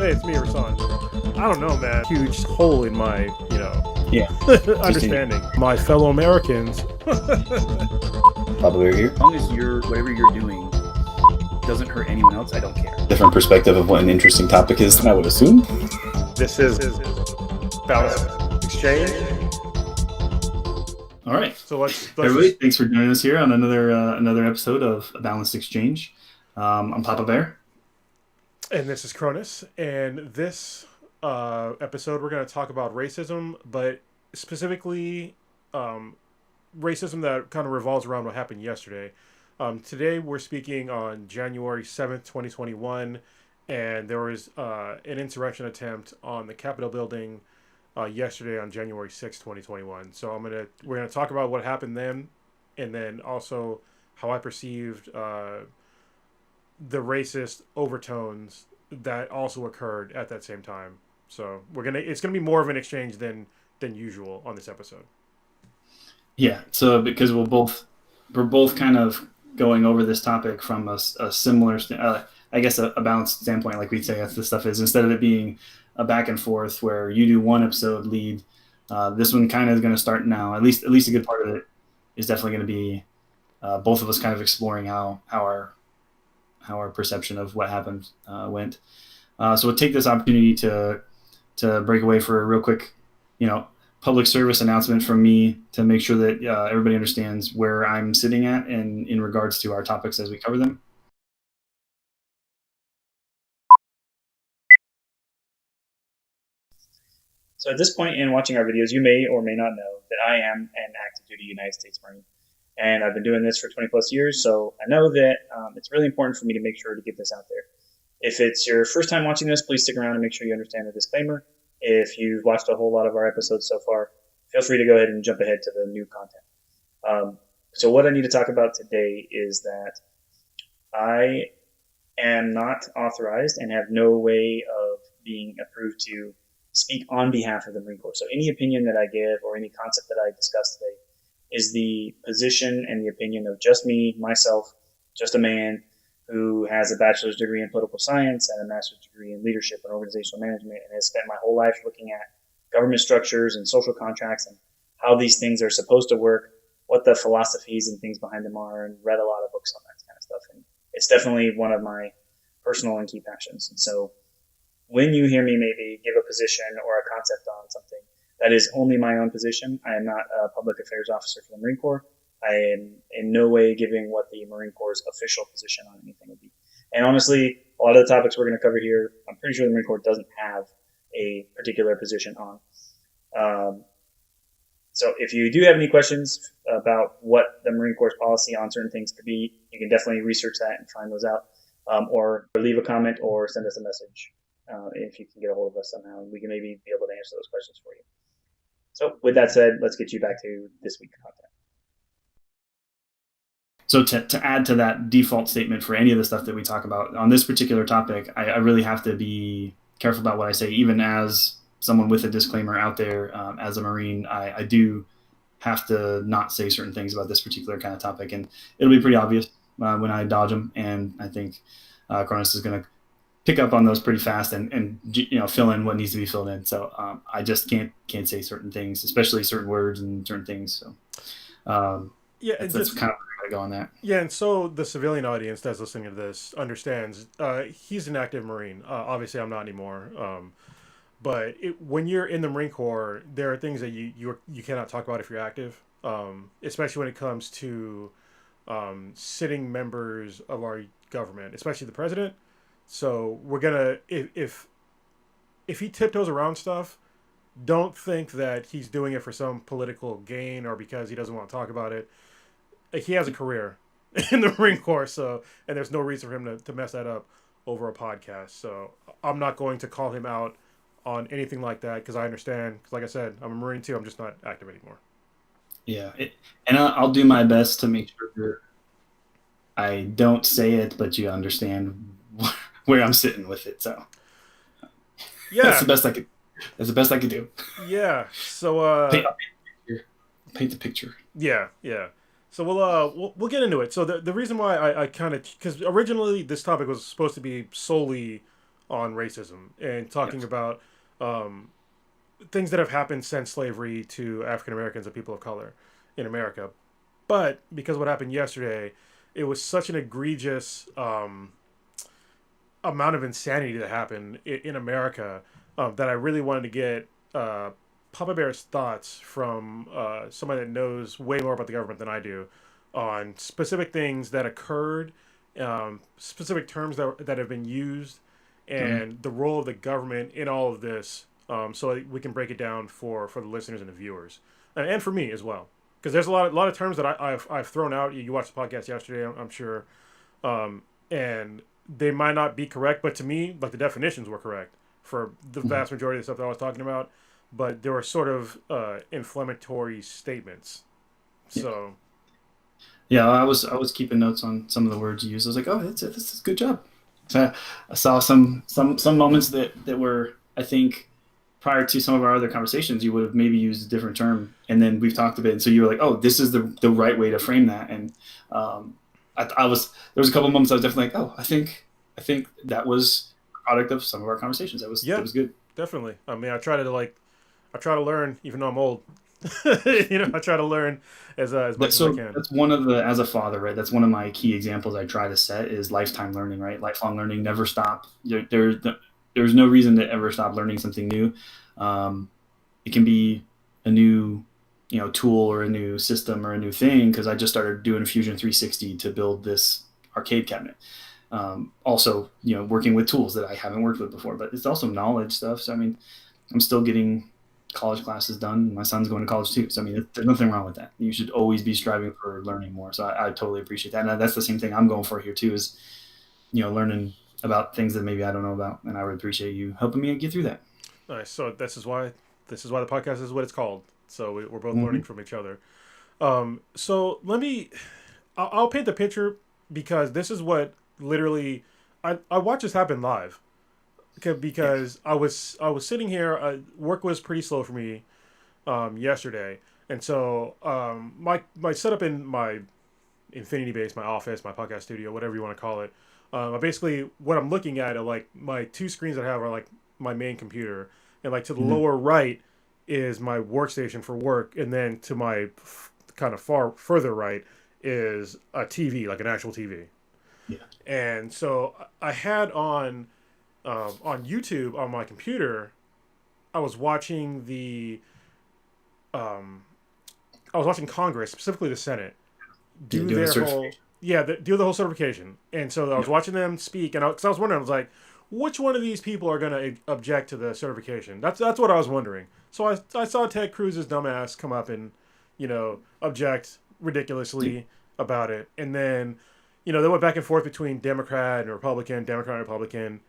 Hey, it's me, Rasan. I don't know, man. Huge hole in my, Yeah. understanding. My fellow Americans. Probably here. As long as whatever you're doing doesn't hurt anyone else, I don't care. Different perspective of what an interesting topic is than I would assume. This is Balanced Exchange. All right. So let's Everybody, thanks for joining us here on another episode of A Balanced Exchange. I'm Papa Bear. And this is Cronus. And this episode, we're going to talk about racism, but specifically racism that kind of revolves around what happened yesterday. Today, we're speaking on January 7th, 2021, and there was an insurrection attempt on the Capitol building yesterday on January 6th, 2021. So we're gonna talk about what happened then, and then also how I perceived the racist overtones that also occurred at that same time. So it's gonna be more of an exchange than usual on this episode. Yeah. So because we're both kind of going over this topic from a similar, I guess, a balanced standpoint, like we say this stuff is, instead of it being a back and forth where you do one episode lead, this one kind of is going to start now. At least a good part of it is definitely going to be both of us kind of exploring how our perception of what happened went. So we'll take this opportunity to break away for a real quick, public service announcement from me to make sure that everybody understands where I'm sitting at and in regards to our topics as we cover them. So at this point in watching our videos, you may or may not know that I am an active duty United States Marine. And I've been doing this for 20 plus years, so I know that it's really important for me to make sure to get this out there. If it's your first time watching this, please stick around and make sure you understand the disclaimer. If you've watched a whole lot of our episodes so far, feel free to go ahead and jump ahead to the new content. So what I need to talk about today is that I am not authorized and have no way of being approved to speak on behalf of the Marine Corps. So any opinion that I give or any concept that I discuss today is the position and the opinion of just me, myself, just a man who has a bachelor's degree in political science and a master's degree in leadership and organizational management, and has spent my whole life looking at government structures and social contracts and how these things are supposed to work, what the philosophies and things behind them are, and read a lot of books on that kind of stuff. And it's definitely one of my personal and key passions. And so when you hear me maybe give a position or a concept on something, that is only my own position. I am not a public affairs officer for the Marine Corps. I am in no way giving what the Marine Corps' official position on anything would be. And honestly, a lot of the topics we're going to cover here, I'm pretty sure the Marine Corps doesn't have a particular position on. So if you do have any questions about what the Marine Corps' policy on certain things could be, you can definitely research that and find those out, or leave a comment or send us a message if you can get a hold of us somehow. We can maybe be able to answer those questions for you. So with that said, let's get you back to this week's content. So to add to that default statement for any of the stuff that we talk about on this particular topic, I really have to be careful about what I say, even as someone with a disclaimer out there. As a Marine, I do have to not say certain things about this particular kind of topic, and it'll be pretty obvious when I dodge them. And I think Cronus is going to pick up on those pretty fast and fill in what needs to be filled in. So I just can't say certain things, especially certain words and certain things. So that's kind of where I go on that. Yeah, and so the civilian audience that's listening to this understands he's an active Marine. Obviously, I'm not anymore. But when you're in the Marine Corps, there are things that you cannot talk about if you're active, especially when it comes to sitting members of our government, especially the president. So we're gonna if he tiptoes around stuff, don't think that he's doing it for some political gain or because he doesn't want to talk about it. He has a career in the Marine Corps, and there's no reason for him to mess that up over a podcast. So I'm not going to call him out on anything like that because I understand. Because like I said, I'm a Marine too. I'm just not active anymore. Yeah, and I'll do my best to make sure I don't say it, but you understand where I'm sitting with it. So yeah, that's the best I could. That's the best I could do. Yeah. So paint the picture. Yeah. So we'll get into it. So the reason why I kind of, because originally this topic was supposed to be solely on racism and talking about things that have happened since slavery to African Americans and people of color in America. But because what happened yesterday, it was such an egregious amount of insanity that happened in America that I really wanted to get Papa Bear's thoughts from somebody that knows way more about the government than I do on specific things that occurred, specific terms that have been used, and the role of the government in all of this, so that we can break it down for the listeners and the viewers, and for me as well. Because there's a lot of terms that I've thrown out. You watched the podcast yesterday, I'm sure, and they might not be correct, but to me, like the definitions were correct for the vast majority of the stuff that I was talking about. But there were sort of inflammatory statements. So, yeah, I was keeping notes on some of the words you used. I was like, oh, this is a good job. So I saw some moments that were, I think, prior to some of our other conversations, you would have maybe used a different term, and then we've talked a bit, and so you were like, oh, this is the right way to frame that. And there was a couple of moments I was definitely like, oh, I think that was a product of some of our conversations. That was good. Definitely. I mean, I try to learn, even though I'm old. I try to learn as much as I can. That's one of as a father, right? That's one of my key examples I try to set is lifetime learning, right? Lifelong learning, never stop. There's no reason to ever stop learning something new. It can be a new, tool or a new system or a new thing. Cause I just started doing Fusion 360 to build this arcade cabinet. Also, working with tools that I haven't worked with before, but it's also knowledge stuff. So, I mean, I'm still getting college classes done. My son's going to college too. So, I mean, there's nothing wrong with that. You should always be striving for learning more. So I totally appreciate that. And that's the same thing I'm going for here too, is, learning about things that maybe I don't know about. And I would appreciate you helping me get through that. Nice. So this is why the podcast is what it's called. So we're both learning from each other. So I'll paint the picture, because this is what literally I watched this happen live. Because I was sitting here, work was pretty slow for me yesterday, and so my setup in my Infinity base, my office, my podcast studio, whatever you want to call it, basically what I'm looking at are like my two screens that I have are like my main computer, and like to the lower right is my workstation for work, and then to my kind of further right is a TV, like an actual TV. Yeah. And so I had on YouTube on my computer, I was watching Congress, specifically the Senate, do the whole certification. And so I was watching them speak, and because I was wondering, I was like, which one of these people are going to object to the certification? That's what I was wondering. So I saw Ted Cruz's dumbass come up and object ridiculously about it, and then they went back and forth between Democrat and Republican,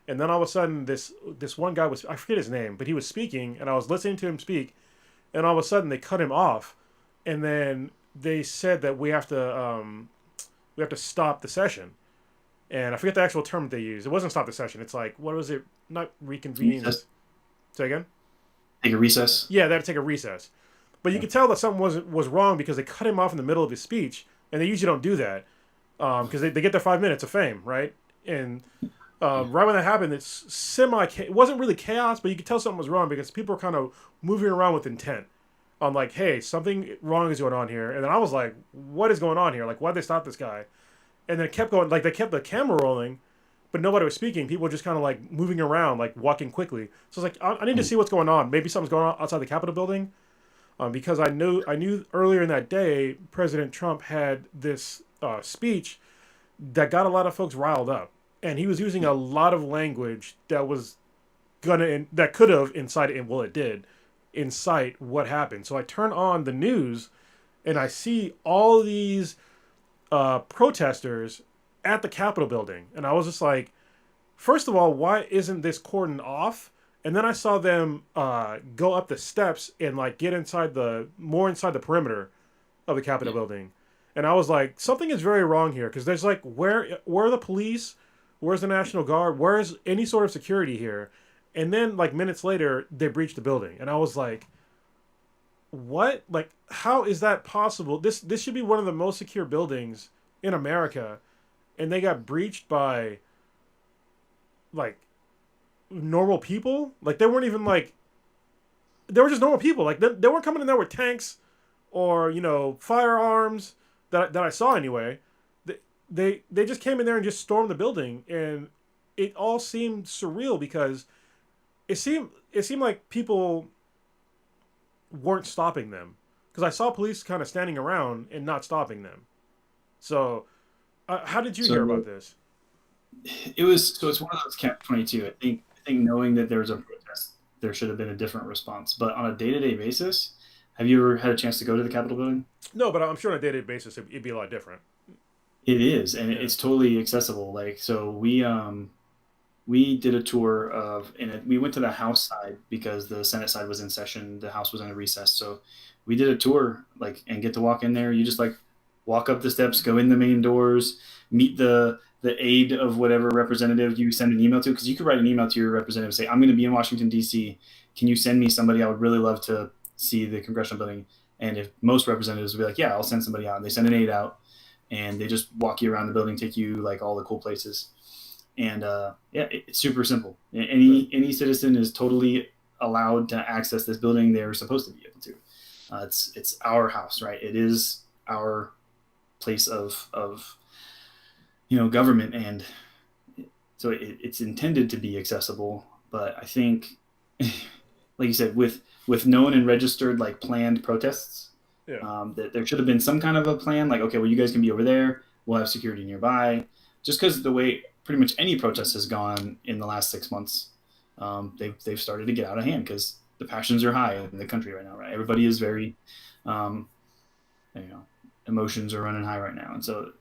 and then all of a sudden this one guy I forget his name, but he was speaking, and I was listening to him speak, and all of a sudden they cut him off, and then they said that we have to stop the session, and I forget the actual term that they used. It wasn't stop the session. It's like, what was it? Not reconvene. Say again? Take a recess? Yeah, they had to take a recess. But you could tell that something was wrong, because they cut him off in the middle of his speech, and they usually don't do that. Because they get their 5 minutes of fame, right? And right when that happened, it wasn't really chaos, but you could tell something was wrong, because people were kind of moving around with intent on like, hey, something wrong is going on here. And then I was like, what is going on here? Like, why'd they stop this guy? And then it kept going, like they kept the camera rolling, but nobody was speaking. People were just kind of like moving around, like walking quickly. So I was like, I need to see what's going on. Maybe something's going on outside the Capitol building. Because I knew earlier in that day, President Trump had this speech that got a lot of folks riled up, and he was using a lot of language that could have incited, and well, it did incite what happened. So I turn on the news, and I see all these protesters at the Capitol building, and I was just like, first of all, why isn't this cordoned off? And then I saw them go up the steps and like get inside the perimeter of the Capitol building. And I was like, something is very wrong here, because there's like, where are the police? Where's the National Guard? Where's any sort of security here? And then like minutes later, they breached the building. And I was like, what? Like, how is that possible? This should be one of the most secure buildings in America. And they got breached by like normal people. Like they weren't even like they were just normal people. Like they weren't coming in there with tanks or firearms that I saw anyway. They just came in there and just stormed the building, and it all seemed surreal because it seemed like people weren't stopping them, because I saw police kind of standing around and not stopping them. So, how did you hear about this? It's one of those catch-22. I think knowing that there was a protest, there should have been a different response. But on a day-to-day basis, have you ever had a chance to go to the Capitol building? No, but I'm sure on a day-to-day basis it'd be a lot different. It is, and Yeah. it's totally accessible. Like, so we did a tour of, and we went to the House side because the Senate side was in session, the House was in a recess. So we did a tour, like, and get to walk in there. You just like walk up the steps, go in the main doors, meet the aide of whatever representative you send an email to, because you could write an email to your representative and say, I'm going to be in Washington D.C. Can you send me somebody? I would really love to see the congressional building. And if most representatives would be like, yeah, I'll send somebody out. And they send an aide out, and they just walk you around the building, take you like all the cool places. And yeah, it's super simple. Any citizen is totally allowed to access this building. They're supposed to be able to. It's our house, right? It is our place of government, and so it's intended to be accessible. But I think, like you said, with known and registered like planned protests, Yeah. that there should have been some kind of a plan. Like, okay, well, you guys can be over there. We'll have security nearby. Just because the way pretty much any protest has gone in the last 6 months, they've started to get out of hand because the passions are high in the country right now. Right, everybody is very, um, emotions are running high right now, and so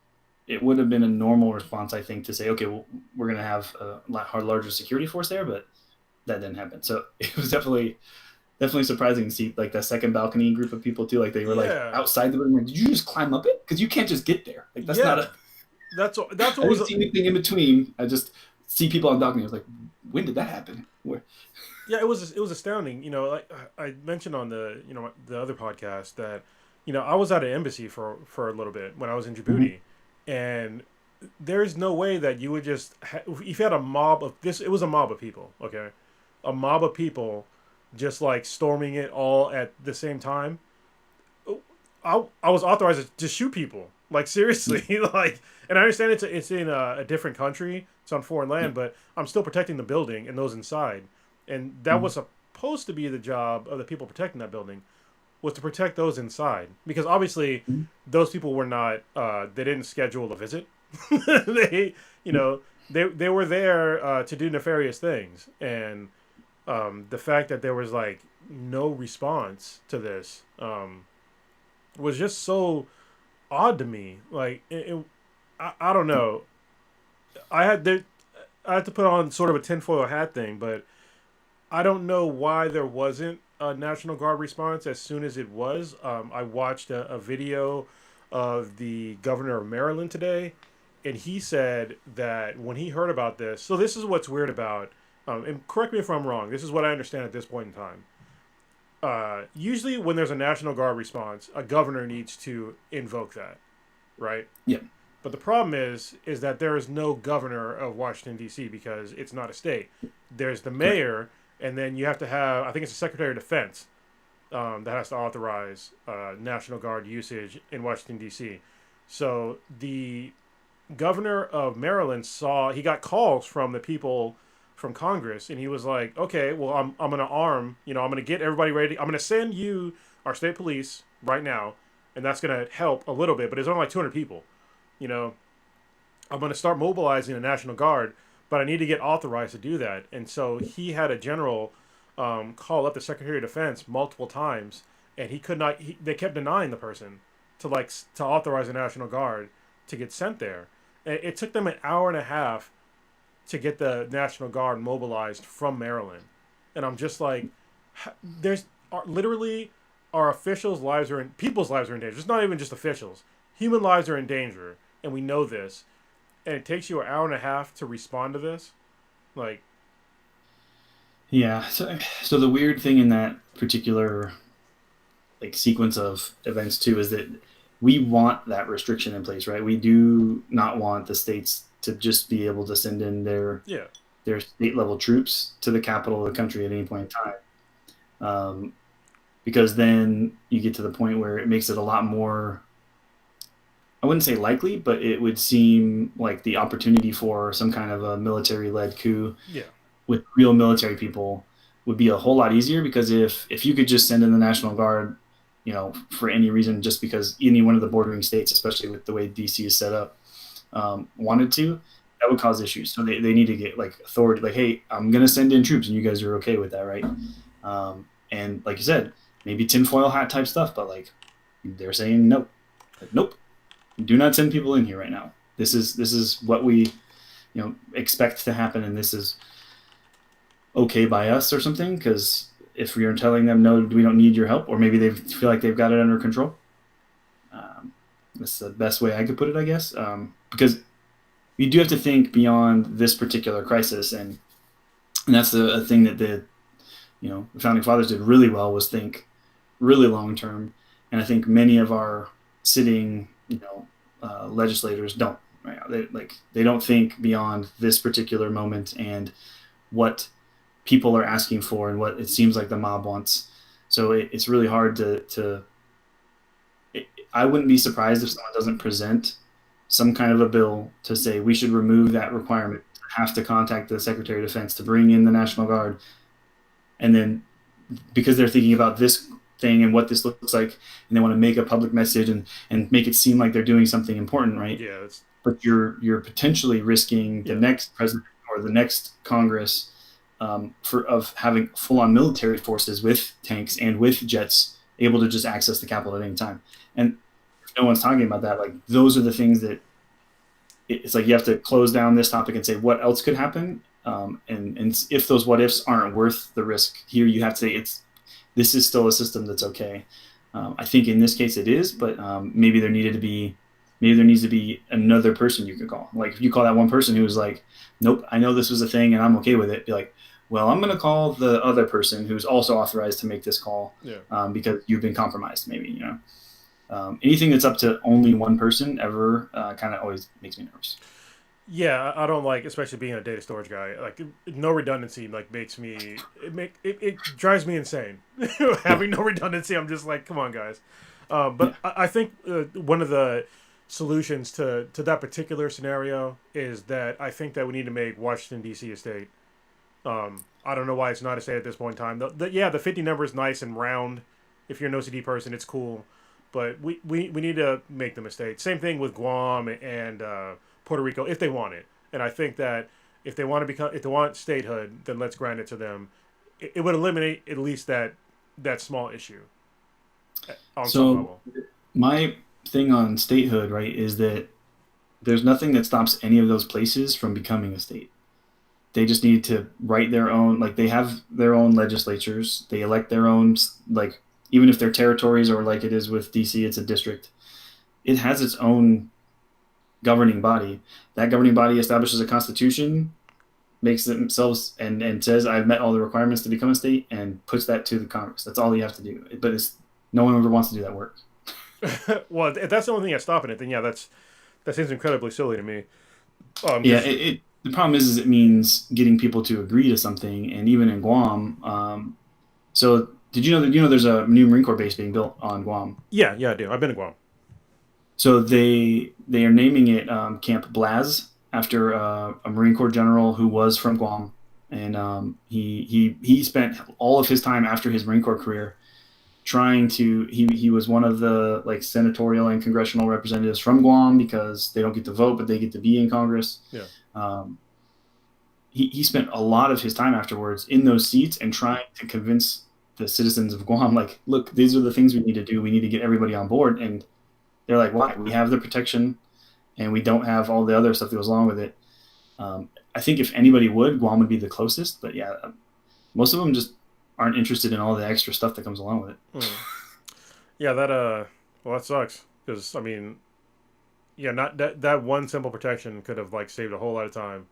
it would have been a normal response, I think, to say, okay, well, we're going to have a larger security force there, but that didn't happen. So it was definitely surprising to see like the second balcony group of people too. Like they were like Yeah. outside the building. Like, did you just climb up it? Because you can't just get there. Like that's not Yeah. a. That's I what was. didn't see anything in between. I just see people on the balcony. I was like, when did that happen? Where? Yeah, it was astounding. Like I mentioned on the other podcast that I was at an embassy for a little bit when I was in Djibouti, and there's no way that you would just if you had a mob of this. It was a mob of people. Okay, a mob of people just like storming it all at the same time. I was authorized to shoot people. Like seriously, like, and I understand it's in a different country, it's on foreign land, but I'm still protecting the building and those inside, and that was supposed to be the job of the people protecting that building, was to protect those inside, because obviously those people were not they didn't schedule a visit. they they were there to do nefarious things, and the fact that there was like no response to this was just so odd to me. Like I don't know. I had to put on sort of a tinfoil hat thing, but I don't know why there wasn't a National Guard response as soon as it was. I watched a video of the governor of Maryland today, and he said that when he heard about this, so this is what's weird about, and correct me if I'm wrong, this is what I understand at this point in time. Usually, when there's a National Guard response, a governor needs to invoke that, right? Yeah. But the problem is that there is no governor of Washington D.C. because it's not a state. There's the mayor, and then you have to have, I think it's the Secretary of Defense, that has to authorize National Guard usage in Washington D.C. So the governor of Maryland he got calls from the people from Congress, and he was like, okay, well, I'm gonna I'm gonna get everybody ready. I'm gonna send you our state police right now, and that's gonna help a little bit, but it's only like 200 people. I'm gonna start mobilizing the National Guard, but I need to get authorized to do that. And so he had a general call up the Secretary of Defense multiple times, and he could not. They kept denying the person to authorize the National Guard to get sent there. And it took them an hour and a half to get the National Guard mobilized from Maryland. And I'm just like, literally our officials' lives are in people's lives are in danger. It's not even just officials. Human lives are in danger, and we know this. And it takes you an hour and a half to respond to this. Like, Yeah. So the weird thing in that particular like sequence of events too is that we want that restriction in place, right? We do not want the states to just be able to send in their yeah, their state level troops to the capital of the country at any point in time. Because then you get to the point where it makes it a lot more, I wouldn't say likely, but it would seem like the opportunity for some kind of a military led coup Yeah. with real military people would be a whole lot easier, because if you could just send in the National Guard, for any reason, just because any one of the bordering states, especially with the way DC is set up, wanted to, that would cause issues. So they need to get like authority, like, hey, I'm going to send in troops and you guys are okay with that, right? And like you said, maybe tinfoil hat type stuff, but like they're saying no, like, nope, do not send people in here right now. This is what we expect to happen, and this is okay by us or something. Because if you're telling them no, we don't need your help, or maybe they feel like they've got it under control. That's the best way I could put it, I guess. Because you do have to think beyond this particular crisis, and that's a thing that the founding fathers did really well, was think really long term. And I think many of our sitting legislators don't right now. They don't think beyond this particular moment and what people are asking for and what it seems like the mob wants. So it's really hard to I wouldn't be surprised if someone doesn't present some kind of a bill to say we should remove that requirement, have to contact the Secretary of Defense to bring in the National Guard. And then because they're thinking about this thing and what this looks like, and they want to make a public message and make it seem like they're doing something important, right? Yeah. But you're potentially risking the next president or the next Congress of having full-on military forces with tanks and with jets able to just access the Capitol at any time. And if no one's talking about that, like those are the things that it's like you have to close down this topic and say what else could happen. And if those what ifs aren't worth the risk here, you have to say this is still a system that's okay. I think in this case it is, but maybe there needs to be another person you could call. Like if you call that one person who was like, nope, I know this was a thing and I'm okay with it, be like, well, I'm going to call the other person who's also authorized to make this call because you've been compromised, maybe, anything that's up to only one person ever kind of always makes me nervous. Yeah, I don't like, especially being a data storage guy. Like, no redundancy like makes me it drives me insane. Having no redundancy, I'm just like, come on, guys. But I think one of the solutions to that particular scenario is that I think that we need to make Washington D.C. a state. I don't know why it's not a state at this point in time. The 50 number is nice and round. If you're an OCD person, it's cool. But we need to make them a state. Same thing with Guam and Puerto Rico if they want it. And I think that if they want statehood, then let's grant it to them. It would eliminate at least that small issue on some level. My thing on statehood, right, is that there's nothing that stops any of those places from becoming a state. They just need to write their own, like they have their own legislatures. They elect their own, like even if they're territories or like it is with DC, it's a district. It has its own governing body. That governing body establishes a constitution, makes it themselves, and says I've met all the requirements to become a state, and puts that to the Congress. That's all you have to do. But no one ever wants to do that work. Well, if that's the only thing that's stopping it, then that seems incredibly silly to me. The problem is it means getting people to agree to something, and even in Guam. So did you know there's a new Marine Corps base being built on Guam? Yeah, I do. I've been to Guam. So they are naming it Camp Blaz after a Marine Corps general who was from Guam, and he spent all of his time after his Marine Corps career trying to. He was one of the like senatorial and congressional representatives from Guam because they don't get to vote, but they get to be in Congress. Yeah. He spent a lot of his time afterwards in those seats and trying to convince the citizens of Guam, like, look, these are the things we need to do. We need to get everybody on board. And they're like, why? We have the protection and we don't have all the other stuff that goes along with it. I think if anybody would, Guam would be the closest. But yeah, most of them just aren't interested in all the extra stuff that comes along with it. Yeah, that sucks. Because, I mean, yeah, not that one simple protection could have like saved a whole lot of time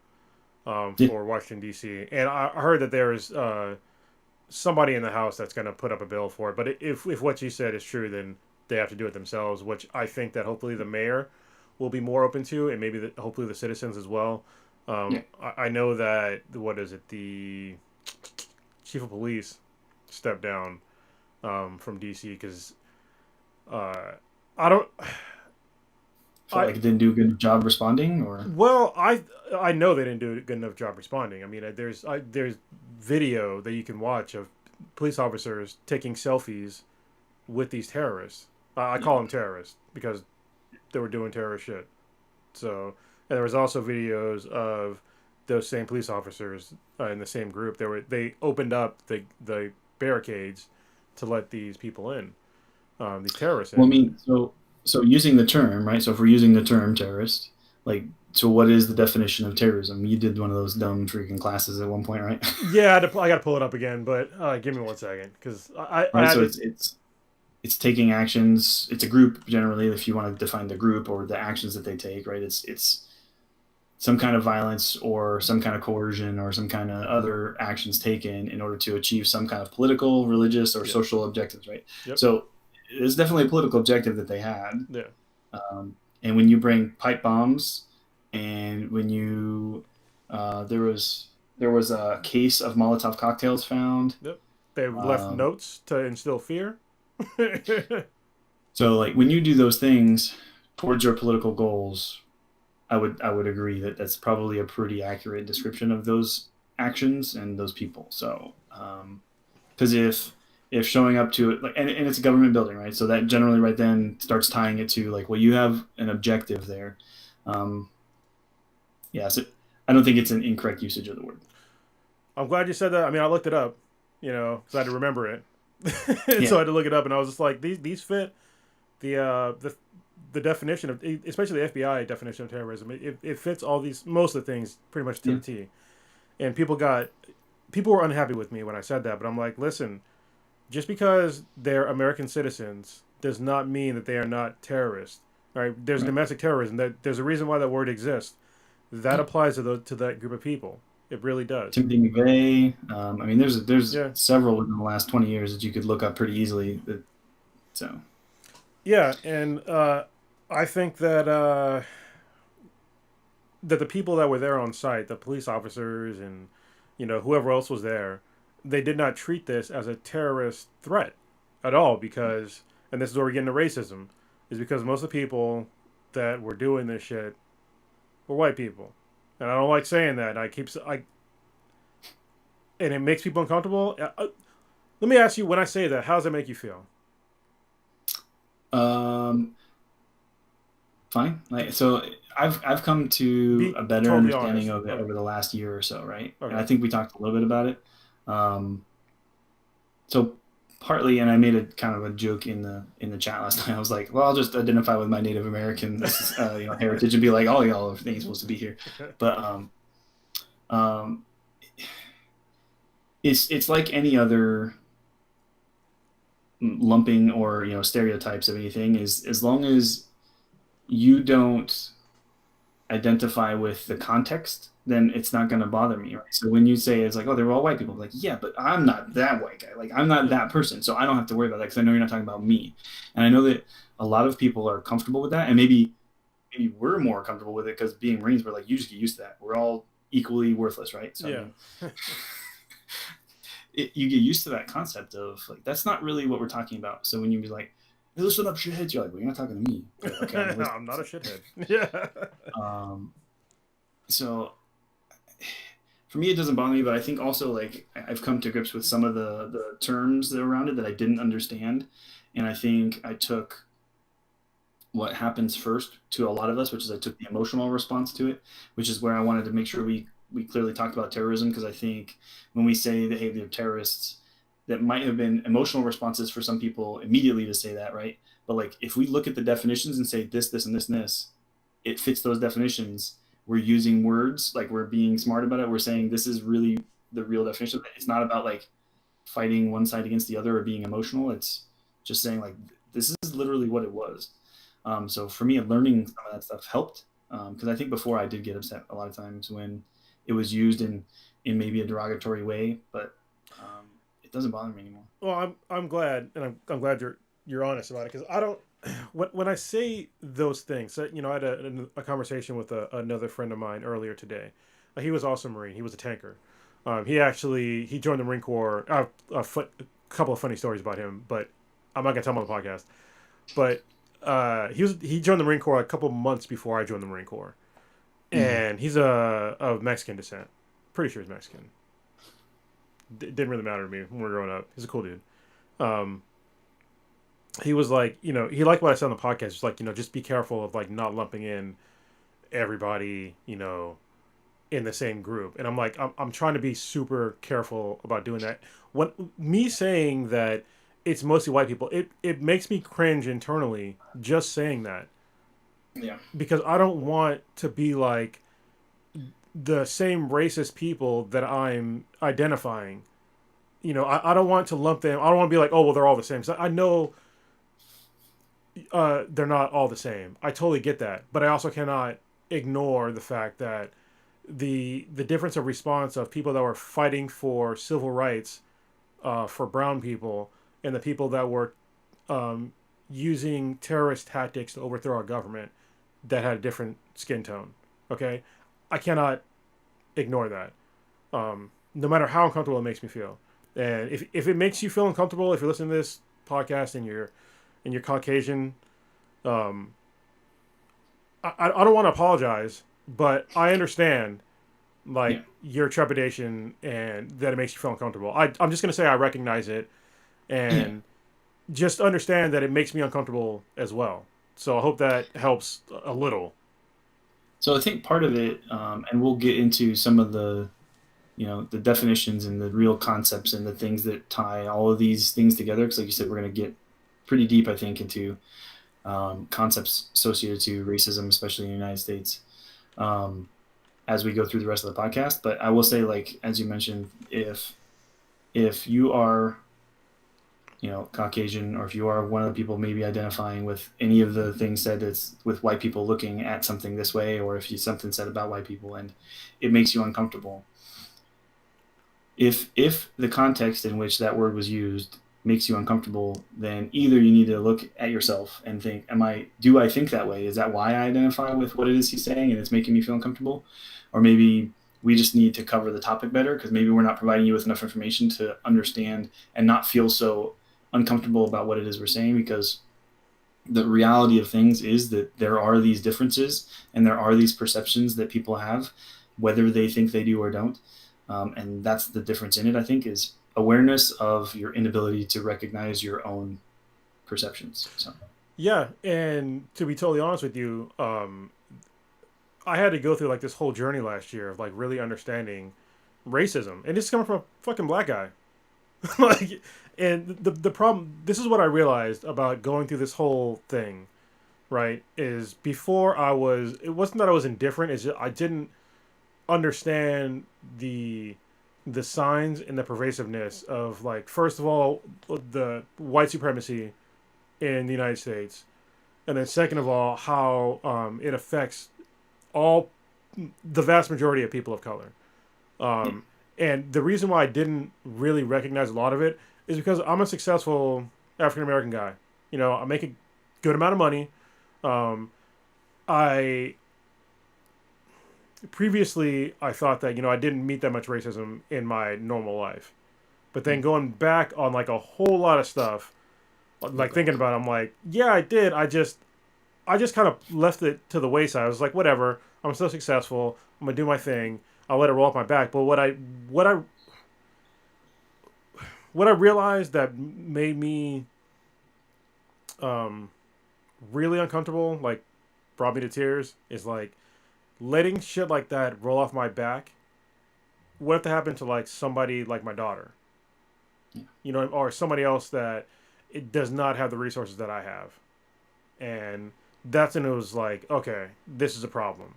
for Washington D.C. And I heard that there's somebody in the House that's going to put up a bill for it. But if what you said is true, then they have to do it themselves, which I think that hopefully the mayor will be more open to, and maybe hopefully the citizens as well. Yeah. I know that what is it? The chief of police stepped down from DC because uh, I don't. Felt like it didn't do a good job responding, or Well, I know they didn't do a good enough job responding. I mean, there's video that you can watch of police officers taking selfies with these terrorists. I yeah. call them terrorists because they were doing terrorist shit. So, and there was also videos of those same police officers in the same group. They opened up the barricades to let these people in, these terrorists Well, I in. mean, so using the term, right? So if we're using the term terrorist, like, so what is the definition of terrorism? You did one of those dumb freaking classes at one point, right? Yeah, I got to pull it up again, but give me 1 second because I Right. had So to. it's taking actions. It's a group generally, if you want to define the group or the actions that they take, right? It's some kind of violence or some kind of coercion or some kind of other actions taken in order to achieve some kind of political, religious, or Yep. social objectives, right? Yep. So it's definitely a political objective that they had. Yeah. And when you bring pipe bombs, and when you there was a case of Molotov cocktails found. Yep. They left Um, notes to instill fear. so like when you do those things towards your political goals, I would agree that that's probably a pretty accurate description of those actions and those people. So because if showing up to it, like, and it's a government building, right? So that generally right then starts tying it to like, well, you have an objective there. Um, yeah, so I don't think it's an incorrect usage of the word. I'm glad you said that. I mean, I looked it up, because I had to remember it, and so Yeah, I had to look it up, and I was just like, these fit the definition of, especially the FBI definition of terrorism. It fits all these most of the things pretty much to yeah, the T. And people were unhappy with me when I said that, but I'm like, listen, just because they're American citizens does not mean that they are not terrorists. All right, there's right. domestic terrorism. There's a reason why that word exists. That Yeah. applies to that group of people. It really does. Timothy McVeigh. I mean, there's Yeah, several within the last 20 years that you could look up pretty easily. So yeah, and I think that the people that were there on site, the police officers and whoever else was there, they did not treat this as a terrorist threat at all because, and this is where we get into racism, is because most of the people that were doing this shit were white people, and I don't like saying that. And it makes people uncomfortable. Let me ask you, when I say that, how does that make you feel? um, fine. Like so, I've come to Be a better totally understanding honest. of it Okay. over the last year or so, right? And Okay. I think we talked a little bit about it. Um, so partly, and I made a kind of a joke in the chat last night. I was like, well, I'll just identify with my Native American heritage and be like, all y'all are supposed to be here. But um, it's like any other lumping or stereotypes of anything, is as long as you don't identify with the context, then it's not going to bother me, right? So when you say it's like, oh, they're all white people, I'm like, yeah, but I'm not that white guy. Like, I'm not Yeah. that person, so I don't have to worry about that because I know you're not talking about me. And I know that a lot of people are comfortable with that, and maybe we're more comfortable with it because being Marines, we're like, you just get used to that. We're all equally worthless, right? So I Yeah. mean, you get used to that concept of like that's not really what we're talking about. So when you be like, hey, listen up, shitheads, you're like, well, you're not talking to me. But, okay, I'm listening. I'm not a shithead. Yeah. Um, so for me, it doesn't bother me, but I think also like I've come to grips with some of the terms that are around it that I didn't understand, and I think I took what happens first to a lot of us, which is I took the emotional response to it, which is where I wanted to make sure we clearly talked about terrorism because I think when we say that hey they're terrorists, that might have been emotional responses for some people immediately to say that, right? But like if we look at the definitions and say this and this and this, it fits those definitions. We're using words like we're being smart about it. We're saying this is really the real definition. It's not about like fighting one side against the other or being emotional. It's just saying like this is literally what it was. So for me, learning some of that stuff helped because I think before I did get upset a lot of times when it was used in maybe a derogatory way, but it doesn't bother me anymore. Well, I'm glad, and I'm glad you're honest about it because I don't. When I say those things, so, I had a conversation with another friend of mine earlier today, He was also a Marine. He was a tanker. He joined the Marine Corps. A couple of funny stories about him, but I'm not gonna tell them on the podcast. But he joined the Marine Corps a couple months before I joined the Marine Corps, and he's of Mexican descent. Pretty sure he's Mexican. Didn't really matter to me when we were growing up. He's a cool dude. He was like, he liked what I said on the podcast. Just like, just be careful of like not lumping in everybody, in the same group. And I'm like, I'm trying to be super careful about doing that. When me saying that it's mostly white people, it makes me cringe internally just saying that. Yeah. Because I don't want to be like the same racist people that I'm identifying. I don't want to lump them. I don't want to be like, oh, well, they're all the same. So I know they're not all the same. I totally get that. But I also cannot ignore the fact that the difference of response of people that were fighting for civil rights for brown people and the people that were using terrorist tactics to overthrow our government that had a different skin tone. Okay? I cannot ignore that. No matter how uncomfortable it makes me feel. And if it makes you feel uncomfortable, if you're listening to this podcast and you're Caucasian, I don't want to apologize, but I understand your trepidation and that it makes you feel uncomfortable. I'm just going to say I recognize it and just understand that it makes me uncomfortable as well. So I hope that helps a little. So I think part of it, and we'll get into some of the, the definitions and the real concepts and the things that tie all of these things together. Because like you said, we're going to get pretty deep, I think, into concepts associated to racism, especially in the United States, as we go through the rest of the podcast. But I will say, like, as you mentioned, if you are, Caucasian, or if you are one of the people maybe identifying with any of the things said that's with white people looking at something this way, or if you something said about white people and it makes you uncomfortable, if the context in which that word was used makes you uncomfortable, then either you need to look at yourself and think, do I think that way? Is that why I identify with what it is he's saying and it's making me feel uncomfortable? Or maybe we just need to cover the topic better because maybe we're not providing you with enough information to understand and not feel so uncomfortable about what it is we're saying, because the reality of things is that there are these differences and there are these perceptions that people have, whether they think they do or don't. And that's the difference in it, I think, is awareness of your inability to recognize your own perceptions. So. Yeah, and to be totally honest with you, I had to go through like this whole journey last year of like really understanding racism, and this is coming from a fucking black guy. Like, and the problem, this is what I realized about going through this whole thing, right? Is before it wasn't that I was indifferent, it's just I didn't understand the signs and the pervasiveness of, like, first of all, the white supremacy in the United States, and then second of all, how it affects the vast majority of people of color. And the reason why I didn't really recognize a lot of it is because I'm a successful African American guy. I make a good amount of money. Previously, I thought that, I didn't meet that much racism in my normal life. But then going back on, like, a whole lot of stuff, like, thinking about it, I'm like, yeah, I did. I just kind of left it to the wayside. I was like, whatever. I'm so successful. I'm going to do my thing. I'll let it roll off my back. But what I realized that made me really uncomfortable, like, brought me to tears, is, like, letting shit like that roll off my back. What if that happened to, like, somebody like my daughter? Or somebody else that it does not have the resources that I have. And that's when it was like, okay, this is a problem.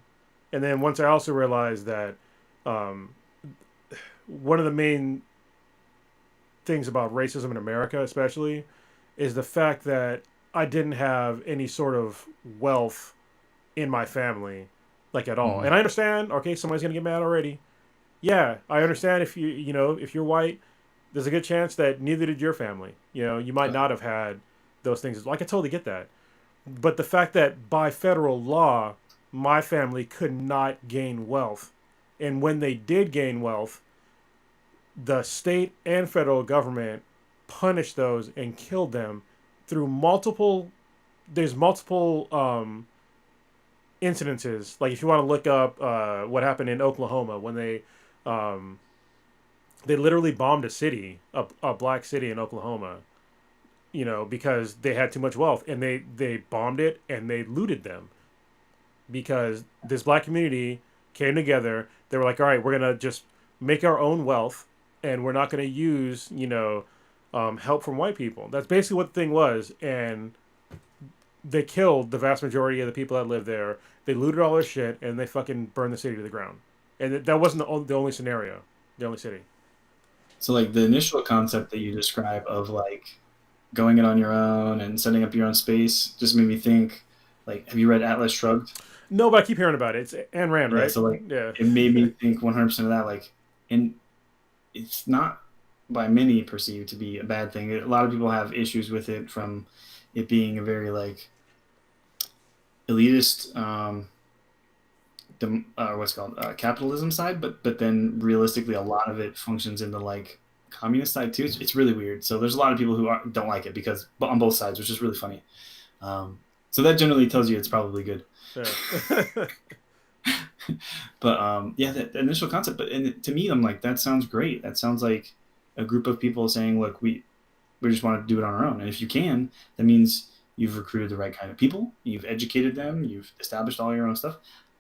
And then once I also realized that one of the main things about racism in America, especially, is the fact that I didn't have any sort of wealth in my family, like, at all. Mm-hmm. And I understand, okay, somebody's going to get mad already. Yeah, I understand if if you're white, there's a good chance that neither did your family. You might not have had those things. Like, I totally get that. But the fact that by federal law, my family could not gain wealth And when they did gain wealth, the state and federal government punished those and killed them through multiple. There's multiple incidences. Like if you want to look up what happened in Oklahoma when they literally bombed a city, a black city in Oklahoma, because they had too much wealth, and they bombed it and they looted them because this black community came together. They were like, all right, we're gonna just make our own wealth, and we're not gonna use help from white people. That's basically what the thing was, and they killed the vast majority of the people that lived there. They looted all their shit, and they fucking burned the city to the ground. And that wasn't the only scenario, the only city. So like the initial concept that you describe of like going it on your own and setting up your own space just made me think, like, have you read Atlas Shrugged? No, but I keep hearing about it. It's Ayn Rand, Yeah, right? so like Yeah. it made me think 100% of that. Like, and it's not by many perceived to be a bad thing. A lot of people have issues with it from it being a very like elitist, what's it called capitalism side, but then realistically, a lot of it functions in the like communist side too. It's really weird. So there's a lot of people who don't like it because on both sides, which is really funny. So that generally tells you it's probably good. Yeah. But yeah, the initial concept. But and to me, I'm like, that sounds great. That sounds like a group of people saying, look, we just want to do it on our own. And if you can, that means you've recruited the right kind of people. You've educated them. You've established all your own stuff.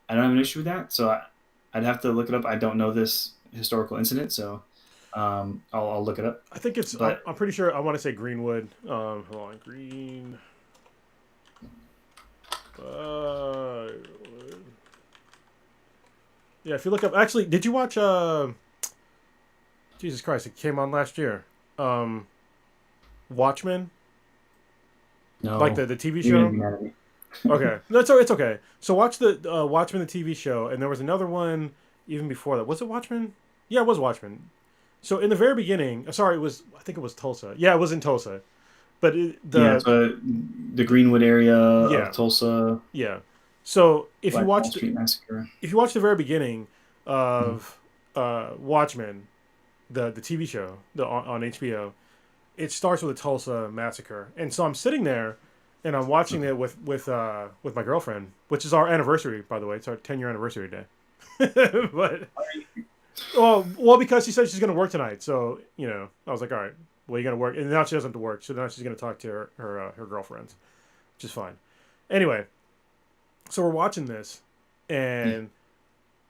I don't have an issue with that. So I'd have to look it up. I don't know this historical incident, so I'll look it up. I think it's. But I'm pretty sure. I want to say Greenwood. Hold on, Green. Yeah, if you look up. Actually, did you watch? Jesus Christ! It came on last year. Watchmen. no, Like the TV you're gonna be show. mad at me. Okay, it's okay. So watch the Watchmen, the TV show, and there was another one even before that. Was it Watchmen? Yeah, it was Watchmen. So in the very beginning, sorry, it was. I think it was Tulsa. Yeah, it was in Tulsa. But Yeah, so the Greenwood area Yeah. of Tulsa, yeah. So if Black you Wall watch Street Massacre. if you watch the very beginning of Watchmen, the TV show on HBO, it starts with the Tulsa Massacre, and so I'm sitting there, and I'm watching it with my girlfriend, which is our anniversary, by the way. It's our 10-year anniversary day. But well, because she said she's gonna work tonight, so I was like, all right, well, you're gonna work, and now she doesn't have to work, so now she's gonna talk to her girlfriends, which is fine. Anyway, so we're watching this, and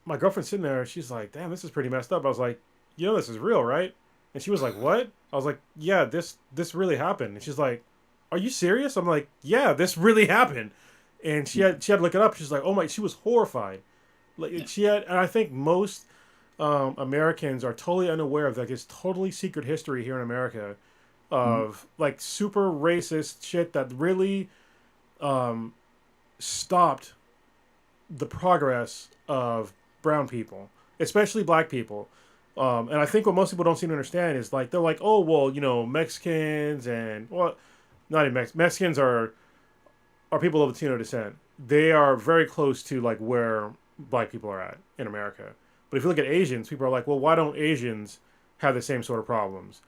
my girlfriend's sitting there. She's like, "Damn, this is pretty messed up." I was like, "This is real, right?" And she was like, "What?" I was like, "Yeah, this really happened." And she's like, "Are you serious?" I'm like, "Yeah, this really happened." And she had to look it up. She's like, "Oh my!" She was horrified. Like she had, and I think most Americans are totally unaware of like this totally secret history here in America of like super racist shit that really stopped the progress of brown people, especially black people. And I think what most people don't seem to understand is like they're like, oh well, Mexicans and well, not even Mexicans are people of Latino descent. They are very close to like where black people are at in America. But if you look at Asians, people are like, well, why don't Asians have the same sort of problems?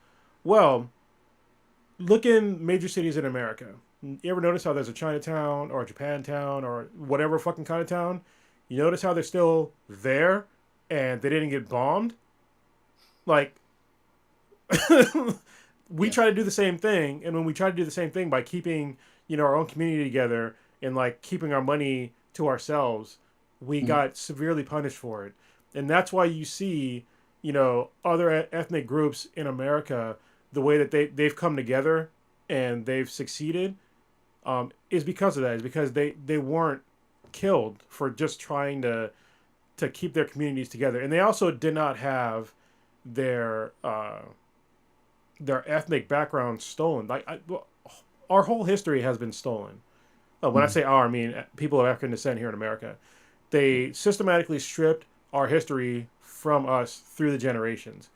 Well, look in major cities in America. You ever notice how there's a Chinatown or a Japantown or whatever fucking kind of town? You notice how they're still there and they didn't get bombed? Like, we try to do the same thing. And when we try to do the same thing by keeping, our own community together and like keeping our money to ourselves, we got severely punished for it. And that's why you see, other ethnic groups in America, the way that they've come together and they've succeeded is because of that. Is because they weren't killed for just trying to keep their communities together. And they also did not have their ethnic background stolen. Like our whole history has been stolen. When I say our, I mean people of African descent here in America. They systematically stripped our history from us through the generations.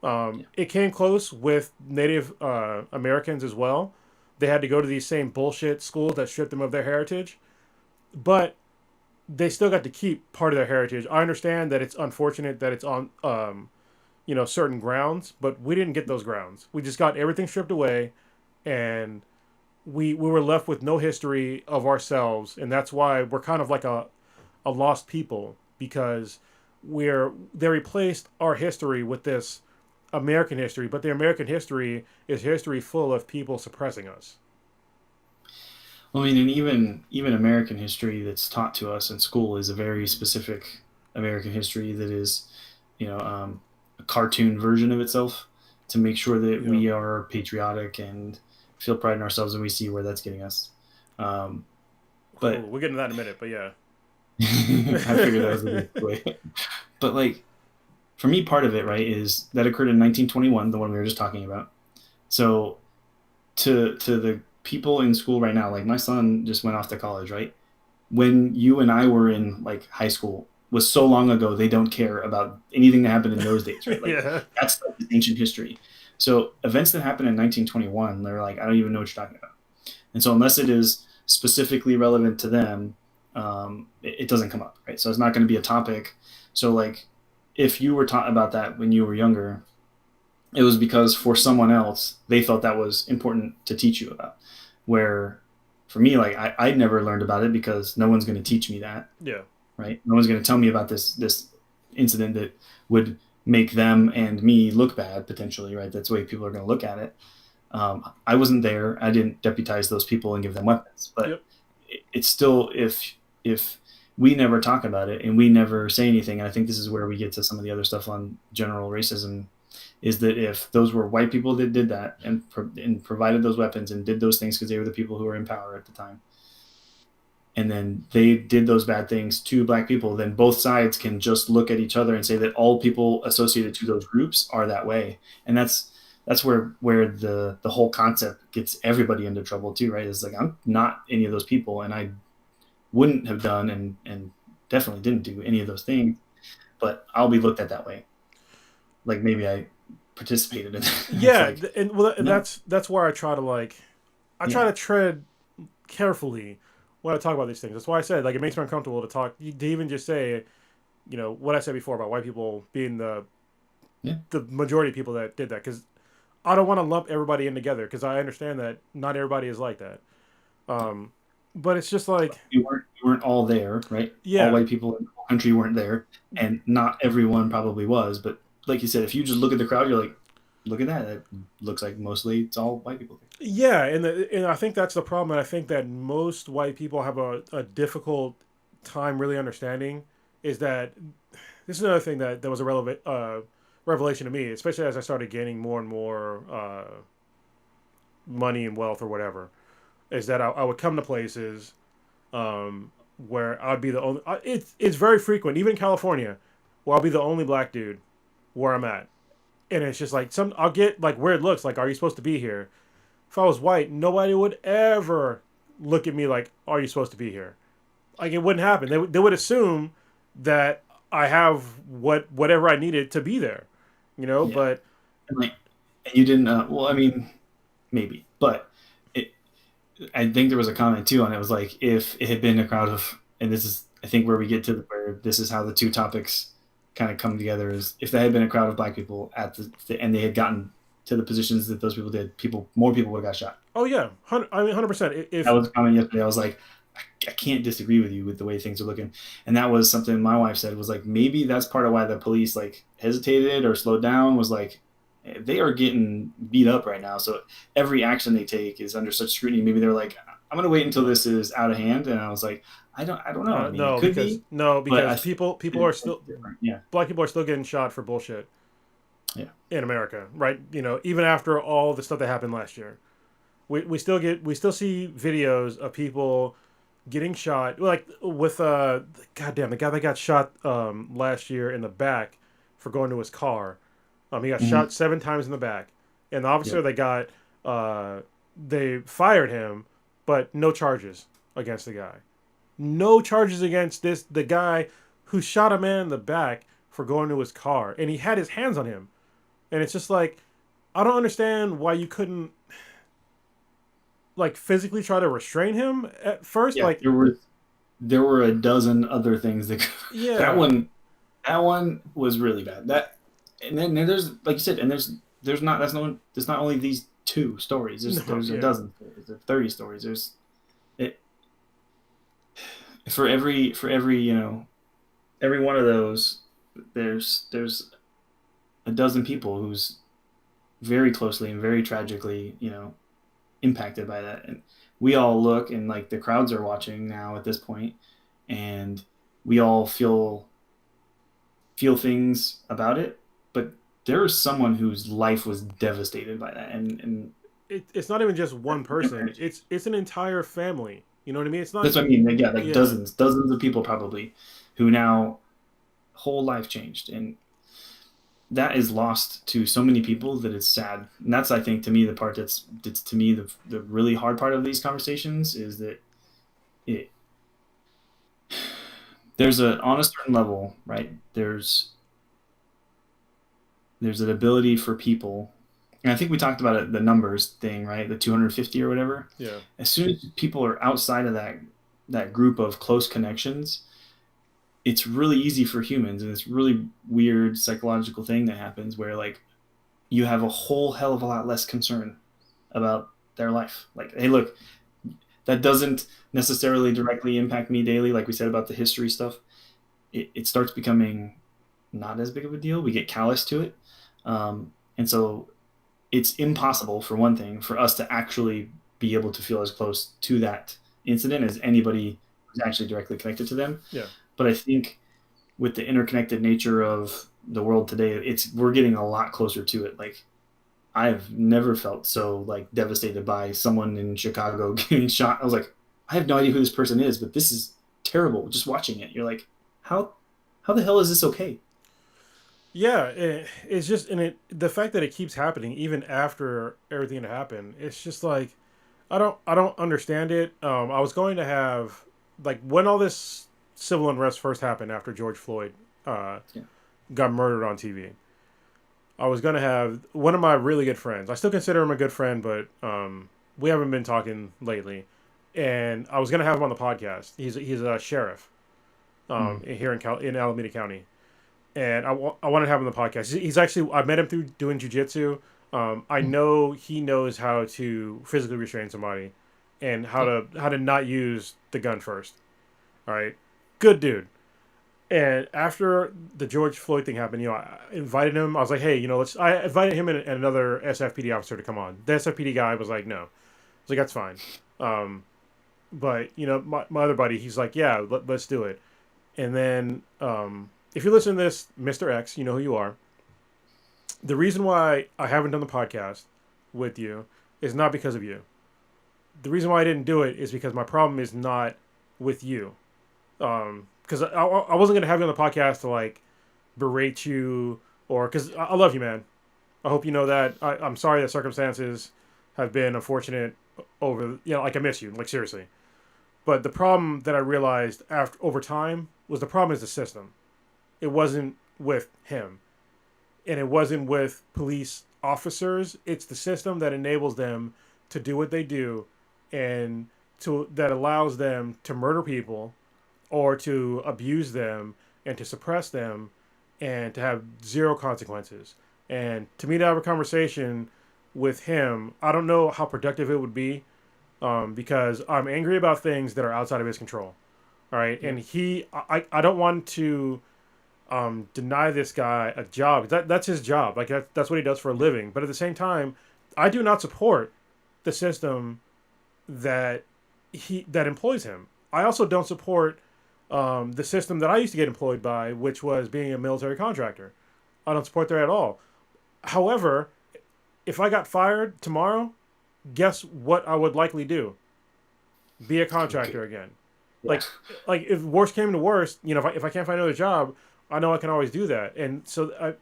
It came close with Native Americans as well. They had to go to these same bullshit schools that stripped them of their heritage. But they still got to keep part of their heritage. I understand that it's unfortunate that it's on certain grounds, but we didn't get those grounds. We just got everything stripped away, and we were left with no history of ourselves, and that's why we're kind of like a lost people, because they replaced our history with this American history, but the American history is history full of people suppressing us. Well, I mean, and even American history that's taught to us in school is a very specific American history that is, a cartoon version of itself to make sure that Yeah. we are patriotic and feel pride in ourselves, and we see where that's getting us. Um, Cool. but We'll get into that in a minute, but yeah. I figured that was the way. But like for me, part of it, right, is that occurred in 1921, the one we were just talking about. So to the people in school right now, like my son just went off to college, right? When you and I were in like high school was so long ago, they don't care about anything that happened in those days, right? Like Yeah. that's like ancient history. So events that happened in 1921, they're like, I don't even know what you're talking about. And so unless it is specifically relevant to them, it doesn't come up, right? So it's not going to be a topic. So like if you were taught about that when you were younger, it was because for someone else they thought that was important to teach you about. Where for me, like I never learned about it because no one's going to teach me that, Yeah. right? No one's going to tell me about this incident that would make them and me look bad potentially, right? That's the way people are going to look at it. I wasn't there. I didn't deputize those people and give them weapons, but Yep. it's still if we never talk about it and we never say anything, and I think this is where we get to some of the other stuff on general racism, is that if those were white people that did that and provided those weapons and did those things because they were the people who were in power at the time, and then they did those bad things to black people, then both sides can just look at each other and say that all people associated to those groups are that way. And that's where the whole concept gets everybody into trouble too, right? It's like I'm not any of those people, and I wouldn't have done and definitely didn't do any of those things, but I'll be looked at that way. Like maybe I participated in it. It's Yeah, like and well, no. that's where I try to try Yeah. to tread carefully when I talk about these things. That's why I said, like, it makes me uncomfortable to talk to even just say, what I said before about white people being Yeah. the majority of people that did that, because I don't want to lump everybody in together, because I understand that not everybody is like that. Um, but it's just like, You weren't all there, right? All yeah, white people in the whole country weren't there, and not everyone probably was. But like you said, if you just look at the crowd, you're like, look at that. It looks like mostly it's all white people. yeah, and I think that's the problem. And I think that most white people have a difficult time really understanding is that this is another thing that was a relevant revelation to me, especially as I started gaining more and more money and wealth or whatever. Is that I would come to places where I'd be the only. It's very frequent, even in California, where I'll be the only black dude where I'm at, and it's just like I'll get like weird looks, like, "Are you supposed to be here?" If I was white, nobody would ever look at me like, "Are you supposed to be here?" Like, it wouldn't happen. They would assume that I have whatever I needed to be there, Yeah, But and like, and you didn't. Well, I mean, maybe, but it. I think there was a comment too on it. It was like if it had been a crowd of, and this is I think where we get to where this is how the two topics kind of come together is if there had been a crowd of black people and they had gotten to the positions that those people did, more people would have got shot. oh yeah, I mean 100%. That If was a comment yesterday. I was like, I can't disagree with you with the way things are looking. And that was something my wife said was like, maybe that's part of why the police like hesitated or slowed down was like, they are getting beat up right now. So every action they take is under such scrutiny. Maybe they're like, I'm going to wait until this is out of hand. And I was like, I don't know. I mean, it no, could because be, but I think people are still different. Yeah. black people are still getting shot for bullshit Yeah. in America, right? Even after all the stuff that happened last year, we still see videos of people getting shot, like with goddamn, the guy that got shot last year in the back for going to his car. He got Mm-hmm. shot 7 times in the back, and the officer Yep. they got they fired him, but no charges against the guy. No charges against the guy who shot a man in the back for going to his car, and he had his hands on him, and it's just like, I don't understand why you couldn't like physically try to restrain him at first, Yeah. like. There was there were a dozen other things that Yeah. that one was really bad. And then there's, like you said, and there's not there's not only these two stories. No, There's a yeah. dozen stories. There's 30 stories. There's it for every every one of those. There's a dozen people who's very closely and very tragically impacted by that, and we all look, and like the crowds are watching now at this point, and we all feel things about it, but there is someone whose life was devastated by that, and It's not even just one person. It's an entire family. You know what I mean? It's not. that's what I mean. Like, yeah, like Yeah. dozens of people probably who now whole life changed, and that is lost to so many people that it's sad. And that's, I think, to me, the part that's to me the really hard part of these conversations is that it there's a on a certain level, right? There's an ability for people, and I think we talked about it, the numbers thing, right? The 250 or whatever. Yeah. As soon as people are outside of that group of close connections, it's really easy for humans, and it's really weird psychological thing that happens where like you have a whole hell of a lot less concern about their life. Like, hey, look, that doesn't necessarily directly impact me daily, like we said about the history stuff. It starts becoming not as big of a deal. We get callous to it. And so it's impossible, for one thing, for us to actually be able to feel as close to that incident as anybody who's actually directly connected to them. Yeah. But I think with the interconnected nature of the world today, we're getting a lot closer to it. Like, I've never felt so like devastated by someone in Chicago getting shot. I was like, I have no idea who this person is, but this is terrible. Just watching it, you're like, how the hell is this okay? Yeah, it's just the fact that it keeps happening even after everything had happened. It's just like I don't understand it. I was going to have like when all this civil unrest first happened after George Floyd Yeah. got murdered on TV. I was gonna have one of my really good friends. I still consider him a good friend, but we haven't been talking lately. And I was gonna have him on the podcast. He's a sheriff here in Alameda County, and I wanted to have him on the podcast. He's actually I met him through doing jujitsu. I know he knows how to physically restrain somebody, and how to not use the gun first. All right, good dude. And after the George Floyd thing happened, I invited him. I was like, hey, let's. I invited him and another SFPD officer to come on. The SFPD guy was like, no. I was like, that's fine. But my other buddy, he's like, yeah, let's do it. And then if you listen to this, Mr. X, you know who you are. The reason why I haven't done the podcast with you is not because of you. The reason why I didn't do it is because my problem is not with you. Because I wasn't going to have you on the podcast to like berate you or because I love you, man. I hope you know that. I'm sorry that circumstances have been unfortunate over, like I miss you, like seriously. But the problem that I realized over time was the problem is the system. It wasn't with him. And it wasn't with police officers. It's the system that enables them to do what they do and that allows them to murder people or to abuse them and to suppress them and to have zero consequences. And to me to have a conversation with him, I don't know how productive it would be because I'm angry about things that are outside of his control. All right. And I don't want to deny this guy a job. That's his job. Like that's what he does for a living. But at the same time, I do not support the system that employs him. I also don't support the system that I used to get employed by, which was being a military contractor. I don't support that at all. However, if I got fired tomorrow, guess what I would likely do? Be a contractor again. Yeah. Like if worst came to worst, if I can't find another job, I know I can always do that. And so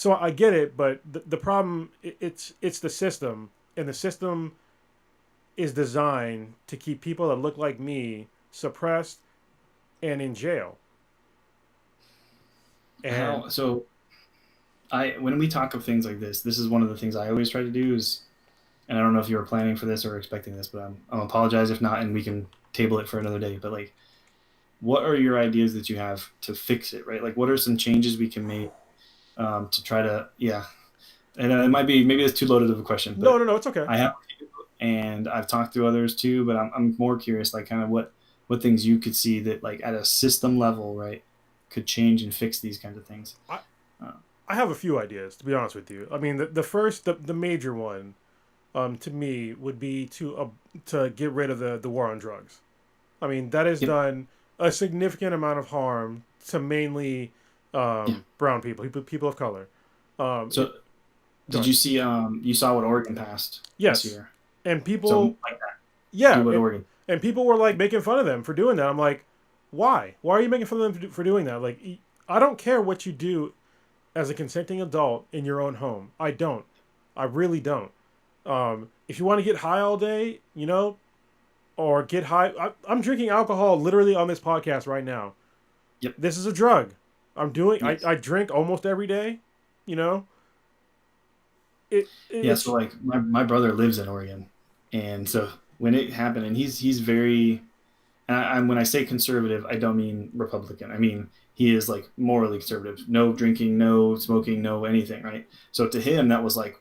I get it, but the problem it's the system, and the system is designed to keep people that look like me suppressed and in jail. And when we talk of things like this is one of the things I always try to do is, and I don't know if you were planning for this or expecting this, but I'm apologize if not, and we can table it for another day. But like, what are your ideas that you have to fix it, right? Like, what are some changes we can make to try to, yeah. And it might be, maybe it's too loaded of a question, No, but no, no, it's okay. I have, and I've talked to others too, but I'm more curious, like kind of what things you could see that like at a system level, right, could change and fix these kinds of things. I, Uh, I have a few ideas, to be honest with you. I mean, the major one, to me, would be to get rid of the war on drugs. I mean, that has yep. done a significant amount of harm to mainly Yeah. brown people of color. So Go did ahead. you see, you saw what Oregon passed this Yes, year? and So people, like that, do yeah, what Oregon. and people were like making fun of them for doing that. I'm like, why? Why are you making fun of them for doing that? Like, I don't care what you do as a consenting adult in your own home. I don't. I really don't. If you want to get high all day, or get high, I'm drinking alcohol literally on this podcast right now. Yep. This is a drug. I'm doing. Yes. I drink almost every day. You know. Yeah. So It's like my brother lives in Oregon, and so when it happened, and he's very, and when I say conservative, I don't mean Republican. I mean he is like morally conservative. No drinking, no smoking, no anything. Right. So to him, that was like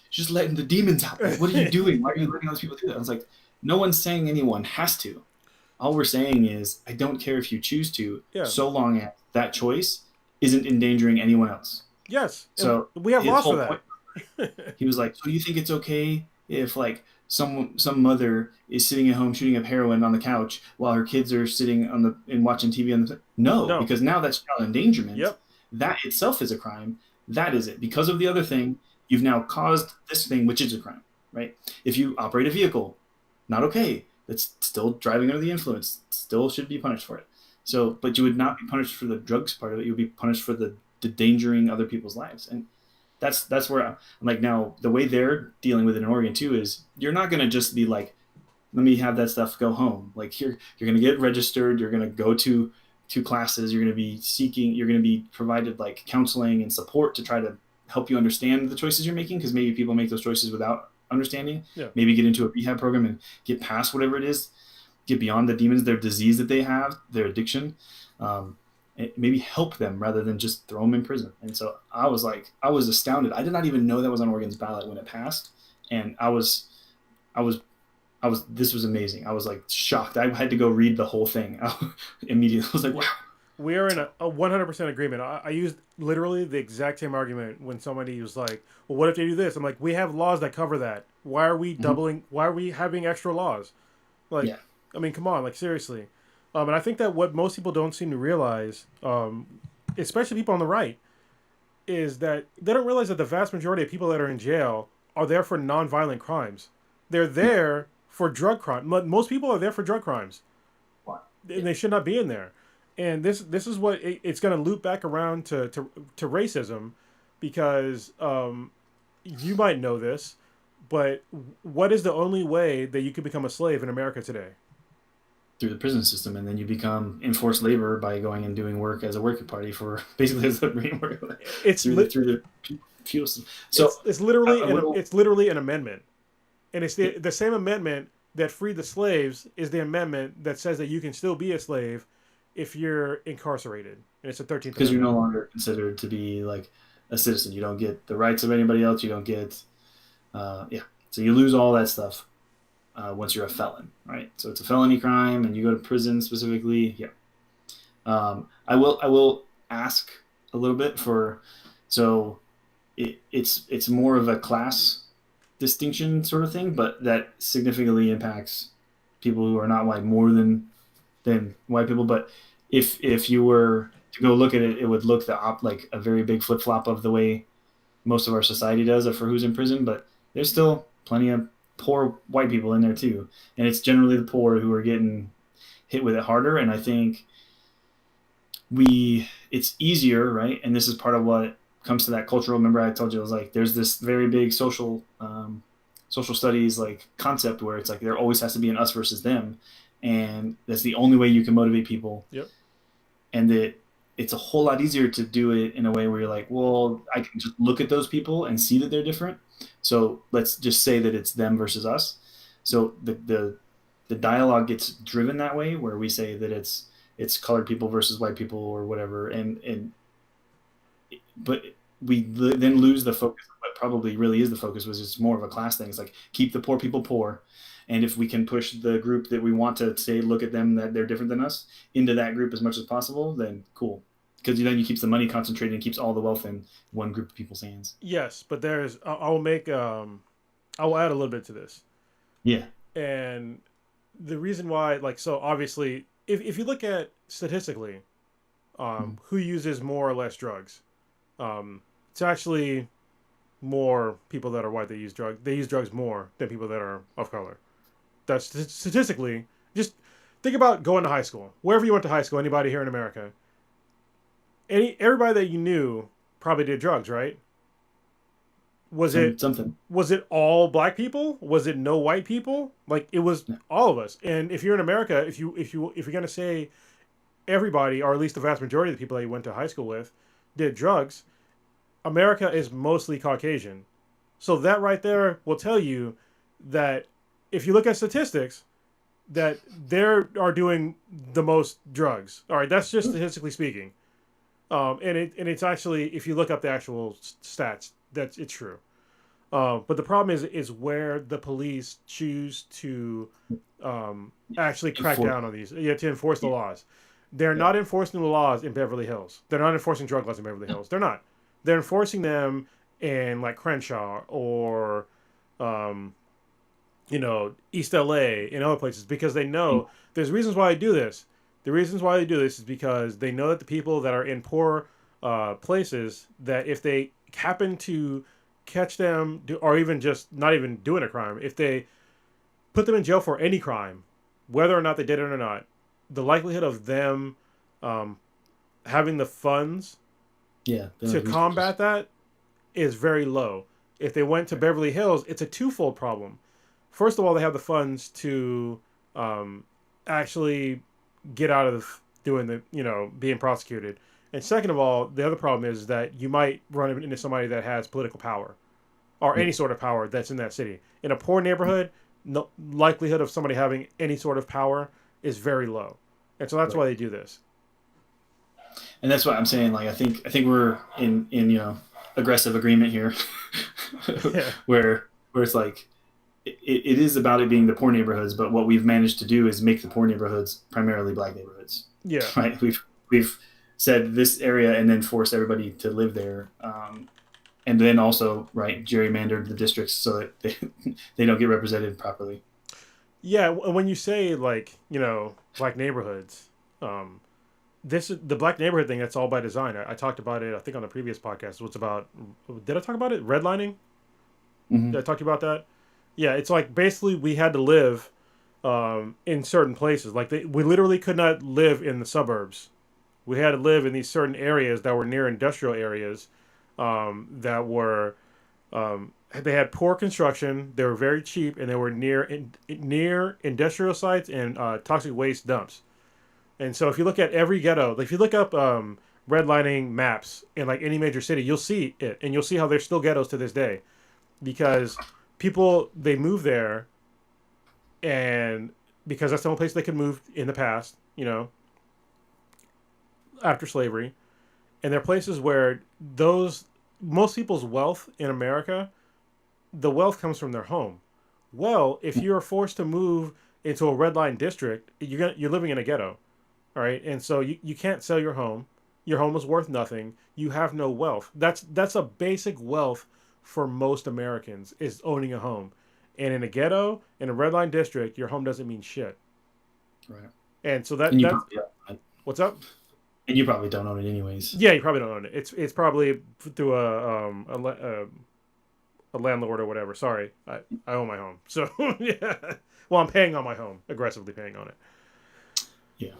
just letting the demons out. Like, what are you doing? Why are you letting those people do that? I was like, no one's saying anyone has to. All we're saying is, I don't care if you choose to, yeah. so long as that choice isn't endangering anyone else. Yes, and So we have his laws for whole point, that. he was like, so you think it's okay if like some mother is sitting at home shooting up heroin on the couch while her kids are sitting on the and watching TV on the no, No. because now that's child endangerment. Yep. That itself is a crime. That is it. Because of the other thing, you've now caused this thing, which is a crime, right? If you operate a vehicle, not okay. That's still driving under the influence. Still should be punished for it. So, but you would not be punished for the drugs part of it. You would be punished for the endangering other people's lives. And that's where I'm like, now the way they're dealing with it in Oregon too is you're not going to just be like, let me have that stuff go home. Like you're going to get registered. You're going to go to classes. You're going to be seeking. You're going to be provided like counseling and support to try to help you understand the choices you're making, because maybe people make those choices without understanding. Yeah. Maybe get into a rehab program and get past whatever it is, get beyond the demons, their disease that they have, their addiction. Maybe help them rather than just throw them in prison. And so I was astounded. I did not even know that was on Oregon's ballot when it passed, and I was this was amazing. I was like shocked. I had to go read the whole thing immediately. I was like, wow. We are in a 100% agreement. I used literally the exact same argument when somebody was like, well, what if they do this? I'm like, we have laws that cover that. Why are we doubling? Why are we having extra laws? Like, Yeah. I mean, come on, like seriously. And I think that what most people don't seem to realize, especially people on the right, is that they don't realize that the vast majority of people that are in jail are there for nonviolent crimes. They're there for drug crime. Most people are there for drug crimes, and they should not be in there. And this is what it's going to loop back around to racism, because you might know this, but what is the only way that you could become a slave in America today? Through the prison system, and then you become enforced labor by going and doing work as a working party for basically as a worker It's through the fuel system. So it's literally an amendment, and it's the same amendment that freed the slaves is the amendment that says that you can still be a slave if you're incarcerated, and it's the 13th because you're no Amendment. longer considered to be like a citizen. You don't get the rights of anybody else. You don't get yeah. So you lose all that stuff once you're a felon, right? So it's a felony crime, and you go to prison specifically. Yeah. I will ask a little bit for, so it's more of a class distinction sort of thing, but that significantly impacts people who are not white more than white people. But if you were to go look at it, it would look like a very big flip flop of the way most of our society does for who's in prison. But there's still plenty of poor white people in there too, and it's generally the poor who are getting hit with it harder. And I think it's easier, right? And this is part of what comes to that cultural. Remember, I told you, it was like there's this very big social studies like concept where it's like there always has to be an us versus them, and that's the only way you can motivate people. Yep. And that it's a whole lot easier to do it in a way where you're like, well, I can just look at those people and see that they're different. So let's just say that it's them versus us. So the dialogue gets driven that way, where we say that it's it's colored people versus white people or whatever, but then lose the focus. What probably really is the focus was it's more of a class thing. It's like keep the poor people poor, and if we can push the group that we want to say look at them that they're different than us into that group as much as possible, then cool, because then you keeps the money concentrated and keeps all the wealth in one group of people's hands. Yes, but I will add a little bit to this. Yeah. And the reason why, like, so obviously, if you look at statistically, who uses more or less drugs, it's actually more people that are white that use drugs. They use drugs more than people that are of color. That's statistically. Just think about going to high school. Wherever you went to high school, anybody here in America, everybody that you knew probably did drugs, right? Something. Was it all black people? Was it no white people? Like it was all of us. And if you're in America, if you're gonna say everybody, or at least the vast majority of the people that you went to high school with, did drugs, America is mostly Caucasian. So that right there will tell you that if you look at statistics, that they are doing the most drugs. All right, that's just statistically speaking. And it's actually, if you look up the actual stats, it's true. But the problem is where the police choose to actually crack down on these. Yeah, to enforce the laws. They're not enforcing the laws in Beverly Hills. They're not enforcing drug laws in Beverly Hills. They're not. They're enforcing them in like Crenshaw or, East LA and other places because they know there's reasons why they do this. The reasons why they do this is because they know that the people that are in poor places, that if they happen to catch them, or even just not even doing a crime, if they put them in jail for any crime, whether or not they did it or not, the likelihood of them having the funds to combat that is very low. If they went to Beverly Hills, it's a twofold problem. First of all, they have the funds to actually get out of doing being prosecuted. And second of all, the other problem is that you might run into somebody that has political power or any sort of power that's in that city. In a poor neighborhood, the likelihood of somebody having any sort of power is very low. And so that's why they do this. And that's what I'm saying. Like, I think we're in aggressive agreement here where it's like, it is about it being the poor neighborhoods, but what we've managed to do is make the poor neighborhoods primarily black neighborhoods. Yeah. Right. We've said this area and then forced everybody to live there. And then also, gerrymandered the districts so that they don't get represented properly. Yeah. When you say black neighborhoods, this is the black neighborhood thing. That's all by design. I talked about it, I think on the previous podcast. Did I talk about it? Redlining? Mm-hmm. Did I talk to you about that? Yeah, it's like basically we had to live in certain places. Like we literally could not live in the suburbs. We had to live in these certain areas that were near industrial areas that were they had poor construction. They were very cheap, and they were near industrial sites and toxic waste dumps. And so if you look at every ghetto, like if you look up redlining maps in like any major city, you'll see it, and you'll see how there's still ghettos to this day because people, they move there, and because that's the only place they could move in the past, after slavery. And there are places where most people's wealth in America, the wealth comes from their home. Well, if you're forced to move into a red line district, you're living in a ghetto, all right? And so you can't sell your home. Your home is worth nothing. You have no wealth. That's a basic wealth for most Americans, is owning a home. And in a ghetto, in a red line district, your home doesn't mean shit. Right. And so what's up? And you probably don't own it anyways. Yeah, you probably don't own it. It's probably through a landlord or whatever. Sorry, I own my home. So yeah, well, I'm paying on my home, aggressively paying on it. Yeah.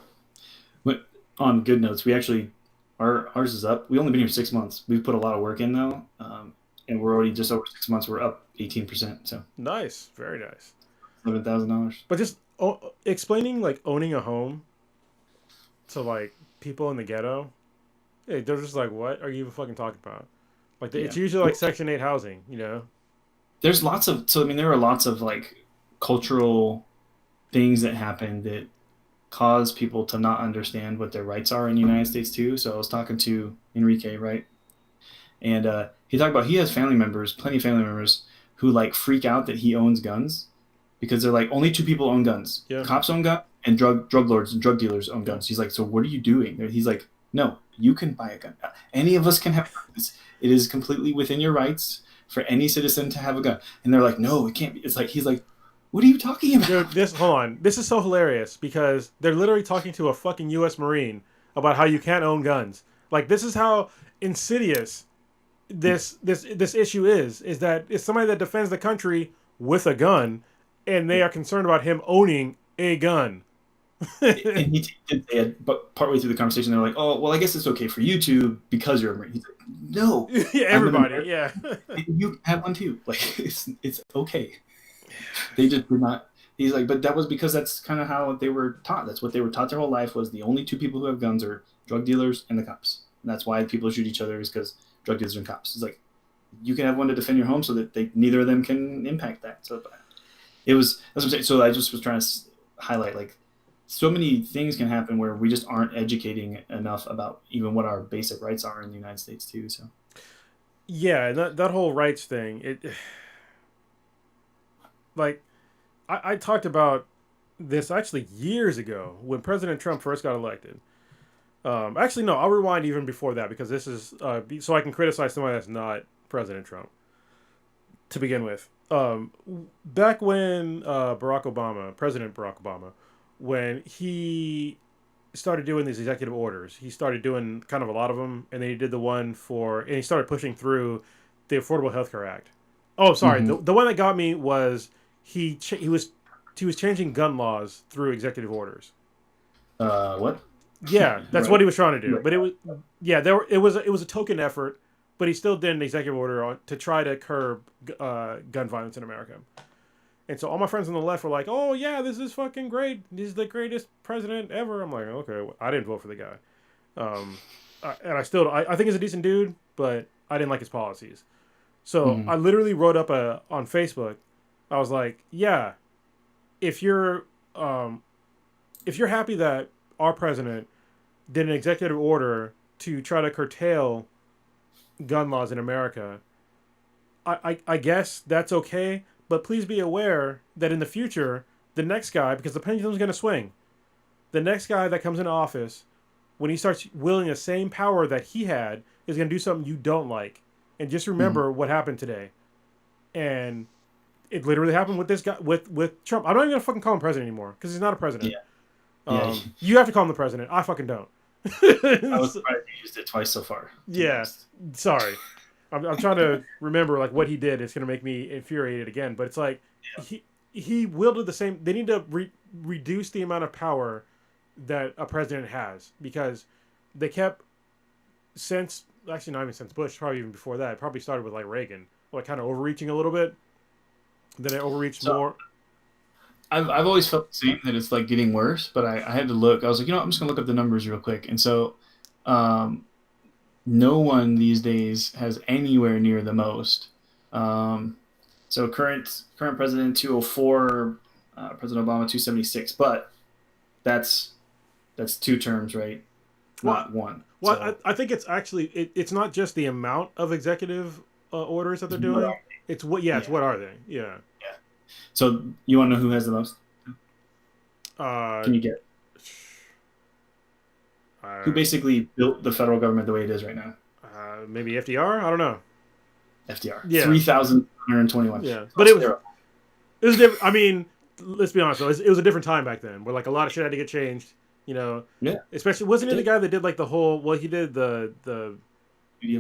But on good notes, we actually ours is up. We've only been here 6 months. We've put a lot of work in though. And we're already just over 6 months. We're up 18%. So nice, very nice. $7,000. But just explaining like owning a home to like people in the ghetto, they're just like, what are you even fucking talking about? Like it's usually like Section 8 housing, There's lots of there are lots of like cultural things that happen that cause people to not understand what their rights are in the United States too. So I was talking to Enrique, right? And he talked about he has family members, plenty of family members, who like freak out that he owns guns because they're like only two people own guns. Yeah. Cops own guns and drug lords and drug dealers own guns. He's like, so what are you doing? He's like, no, you can buy a gun. Any of us can have guns. It is completely within your rights for any citizen to have a gun. And they're like, no, it can't be. It's like he's like, what are you talking about? Dude, hold on. This is so hilarious because they're literally talking to a fucking U.S. Marine about how you can't own guns. Like, this is how insidious this issue is that it's somebody that defends the country with a gun, and they are concerned about him owning a gun. And he did say it, but partway through the conversation, they're like, "Oh, well, I guess it's okay for you to because you're a Marine." He's like, "No, yeah, everybody, yeah, you have one too. Like, it's okay." They just did not. He's like, but that was because that's kind of how they were taught. That's what they were taught their whole life was the only two people who have guns are drug dealers and the cops. And that's why people shoot each other is because drug dealers and cops. It's like, you can have one to defend your home so that neither of them can impact that. So that's what I'm saying. So I just was trying to highlight, like, so many things can happen where we just aren't educating enough about even what our basic rights are in the United States too. So yeah, that whole rights thing, like, I talked about this actually years ago when President Trump first got elected. Actually, no, I'll rewind even before that because this is so I can criticize somebody that's not President Trump to begin with. Back when President Barack Obama, when he started doing these executive orders, he started doing kind of a lot of them, and then he did the one and he started pushing through the Affordable Health Care Act. Oh, sorry, the one that got me was he was changing gun laws through executive orders. What? Yeah, that's right. What he was trying to do. But it was a token effort, but he still did an executive order to try to curb gun violence in America. And so all my friends on the left were like, "Oh yeah, this is fucking great. He's the greatest president ever." I'm like, okay, I didn't vote for the guy, and I think he's a decent dude, but I didn't like his policies. So I literally wrote up on Facebook. I was like, yeah, if you're happy that our president did an executive order to try to curtail gun laws in America, I guess that's okay, but please be aware that in the future, the next guy, because the pendulum's going to swing, the next guy that comes into office, when he starts wielding the same power that he had, is going to do something you don't like. And just remember what happened today. And it literally happened with this guy, with Trump. I'm not even going to fucking call him president anymore, because he's not a president. Yeah. You have to call him the president. I fucking don't. I was surprised you used it twice so far. Yeah, sorry. I'm trying to remember like what he did. It's going to make me infuriated again. But it's like he wielded the same. They need to reduce the amount of power that a president has, because they kept not even since Bush, probably even before that. It probably started with like Reagan, like kind of overreaching a little bit. Then it overreached more. I've always felt the same, that it's like getting worse, but I had to look. I was like, I'm just gonna look up the numbers real quick. And so no one these days has anywhere near the most. So current president 204, President Obama 276, but that's two terms, right? Not one. Well, so, I think it's actually it's not just the amount of executive orders that they're doing. It's what are they? Yeah. So you want to know who has the most? Can you get? Who basically built the federal government the way it is right now? Maybe FDR. I don't know. FDR. Yeah. 3,121. Yeah, but it was different. I mean, let's be honest though. It was a different time back then, where like a lot of shit had to get changed. Yeah. Especially, wasn't he the guy that did like the whole? Well, he did the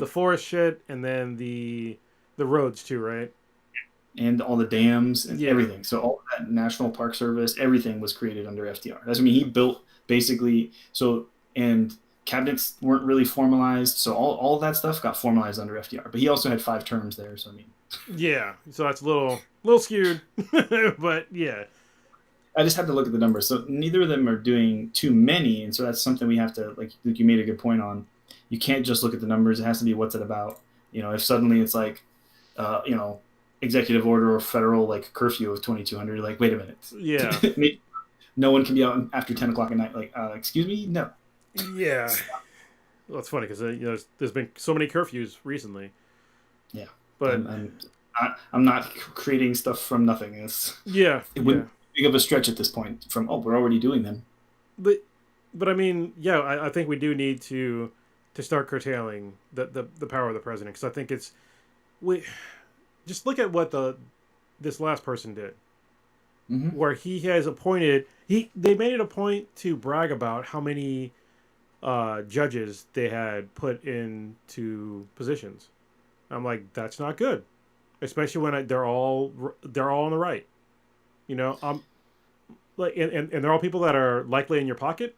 forest shit, and then the roads too, right? And all the dams and everything. So all of that National Park Service, everything was created under FDR. That's he built basically. So, and cabinets weren't really formalized. So all of that stuff got formalized under FDR. But he also had 5 terms there. So yeah. So that's a little skewed, but yeah. I just had to look at the numbers. So neither of them are doing too many. And so that's something we have to, like you made a good point on. You can't just look at the numbers. It has to be what's it about. If suddenly it's like, executive order or federal like curfew of 2,200, like, wait a minute. Yeah. no one can be out after 10 o'clock at night. Like, excuse me, no. Yeah. Well, it's funny because there's been so many curfews recently. Yeah, But I'm not creating stuff from nothing. yeah, It yeah. wouldn't be big of a stretch at this point. From we're already doing them. But I mean, yeah, I think we do need to start curtailing the power of the president, because I think we just look at what this last person did, Mm-hmm. where he has appointed they made it a point to brag about how many judges they had put into positions. I'm like, that's not good, especially when they're all on the right. You know, like, and they're all people that are likely in your pocket,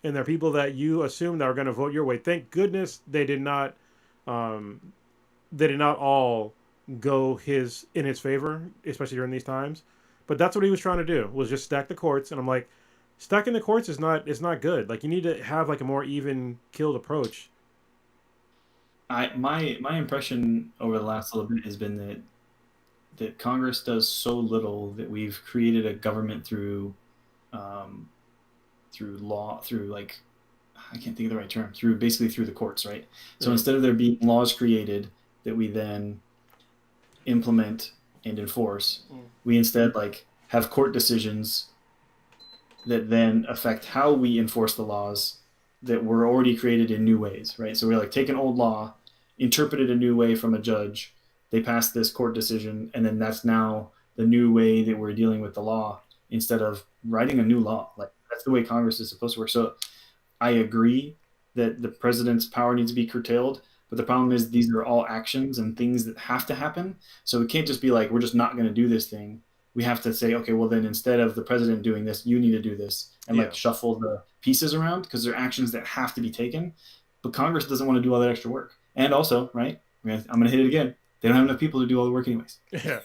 and they're people that you assume that are going to vote your way. Thank goodness um, they did not all go in his favor, especially during these times. But that's what he was trying to do, was just stack the courts. And I'm like, stacking the courts is not good. Like, you need to have like a more even keeled approach. My impression over the last little bit has been that Congress does so little that we've created a government um, through law, through like, I can't think of the right term, through basically through the courts, right? So Mm. instead of there being laws created that we then implement and enforce, Mm. we instead like have court decisions that then affect how we enforce the laws that were already created in new ways, right? So we like take an old law, interpret it a new way from a judge, they pass this court decision, and then that's now the new way that we're dealing with the law instead of writing a new law. Like that's the way Congress is supposed to work. So I agree that the president's power needs to be curtailed, but the problem is these are all actions and things that have to happen. So it can't just be like we're just not going to do this thing. We have to say, okay, well then instead of the president doing this, you need to do this, and like Yeah. shuffle the pieces around because they're actions that have to be taken. But Congress doesn't want to do all that extra work. And also, right? I'm going to hit it again. They don't have enough people to do all the work anyways. Yeah.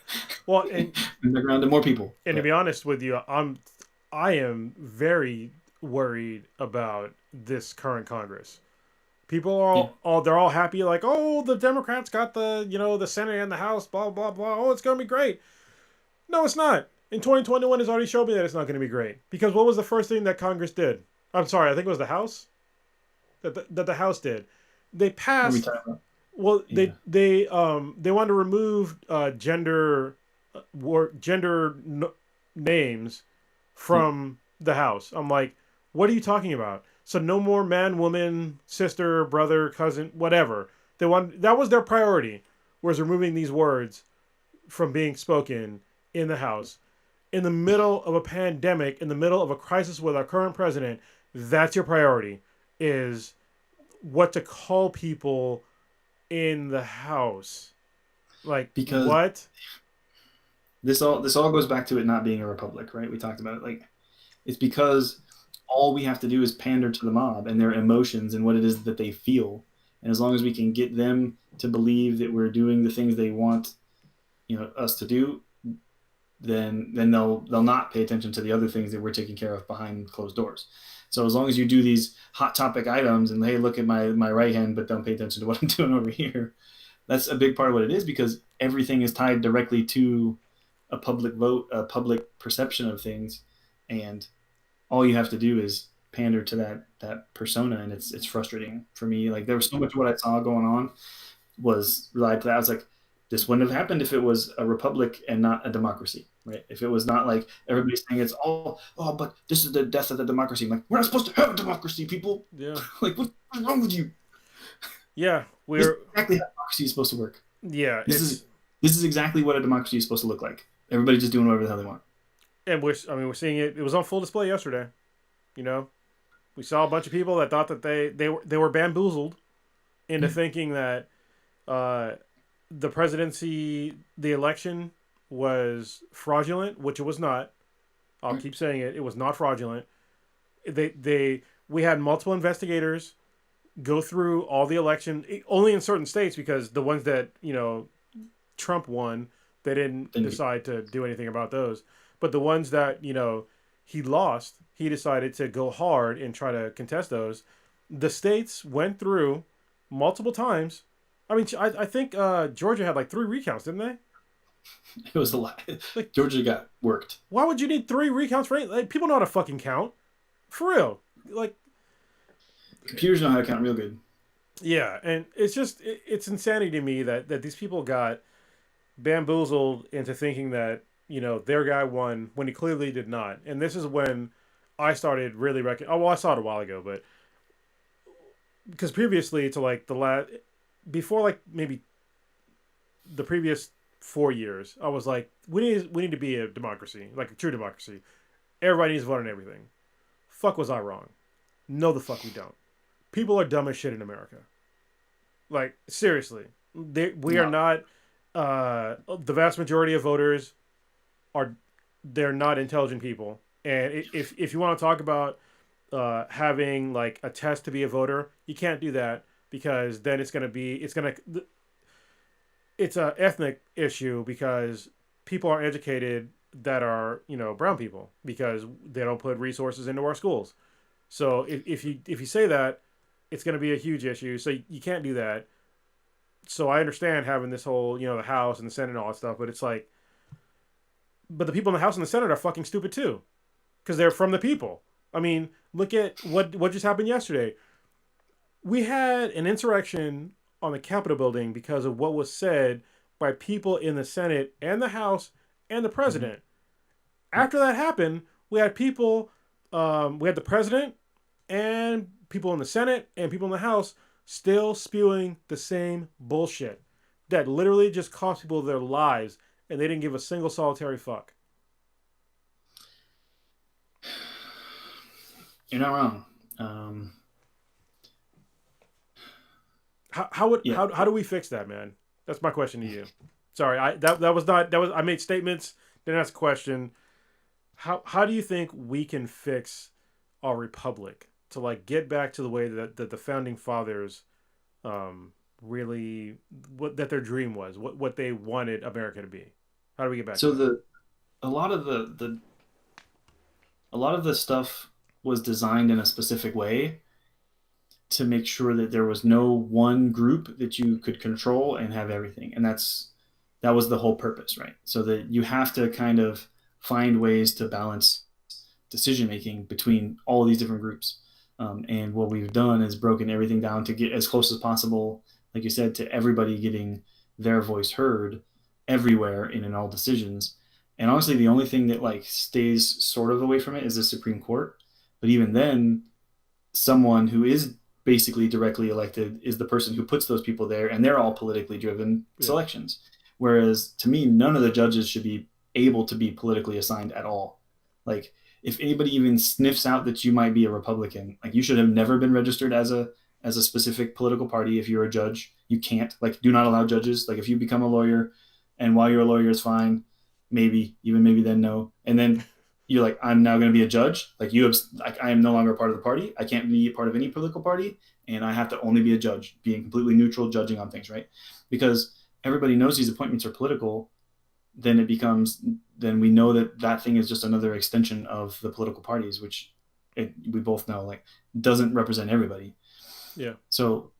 Well, and They're ground to more people. to be But honest with you, I am very worried about this current Congress. People are yeah, they're all happy, like, oh, the Democrats got the Senate and the House, blah blah blah. Oh, it's gonna be great. No, it's not. In 2021 has already showed me that it's not gonna be great. Because what was the first thing that Congress did? I'm sorry, I think it was the House that the House did. They what are we passed. talking about? Well, Yeah. they wanted to remove gender names Yep. from the House. I'm like, what are you talking about? So no more man, woman, sister, brother, cousin, whatever. That was their priority, was removing these words from being spoken in the House. In the middle of a pandemic, in the middle of a crisis with our current president, that's your priority, is what to call people in the House. Like, Because what? this all goes back to it not being a republic, right? We talked about it. Like it's because all we have to do is pander to the mob and their emotions and what it is that they feel. And as long as we can get them to believe that we're doing the things they want, us to do, then they'll not pay attention to the other things that we're taking care of behind closed doors. So as long as you do these hot topic items and hey, look at my right hand, but don't pay attention to what I'm doing over here, that's a big part of what it is because everything is tied directly to a public vote, a public perception of things, and all you have to do is pander to that persona, and it's frustrating for me. Like there was so much of what I saw going on was relied to that. I was like, this wouldn't have happened if it was a republic and not a democracy, right? If it was not like everybody's saying it's all, oh, but this is the death of the democracy. I'm like, we're not supposed to have a democracy, people. Yeah. Like, what's wrong with you? Yeah, This is we're exactly how democracy is supposed to work. yeah, This it's is this is exactly what a democracy is supposed to look like. Everybody just doing whatever the hell they want. and we're seeing it. It was on full display yesterday. You know, we saw a bunch of people that thought that they were bamboozled into Yeah. thinking that uh, the election was fraudulent, which it was not. I'll Right. keep saying it. It was not fraudulent. We had multiple investigators go through all the election, only in certain states, because the ones that Trump won, they didn't Then decide to do anything about those. But the ones that he lost, he decided to go hard and try to contest those. The states went through multiple times. I mean, I think Georgia had like 3 recounts, didn't they? It was a lot. Like, Georgia got worked. why would you need 3 recounts for like, people know how to fucking count. For real. Like, Computers know how to count real good. yeah, and it's just it's insanity to me that these people got bamboozled into thinking that, their guy won when he clearly did not. And this is when I started really oh, well, I saw it a while ago, but because previously to like the last before like maybe the previous 4 years, I was like, we need to be a democracy, like a true democracy. Everybody needs to vote on everything. Fuck, was I wrong? No, the fuck we don't. People are dumb as shit in America. Like, seriously, we are not. The vast majority of voters they're not intelligent people. And if you want to talk about having like a test to be a voter, you can't do that, because then it's a ethnic issue, because people are educated that are brown people, because they don't put resources into our schools. So if you say that, it's going to be a huge issue. So you can't do that. So I understand having this whole the House and the Senate and all that stuff, but it's like, but the people in the House and the Senate are fucking stupid too, because they're from the people. I mean, look at what just happened yesterday. We had an insurrection on the Capitol building because of what was said by people in the Senate and the House and the president. Mm-hmm. After that happened, we had people, we had the president and people in the Senate and people in the House still spewing the same bullshit that literally just cost people their lives, and they didn't give a single solitary fuck. You're not wrong. How do we fix that, man? That's my question to you. Sorry, I made statements, didn't ask a question. How do you think we can fix our republic to like get back to the way that the founding fathers really that their dream was, what they wanted America to be? How do we get back to that? A lot of the stuff was designed in a specific way to make sure that there was no one group that you could control and have everything. And that was the whole purpose, right? So that you have to kind of find ways to balance decision making between all of these different groups. And what we've done is broken everything down to get as close as possible, like you said, to everybody getting their voice heard everywhere and in all decisions. And honestly, the only thing that like stays sort of away from it is the Supreme Court. But even then, someone who is basically directly elected is the person who puts those people there, and they're all politically driven selections. Whereas to me, none of the judges should be able to be politically assigned at all. Like, if anybody even sniffs out that you might be a Republican, like, you should have never been registered as a specific political party. If you're a judge, you can't, like, do not allow judges. Like, if you become a lawyer and while you're a lawyer is fine, maybe then no. And then you're like, I'm now going to be a judge. Like, I am no longer a part of the party. I can't be a part of any political party. And I have to only be a judge, being completely neutral, judging on things, right? Because everybody knows these appointments are political. Then we know that thing is just another extension of the political parties, which we both know, like, doesn't represent everybody. Yeah. So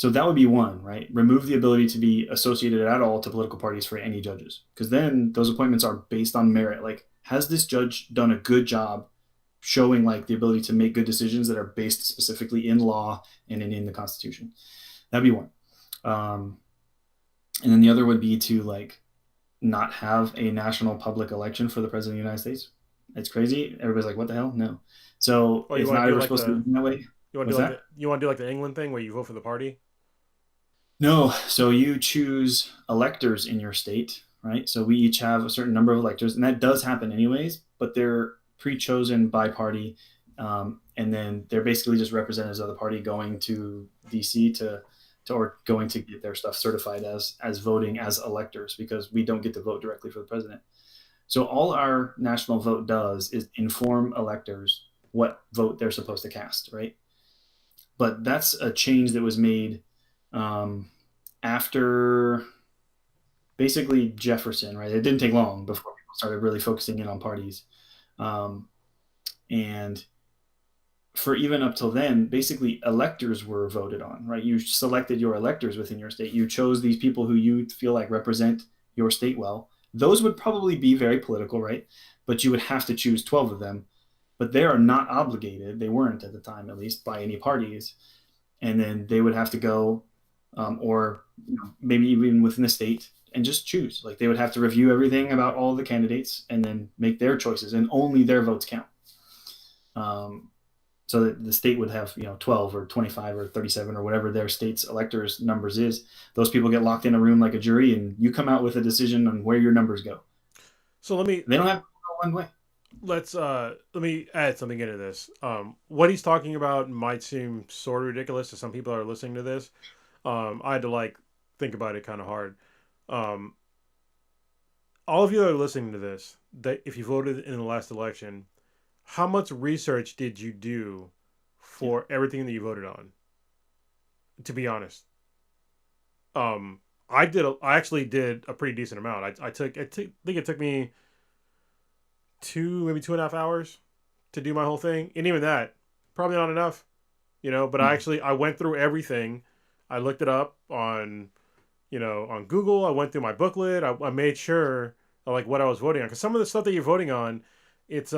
that would be one, right? Remove the ability to be associated at all to political parties for any judges. Because then those appointments are based on merit. Like, has this judge done a good job showing like the ability to make good decisions that are based specifically in law and in the Constitution? That'd be one. And then the other would be to like not have a national public election for the president of the United States. It's crazy. Everybody's like, what the hell? No. So it's not ever supposed to be that way. You want to do like the England thing where you vote for the party? No. So you choose electors in your state, right? So we each have a certain number of electors, and that does happen anyways, but they're pre-chosen by party. And then they're basically just representatives of the party going to DC or going to get their stuff certified as voting as electors, because we don't get to vote directly for the president. So all our national vote does is inform electors what vote they're supposed to cast, right? But that's a change that was made after basically Jefferson, right? It didn't take long before people started really focusing in on parties. And for even up till then, basically electors were voted on, right? You selected your electors within your state. You chose these people who you feel like represent your state well. Those would probably be very political, right? But you would have to choose 12 of them. But they are not obligated, they weren't at the time at least, by any parties. And then they would have to go, or maybe even within the state, and just choose. Like they would have to review everything about all the candidates and then make their choices, and only their votes count. So that the state would have 12 or 25 or 37 or whatever their state's electors numbers is. Those people get locked in a room like a jury, and you come out with a decision on where your numbers go. So they don't have to go one way. Let me add something into this. What he's talking about might seem sort of ridiculous to some people that are listening to this. I had to think about it kind of hard. All of you that are listening to this, that if you voted in the last election, how much research did you do for everything that you voted on? To be honest, I actually did a pretty decent amount. I think it took me maybe 2.5 hours to do my whole thing, and even that probably not enough, But I went through everything. I looked it up on Google. I went through my booklet. I made sure what I was voting on, because some of the stuff that you're voting on, it's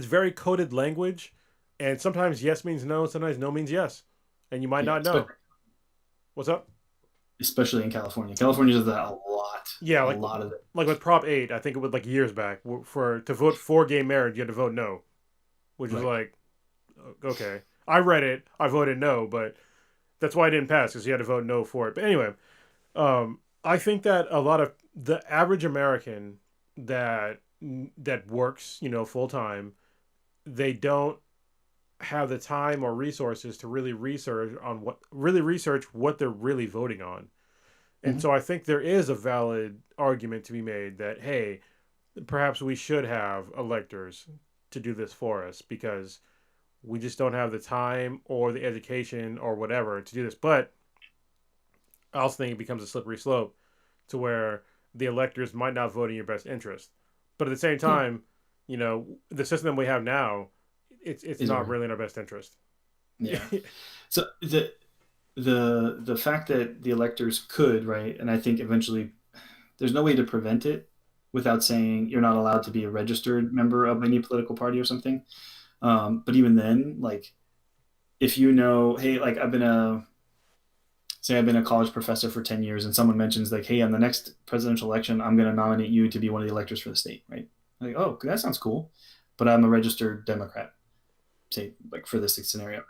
very coded language, and sometimes yes means no, sometimes no means yes, and you might not know. What's up? Especially in California. California does that a lot. Yeah, a lot of it. Like with Prop 8, I think it was years back, to vote for gay marriage, you had to vote no, which was okay. I read it, I voted no, but that's why I didn't pass, because you had to vote no for it. But anyway, I think that a lot of the average American that works, full time, they don't have the time or resources to really research what they're really voting on. And so I think there is a valid argument to be made that, hey, perhaps we should have electors to do this for us, because we just don't have the time or the education or whatever to do this. But I also think it becomes a slippery slope to where the electors might not vote in your best interest. But at the same time, the system we have now, it's not really in our best interest. Yeah. So the fact that the electors could, right, and I think eventually there's no way to prevent it without saying you're not allowed to be a registered member of any political party or something. But even then, if hey, I've been a college professor for 10 years, and someone mentions hey, on the next presidential election, I'm going to nominate you to be one of the electors for the state, right? Oh, that sounds cool, but I'm a registered Democrat, say, for this scenario.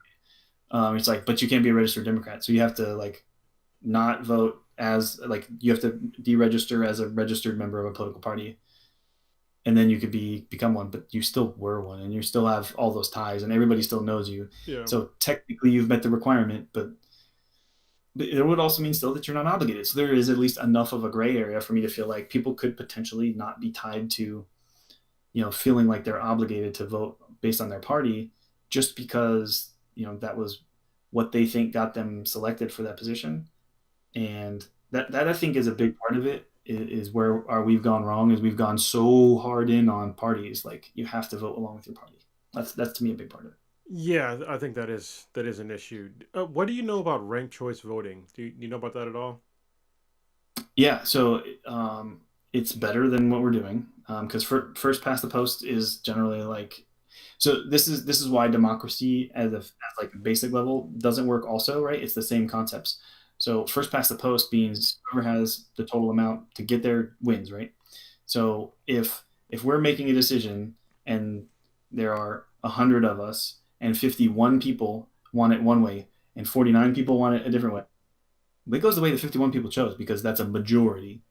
It's but you can't be a registered Democrat, so you have to not vote as you have to deregister as a registered member of a political party, and then you could become one, but you still were one, and you still have all those ties, and everybody still knows you. Yeah. So technically, you've met the requirement, but it would also mean still that you're not obligated. So there is at least enough of a gray area for me to feel like people could potentially not be tied to, feeling like they're obligated to vote based on their party, just because, that was what they think got them selected for that position. And that I think is a big part of it, is where we've gone wrong, is we've gone so hard in on parties. You have to vote along with your party. That's to me a big part of it. Yeah, I think that is an issue. What do you know about ranked choice voting? Do you know about that at all? Yeah, so it's better than what we're doing, because first past the post is generally so this is why democracy as a basic level doesn't work also, right? It's the same concepts. So first past the post means whoever has the total amount to get their wins, right? So if we're making a decision and there are 100 of us, and 51 people want it one way and 49 people want it a different way, it goes the way the 51 people chose, because that's a majority.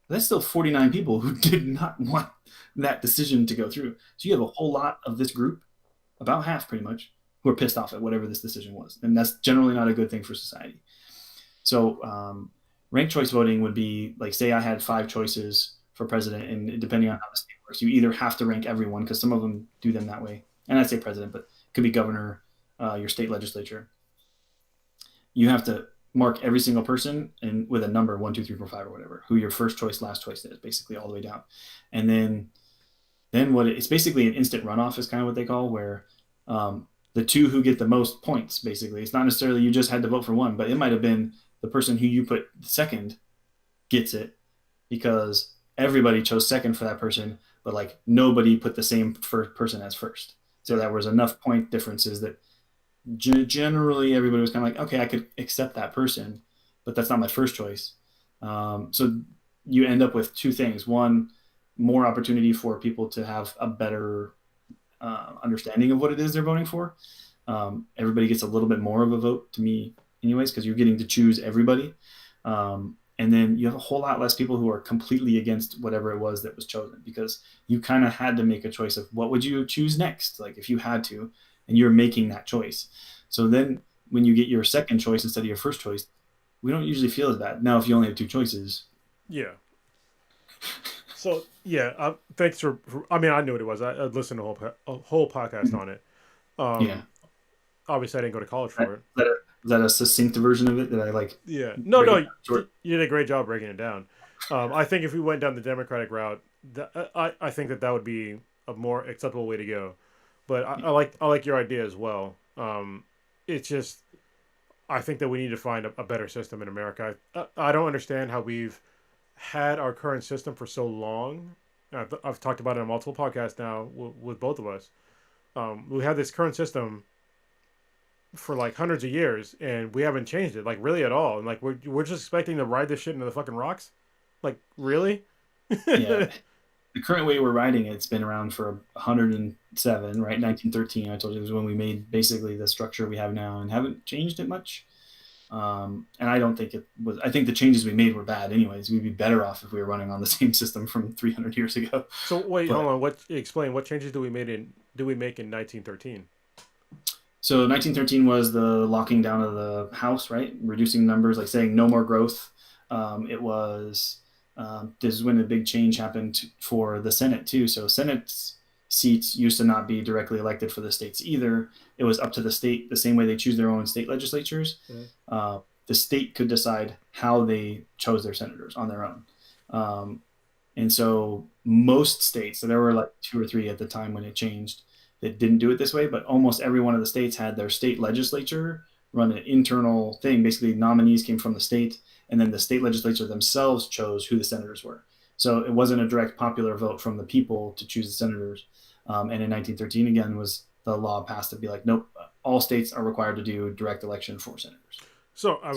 That's still 49 people who did not want that decision to go through. So you have a whole lot of this group, about half pretty much, who are pissed off at whatever this decision was. And that's generally not a good thing for society. So ranked choice voting would be say I had 5 choices for president, and depending on how the state works, you either have to rank everyone, because some of them do them that way. And I say president, but it could be governor, your state legislature. You have to mark every single person and with a number 1, 2, 3, 4, 5 or whatever, who your first choice, last choice is, basically all the way down. And then what it's basically an instant runoff is kind of what they call, where the 2 who get the most points, basically. It's not necessarily you just had to vote for one, but it might have been the person who you put second gets it because everybody chose second for that person, but like nobody put the same first person as first. So there was enough point differences that generally everybody was kind of like, okay, I could accept that person, but that's not my first choice. So you end up with two things. One, more opportunity for people to have a better understanding of what it is they're voting for. Everybody gets a little bit more of a vote to me anyways, because you're getting to choose everybody. And then you have a whole lot less people who are completely against whatever it was that was chosen, because you kind of had to make a choice of what would you choose next, like if you had to, and you're making that choice. So then when you get your second choice instead of your first choice, we don't usually feel as bad. Now, if you only have two choices. Yeah. So yeah, thanks for. I mean, I knew what it was. I listened to a whole podcast on it. Yeah. Obviously, I didn't go to college for it. Is that a succinct version of it that I like? Yeah. No, you did a great job breaking it down. I think if we went down the Democratic route, I think that would be a more acceptable way to go. But I like your idea as well. It's just, I think that we need to find a better system in America. I don't understand how we've had our current system for so long. I've talked about it on multiple podcasts now with both of us. We have this current system for like hundreds of years, and we haven't changed it like really at all. And like we're just expecting to ride this shit into the fucking rocks. Like really? Yeah. The current way we're riding it's been around for 107, right? 1913, I told you, was when we made basically the structure we have now, and haven't changed it much. And I don't think it was. I think the changes we made were bad, anyways. We'd be better off if we were running on the same system from 300 years ago. So wait, hold on. Explain what changes do we make in 1913? So 1913 was the locking down of the House, right? Reducing numbers, like saying no more growth. It was. This is when a big change happened for the Senate too. So Senate seats used to not be directly elected for the states either. It was up to the state, the same way they choose their own state legislatures. Mm-hmm. The state could decide how they chose their senators on their own. And so most states, so there were like 2 or 3 at the time when it changed, that didn't do it this way, but almost every one of the states had their state legislature run an internal thing. Basically, nominees came from the state, and then the state legislature themselves chose who the senators were. So it wasn't a direct popular vote from the people to choose the senators. And in 1913, again, was the law passed to be like, nope, all states are required to do direct election for senators. So I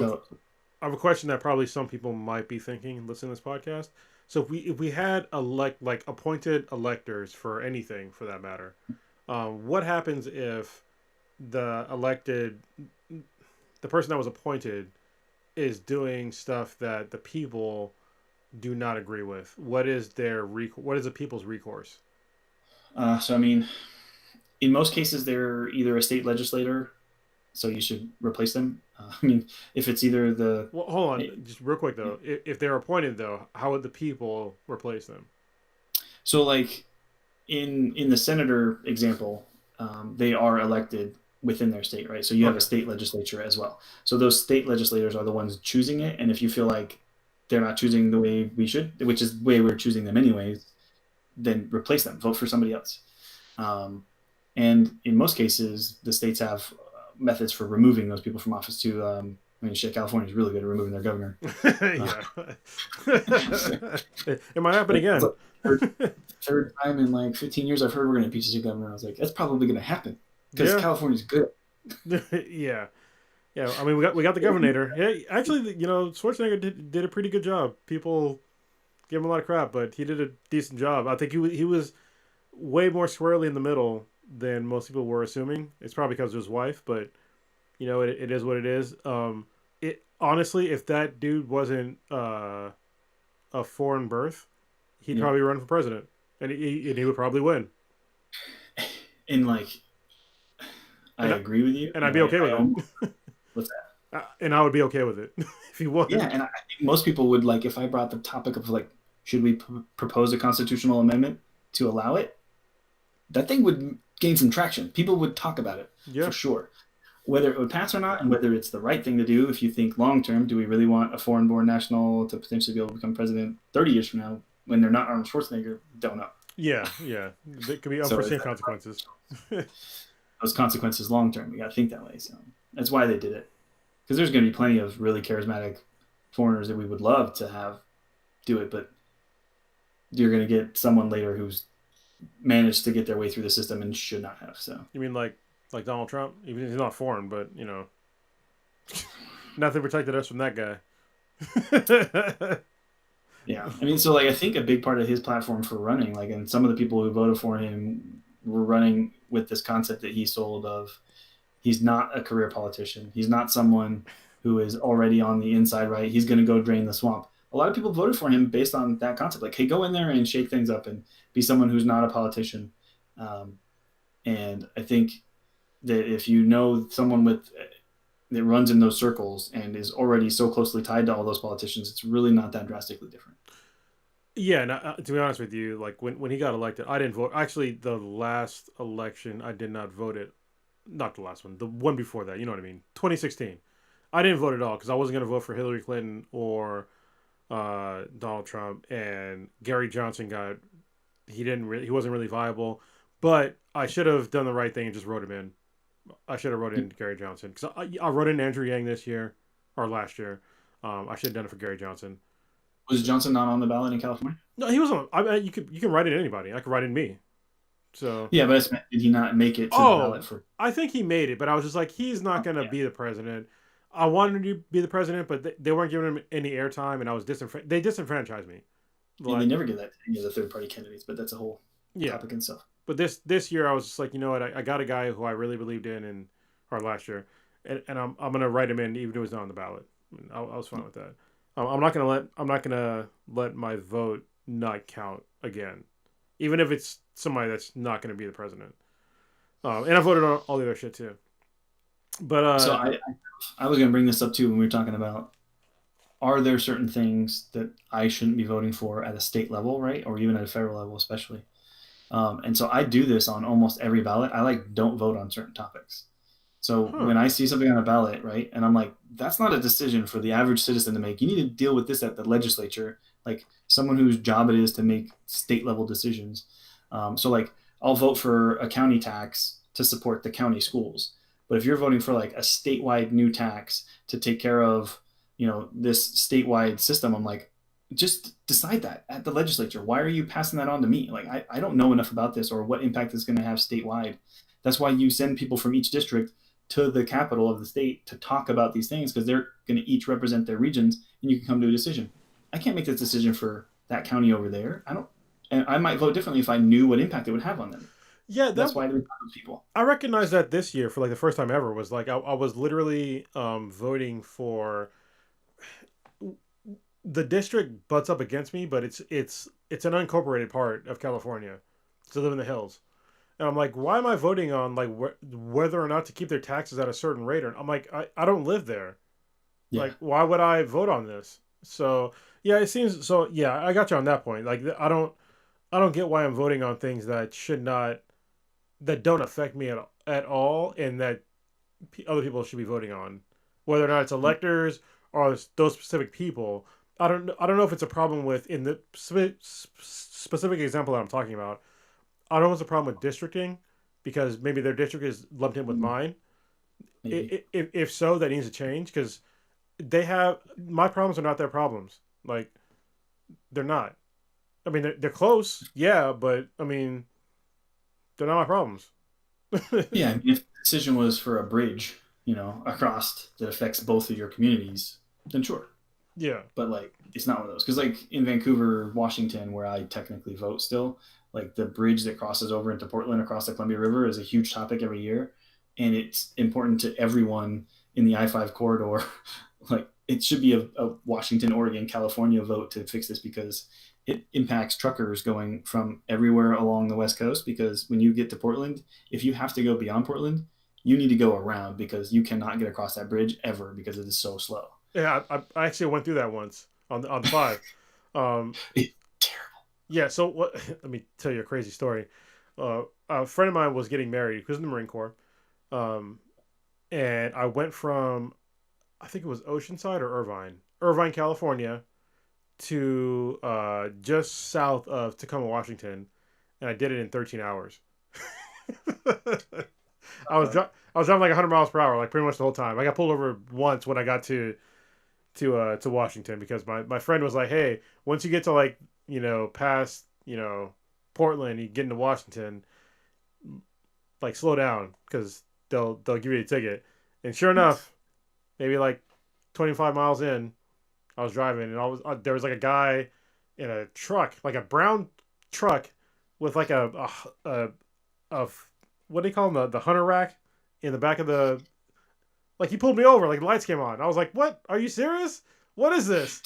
have a question that probably some people might be thinking, listening to this podcast. So if we had appointed electors for anything, for that matter, what happens if the person that was appointed is doing stuff that the people do not agree with? What is the people's recourse? So I mean, in most cases, they're either a state legislator, so you should replace them. I mean, if it's either the... Well, hold on, just real quick though. If they're appointed though, how would the people replace them? So like in the senator example, they are elected within their state, right? So you have a state legislature as well. So those state legislators are the ones choosing it. And if you feel like they're not choosing the way we should, which is the way we're choosing them anyways, then replace them, vote for somebody else. And in most cases, the states have methods for removing those people from office too. I mean, shit, California is really good at removing their governor. It might happen again. Third time in like 15 years I've heard we're going to impeach the governor. I was like, that's probably going to happen because California's good. Yeah. I mean, we got the governor. Yeah, actually, Schwarzenegger did a pretty good job. People give him a lot of crap, but he did a decent job. I think he was way more squarely in the middle than most people were assuming. It's probably because of his wife, but it is what it is. It honestly, if that dude wasn't a foreign birth, he'd probably run for president, and he would probably win. And I agree with you, and I'd be okay with it. What's that? And I would be okay with it if he was. Yeah, and I think most people would if I brought the topic of should we propose a constitutional amendment to allow it? That thing would gain some traction. People would talk about it for sure. Whether it would pass or not, and whether it's the right thing to do, if you think long term, do we really want a foreign-born national to potentially be able to become president 30 years from now when they're not Arnold Schwarzenegger? Don't know. Yeah. There could be unforeseen consequences. Those consequences long term, we got to think that way. So that's why they did it. Because there's going to be plenty of really charismatic foreigners that we would love to have do it, but you're going to get someone later who's managed to get their way through the system and should not have. So You mean like Donald Trump? Even if he's not foreign, but nothing protected us from that guy. yeah, I mean, so like I think a big part of his platform for running, like, and some of the people who voted for him were running with this concept that he sold of he's not a career politician. He's not someone who is already on the inside right. He's going to go drain the swamp. A lot of people voted for him based on that concept. Like, hey, go in there and shake things up and be someone who's not a politician. And I think that if you know someone that runs in those circles and is already so closely tied to all those politicians, it's really not that drastically different. Yeah, and to be honest with you, like when he got elected, I didn't vote. Actually, the last election, I did not vote it. Not the last one, the one before that. You know what I mean? 2016. I didn't vote at all because I wasn't going to vote for Hillary Clinton or Donald Trump. And Gary Johnson he wasn't really viable. But I should have done the right thing and just wrote him in. I should have wrote in Gary Johnson because I wrote in Andrew Yang this year or last year. I should have done it for Gary Johnson. Was Johnson not on the ballot in California? No, he was on. You can write in anybody. I could write in me. So yeah, but did he not make it to the ballot for? I think he made it, but I was just like, he's not going to be the president. I wanted him to be the president, but they weren't giving him any airtime, and I was they disenfranchised me. Like, they never give that to any of the third party candidates, but that's a whole topic in itself. But this year, I was just like, you know what? I got a guy who I really believed in, or last year, and I'm gonna write him in even though he's not on the ballot. I was fine with that. I'm not gonna let my vote not count again, even if it's somebody that's not gonna be the president. And I voted on all the other shit too. But so I was gonna bring this up too when we were talking about, are there certain things that I shouldn't be voting for at a state level, right, or even at a federal level, especially? And so I do this on almost every ballot. I don't vote on certain topics. So when I see something on a ballot, right, and I'm like, that's not a decision for the average citizen to make. You need to deal with this at the legislature, like someone whose job it is to make state level decisions. So like I'll vote for a county tax to support the county schools. But if you're voting for like a statewide new tax to take care of, this statewide system, I'm like, just decide that at the legislature. Why are you passing that on to me? Like, I don't know enough about this or what impact it's going to have statewide. That's why you send people from each district to the capital of the state to talk about these things, because they're going to each represent their regions and you can come to a decision. I can't make this decision for that county over there. And I might vote differently if I knew what impact it would have on them. Yeah, that's why they talk to people. I recognize that this year for like the first time ever was like I was literally voting for. The district butts up against me, but it's an unincorporated part of California. To live in the hills, and I'm like, why am I voting on like whether or not to keep their taxes at a certain rate? Or I'm like, I don't live there. Yeah. Like, why would I vote on this? So yeah, it seems so. Yeah, I got you on that point. Like, I don't get why I'm voting on things that don't affect me at all, and that other people should be voting on, whether or not it's electors or those specific people. I don't know if it's a problem with, in the specific example that I'm talking about, I don't know if it's a problem with districting, because maybe their district is lumped in with mine. If so, that needs to change, because my problems are not their problems. Like, they're not. I mean, they're close, yeah, but I mean, they're not my problems. Yeah, I mean, if the decision was for a bridge, across that affects both of your communities, then sure. Yeah. But like, it's not one of those. Because like in Vancouver, Washington, where I technically vote still, like the bridge that crosses over into Portland across the Columbia River is a huge topic every year. And it's important to everyone in the I-5 corridor. Like, it should be a Washington, Oregon, California vote to fix this, because it impacts truckers going from everywhere along the West Coast. Because when you get to Portland, if you have to go beyond Portland, you need to go around, because you cannot get across that bridge ever because it is so slow. Yeah, I actually went through that once on the 5. It's terrible. Yeah, so let me tell you a crazy story. A friend of mine was getting married. He was in the Marine Corps. And I went from, I think it was Oceanside or Irvine, California, to just south of Tacoma, Washington, and I did it in 13 hours. I was driving like 100 miles per hour, like pretty much the whole time. I got pulled over once when I got to to Washington because my friend was like, hey, once you get to like past Portland, you get into Washington, like slow down because they'll give you a ticket. And sure enough, maybe like 25 miles in, I was driving and there was like a guy in a truck, like a brown truck with like a what do you call them, the hunter rack in the back of the, like he pulled me over, like the lights came on. I was like, what? Are you serious? What is this?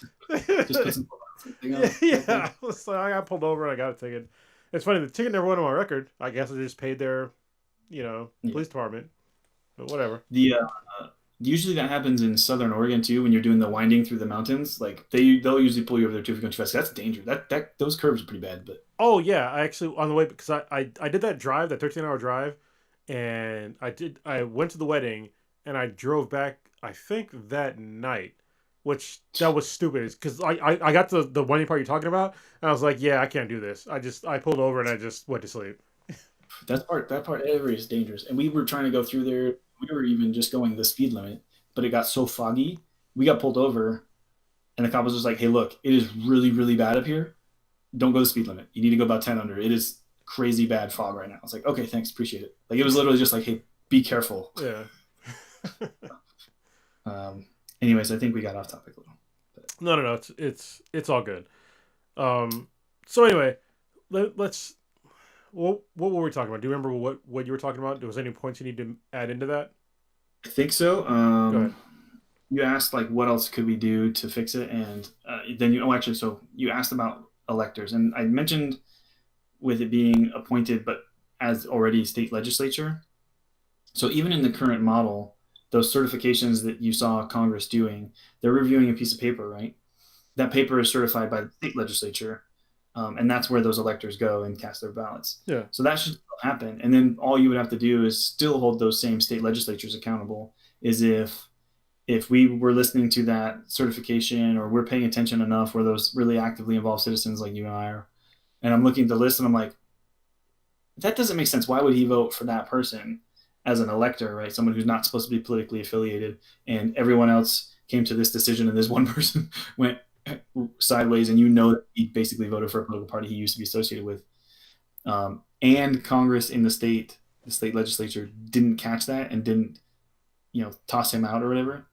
Just put something Yeah, up. yeah. So I got pulled over and I got a ticket. It's funny, the ticket never went on my record. I guess I just paid their, Yeah. police department. But whatever. The usually that happens in Southern Oregon too when you're doing the winding through the mountains. Like they'll usually pull you over there too if you're going too fast. That's dangerous. That those curves are pretty bad. But Oh yeah, I actually on the way because I did that drive, that 13-hour drive, and I went to the wedding and I drove back. I think that night, which that was stupid because I got to the winding part you're talking about and I was like, yeah, I can't do this. I pulled over and I just went to sleep. that part area is dangerous. And we were trying to go through there. We were even just going the speed limit, but it got so foggy. We got pulled over, and the cop was just like, "Hey, look, it is really really bad up here. Don't go the speed limit. You need to go about 10 under. It is crazy bad fog right now." I was like, "Okay, thanks, appreciate it." Like it was literally just like, "Hey, be careful." Yeah. Anyways, I think we got off topic a little. But No. It's all good. So anyway, let's. What were we talking about? Do you remember what you were talking about? Was there any points you need to add into that? I think so. Go ahead. You asked like what else could we do to fix it, and then actually, so you asked about electors, and I mentioned with it being appointed, but as already state legislature. So even in the current model, those certifications that you saw Congress doing, they're reviewing a piece of paper, right? That paper is certified by the state legislature, and that's where those electors go and cast their ballots. Yeah. So that should still happen, and then all you would have to do is still hold those same state legislatures accountable. Is if we were listening to that certification or we're paying attention enough, where those really actively involved citizens like you and I are, and I'm looking at the list and I'm like, that doesn't make sense. Why would he vote for that person as an elector, right? Someone who's not supposed to be politically affiliated, and everyone else came to this decision, and this one person went sideways, and that he basically voted for a political party he used to be associated with. And Congress in the state legislature didn't catch that and didn't, toss him out or whatever.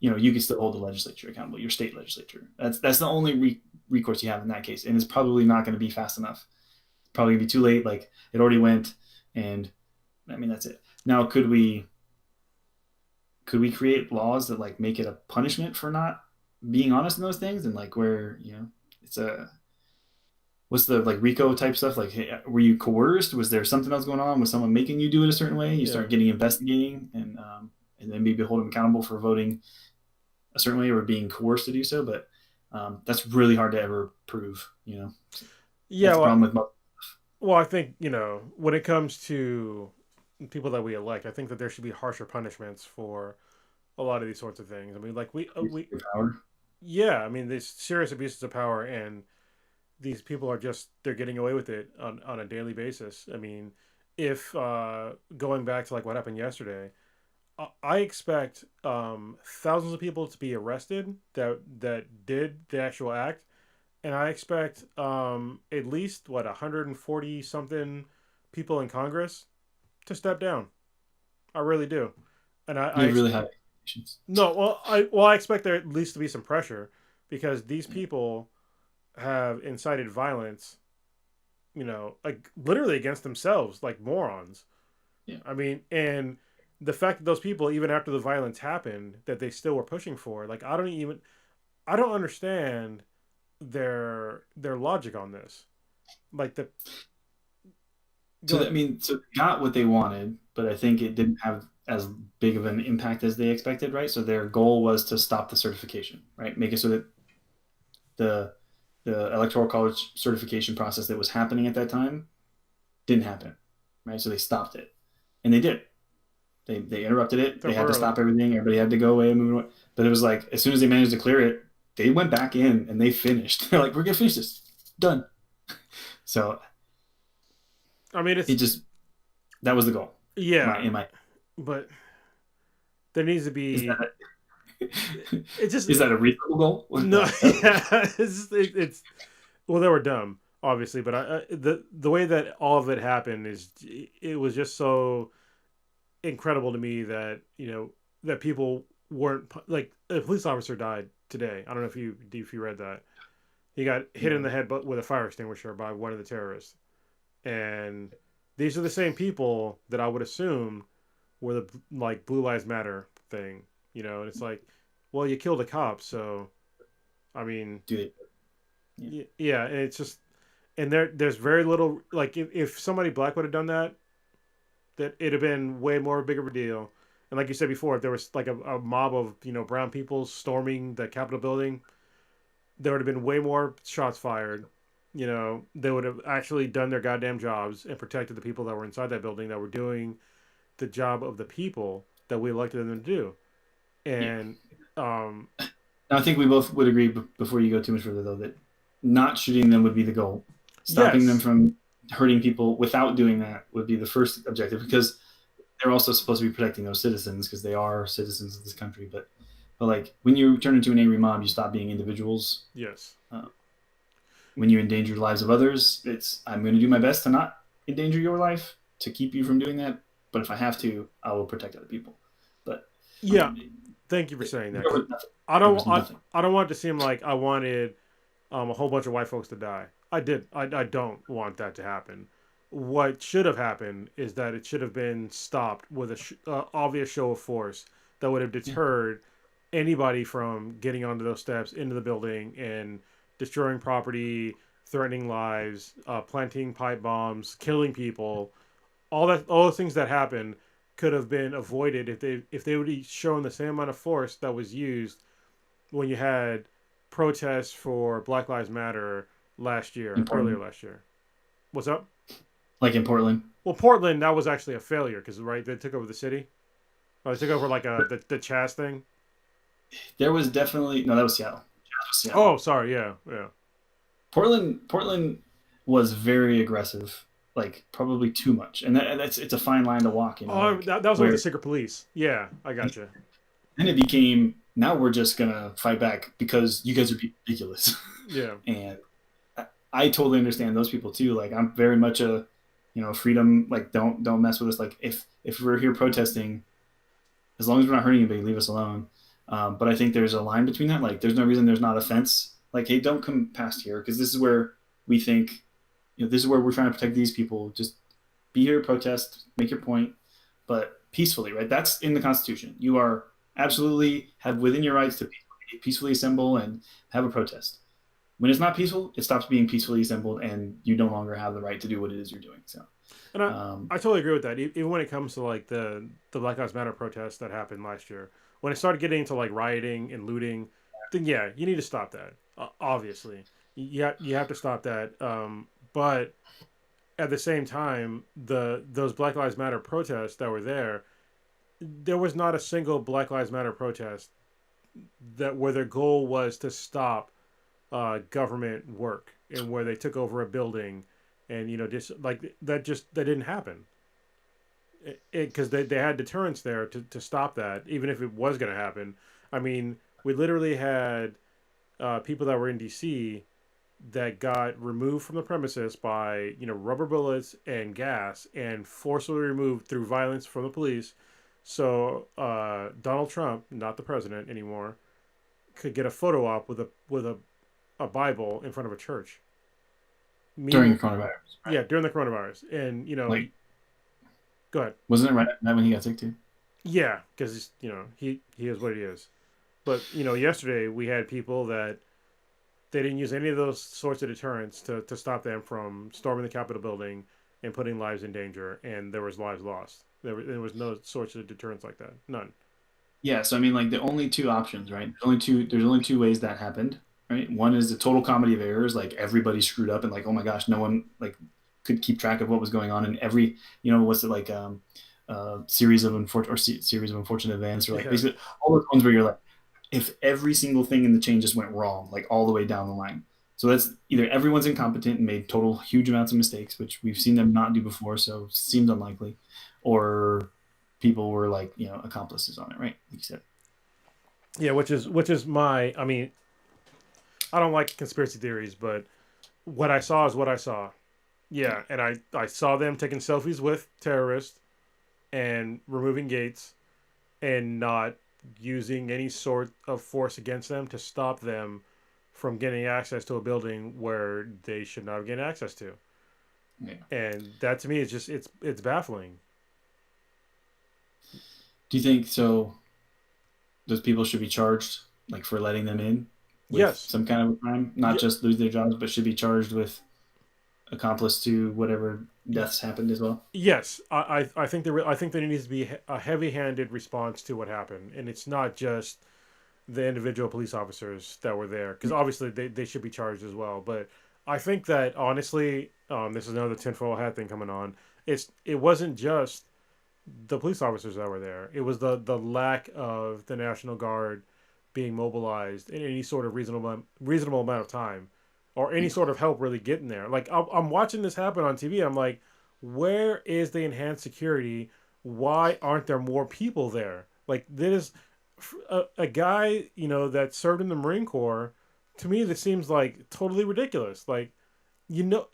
You can still hold the legislature accountable, your state legislature. That's the only recourse you have in that case, and it's probably not going to be fast enough. It's probably going to be too late. Like it already went, and I mean that's it. Now, could we create laws that like make it a punishment for not being honest in those things, and like where it's a what's the like RICO type stuff? Like, hey, were you coerced? Was there something else going on? Was someone making you do it a certain way? You start getting investigating, and then maybe hold them accountable for voting a certain way or being coerced to do so. But that's really hard to ever prove. Yeah. That's the problem with well, I think when it comes to people that we elect, I think that there should be harsher punishments for a lot of these sorts of things. I mean, like we power. Yeah, I mean, there's serious abuses of power, and these people are they're getting away with it on a daily basis. I mean, if going back to like what happened yesterday, I expect thousands of people to be arrested that did the actual act, and I expect at least 140 something people in Congress to step down. I really do, and I really have expectations. No, I expect there at least to be some pressure because these people have incited violence, like literally against themselves, like morons. Yeah. I mean, and the fact that those people, even after the violence happened, that they still were pushing for, like, I don't understand their logic on this. Like so they got what they wanted, but I think it didn't have as big of an impact as they expected, right? So their goal was to stop the certification, right? Make it so that the electoral college certification process that was happening at that time didn't happen, right? So they stopped it, and they did. They interrupted it. They had to stop everything. Everybody had to go away and move away. But it was like as soon as they managed to clear it, they went back in and they finished. They're like, "We're gonna finish this, done." So, I mean, that was the goal. Yeah, but there needs to be. It just Is that a reasonable goal? no, yeah, it's well, they were dumb, obviously, but the way that all of it happened is it was just so incredible to me that that people weren't like a police officer died today. I don't know if you read that. He got hit in No. the head with a fire extinguisher by one of the terrorists, and these are the same people that I would assume were the like Blue Lives Matter thing, and it's like, well, you killed a cop, so I mean, Do it. Yeah. yeah, and it's just, and there's very little like if somebody black would have done that, that it'd have been way more bigger of a deal. And like you said before, if there was like a mob of brown people storming the Capitol building, there would have been way more shots fired. They would have actually done their goddamn jobs and protected the people that were inside that building that were doing the job of the people that we elected them to do. Yeah. And um, Now, I think we both would agree before you go too much further, though, that not shooting them would be the goal. Stopping them yes, from hurting people without doing that would be the first objective, because they're also supposed to be protecting those citizens because they are citizens of this country. But like when you turn into an angry mob, you stop being individuals. yes, Uh, when you endanger the lives of others, it's I'm going to do my best to not endanger your life to keep you from doing that. But if I have to, I will protect other people. But yeah. Thank you for saying that. there 'Cause was nothing. I There don't was nothing. I don't want it to seem like I wanted a whole bunch of white folks to die. I don't want that to happen. What should have happened is that it should have been stopped with a obvious show of force that would have Yeah. deterred anybody from getting onto those steps into the building and destroying property, threatening lives, planting pipe bombs, killing people. All those things that happened could have been avoided if they would have shown the same amount of force that was used when you had protests for Black Lives Matter In earlier Portland, last year. What's up? like in Portland, Well, Portland, that was actually a failure because right they took over the city. They took over like the Chaz thing. there was definitely no. That was Seattle. That was Seattle. Oh, sorry, yeah, yeah. Portland was very aggressive, like probably too much, and that's it's a fine line to walk, Oh, like that was with the where secret police. Yeah, I gotcha. then it became now we're just gonna fight back because you guys are being ridiculous, Yeah, and I totally understand those people too. Like I'm very much a freedom, like don't mess with us. Like if we're here protesting, as long as we're not hurting anybody, leave us alone. But I think there's a line between that. Like there's no reason there's not a fence. Like hey, don't come past here because this is where we think this is where we're trying to protect these people. Just be here, protest, make your point, but peacefully, right? That's in the Constitution. You are absolutely have within your rights to peacefully assemble and have a protest. When it's not peaceful, it stops being peacefully assembled, and you no longer have the right to do what it is you're doing. So, and I um, I totally agree with that. Even when it comes to like the Black Lives Matter protests that happened last year, when it started getting into like rioting and looting, then yeah, you need to stop that. Obviously, you have to stop that. But at the same time, those Black Lives Matter protests that were there was not a single Black Lives Matter protest that where their goal was to stop government work and where they took over a building and just like that didn't happen because they had deterrence there to stop that even if it was going to happen. I mean, we literally had people that were in DC that got removed from the premises by rubber bullets and gas and forcibly removed through violence from the police, so Donald Trump, not the president anymore, could get a photo op with a Bible in front of a church. during Meanwhile, coronavirus, right? yeah, during the coronavirus, and Like, go ahead. wasn't it right when he got sick too? Yeah, because he is what he is. But yesterday we had people that they didn't use any of those sorts of deterrents to stop them from storming the Capitol building and putting lives in danger, and there was lives lost. There was no sorts of deterrents like that. None. Yeah, so I mean, like the only two options, right? There's only two ways that happened, right? One is the total comedy of errors, like everybody screwed up and like, oh my gosh, no one like could keep track of what was going on, and every, what's it like, series of unfortunate events, or like Yeah. basically all those ones where you're like, if every single thing in the chain just went wrong, like all the way down the line. So that's either everyone's incompetent and made total huge amounts of mistakes, which we've seen them not do before, so seems unlikely, or people were like accomplices on it, right? Like you said. Yeah, which is my. I mean, I don't like conspiracy theories, but what I saw is what I saw. Yeah. Yeah, and I saw them taking selfies with terrorists and removing gates and not using any sort of force against them to stop them from getting access to a building where they should not have gained access to. Yeah. And that to me is just it's baffling. Do you think so? Those people should be charged like for letting them in with Yes. some kind of a crime, not Yeah. just lose their jobs, but should be charged with accomplice to whatever deaths happened as well. Yes, I think I think there needs to be a heavy-handed response to what happened, and it's not just the individual police officers that were there, because obviously they should be charged as well. But I think that honestly, this is another tinfoil hat thing coming on. It wasn't just the police officers that were there. It was the lack of the National Guard being mobilized in any sort of reasonable amount of time, or any Yeah. sort of help really getting there. Like I'm watching this happen on TV. I'm like, where is the enhanced security? Why aren't there more people there? Like there's a guy that served in the Marine Corps. To me, this seems like totally ridiculous. Like you know,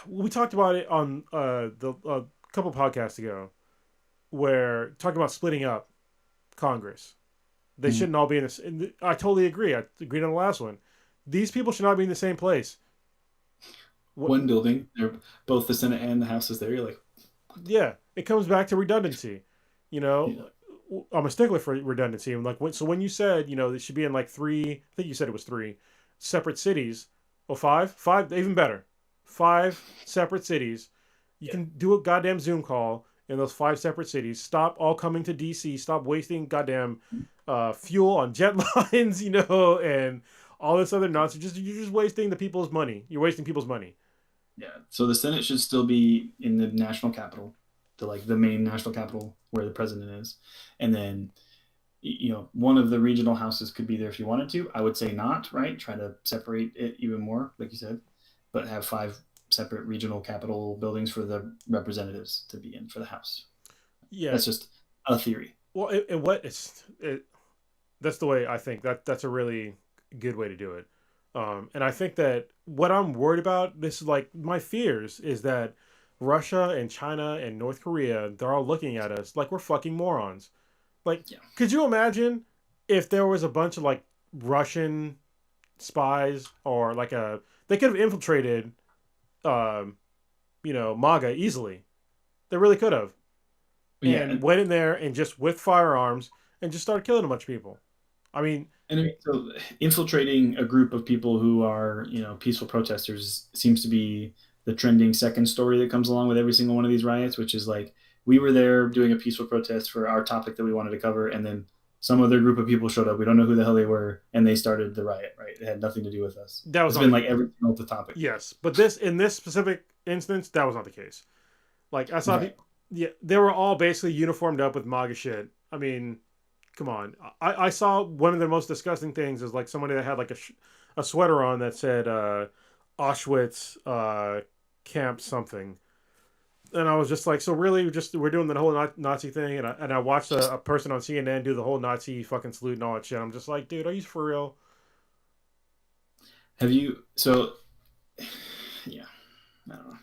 we talked about it on the a couple podcasts ago where talking about splitting up Congress. They Mhm. shouldn't all be in this. I totally agree. I agreed on the last one. These people should not be in the same place. What? One building, they're both the Senate and the House is there. You're like, Yeah, it comes back to redundancy. You yeah, know, I'm a stickler for redundancy. And like, so when you said it should be in like three, I think you said it was three separate cities. Oh, five, even better. Five separate cities. You yeah, can do a goddamn Zoom call in those five separate cities. Stop all coming to DC. Stop wasting goddamn fuel on jet lines, and all this other nonsense. You're just wasting the people's money. You're wasting people's money. yeah. So the Senate should still be in the national capital, the main national capital where the president is, and then one of the regional houses could be there if you wanted to. I would say not, right? Try to separate it even more, like you said, but have five separate regional capital buildings for the representatives to be in for the House. Yeah. That's just a theory. Well, and what that's the way I think that's a really good way to do it. And I think that what I'm worried about, this is like my fears, is that Russia and China and North Korea, they're all looking at us like we're fucking morons. Like, Yeah. could you imagine if there was a bunch of like Russian spies or like they could have infiltrated, um, MAGA easily. They really could have, Yeah, and went in there and just with firearms and just started killing a bunch of people. I mean, and I mean, so infiltrating a group of people who are, peaceful protesters seems to be the trending second story that comes along with every single one of these riots, which is like we were there doing a peaceful protest for our topic that we wanted to cover, and then some other group of people showed up. We don't know who the hell they were, and they started the riot. Right? It had nothing to do with us. that was It's not been the like every single topic. yes, but in this specific instance, that was not the case. Like I saw Right. yeah, they were all basically uniformed up with MAGA shit. I mean, come on. I saw one of the most disgusting things is like somebody that had like a sweater on that said Auschwitz camp something, and I was just like, so really, just we're doing the whole Nazi thing, and I watched a person on CNN do the whole Nazi fucking salute and all that shit. I'm just like, dude, are you for real? Have you? So, yeah, I don't know.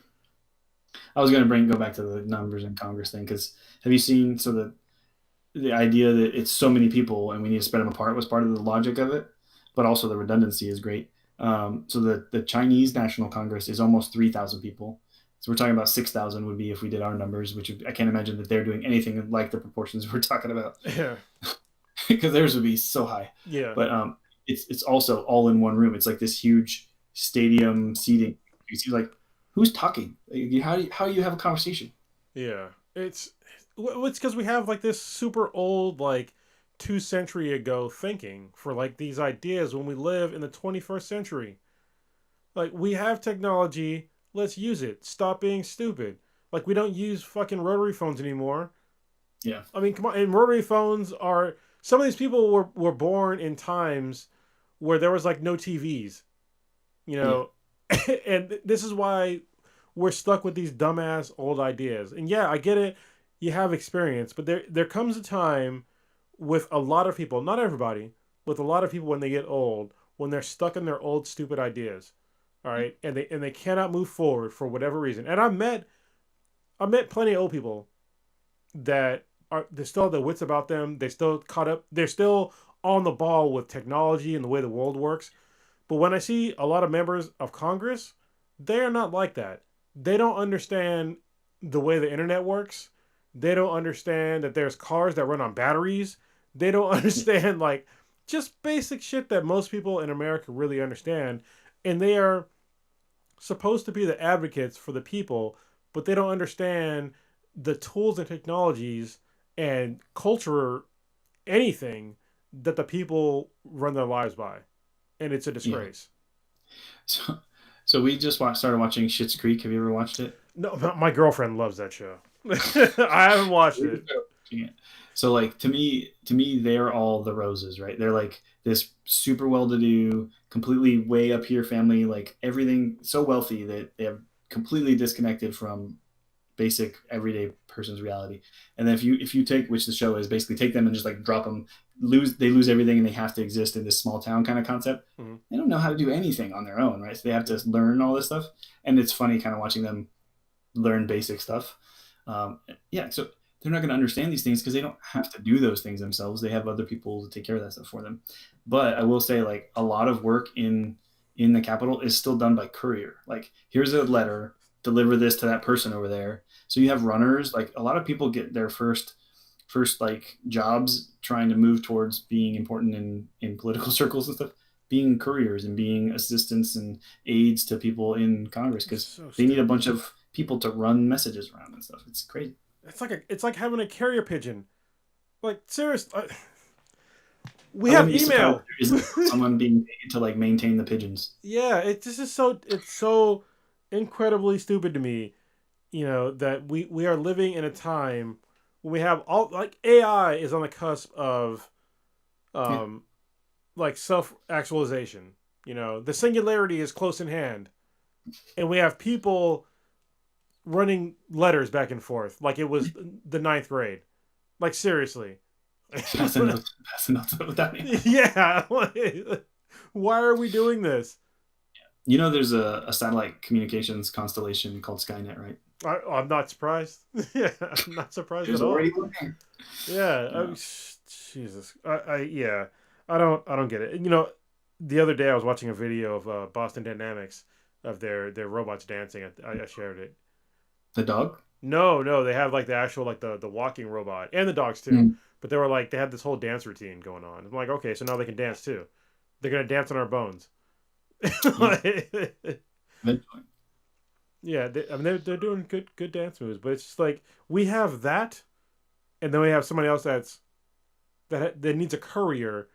I was going to go back to the numbers in Congress thing because have you seen the idea that it's so many people and we need to spread them apart was part of the logic of it, but also the redundancy is great. So the Chinese National Congress is almost 3,000 people. So we're talking about 6,000 would be if we did our numbers, which I can't imagine that they're doing anything like the proportions we're talking about Yeah, because theirs would be so high. yeah, But it's also all in one room. It's like this huge stadium seating. You see, like who's talking? Like, how do you have a conversation? yeah. It's because we have like this super old like 2 century ago thinking for like these ideas when we live in the 21st century. Like we have technology, let's use it. Stop being stupid. Like we don't use fucking rotary phones anymore. Yeah, I mean, come on. And rotary phones are some of these people were born in times where there was like no TVs, you yeah, know, and this is why we're stuck with these dumbass old ideas. And yeah, I get it. You have experience, but there comes a time with a lot of people, not everybody, with a lot of people when they get old, when they're stuck in their old stupid ideas, all right, and they cannot move forward for whatever reason. And I met plenty of old people that are they still have their wits about them. They still caught up. They're still on the ball with technology and the way the world works. But when I see a lot of members of Congress, they are not like that. They don't understand the way the internet works. They don't understand that there's cars that run on batteries. They don't understand like just basic shit that most people in America really understand. And they are supposed to be the advocates for the people, but they don't understand the tools and technologies and culture, anything that the people run their lives by. And it's a Yeah. disgrace. So, so we just started watching Schitt's Creek. Have you ever watched it? No, my girlfriend loves that show. I haven't watched We just it. started watching it. So like to me, they're all the Roses, right? They're like this super well-to-do, completely way up here family, like everything so wealthy that they have completely disconnected from basic everyday person's reality. And then if you take, which the show is, basically take them and just like drop them, lose everything, and they have to exist in this small town kind of concept. Mhm. They don't know how to do anything on their own, right? So they have to learn all this stuff, and it's funny kind of watching them learn basic stuff. Yeah, so they're not going to understand these things because they don't have to do those things themselves. They have other people to take care of that stuff for them. But I will say, like, a lot of work in the Capitol is still done by courier. Like, here's a letter, deliver this to that person over there. So you have runners. Like, a lot of people get their first like jobs trying to move towards being important in political circles and stuff, being couriers and being assistants and aides to people in Congress, It's because so they need a stupid. bunch of people to run messages around and stuff. It's crazy. It's like having a carrier pigeon. Like serious. We I have wouldn't be surprised if email. there isn't someone being paid to like maintain the pigeons. Yeah, it this is so it's so incredibly stupid to me. That we are living in a time when we have all like AI is on the cusp of Yeah. um like self actualization. The singularity is close in hand, and we have people running letters back and forth like it was the ninth grade. Like seriously. Passing notes without me. Yeah. Like, why are we doing this? You know, there's a satellite communications constellation called Skynet, right? I'm not surprised. Yeah, I'm not surprised at There's all. already one there. Yeah, Yeah. Jesus. Yeah, I don't get it. The other day I was watching a video of Boston Dynamics of their robots dancing. I shared it. The dog. No, no, they have like the actual like the walking robot and the dogs too. Mm. But they were like they had this whole dance routine going on. I'm like, okay, so now they can dance too. They're gonna dance on our bones. Yeah. Eventually. Yeah, I mean they're doing good dance moves, but it's just like we have that, and then we have somebody else that needs a courier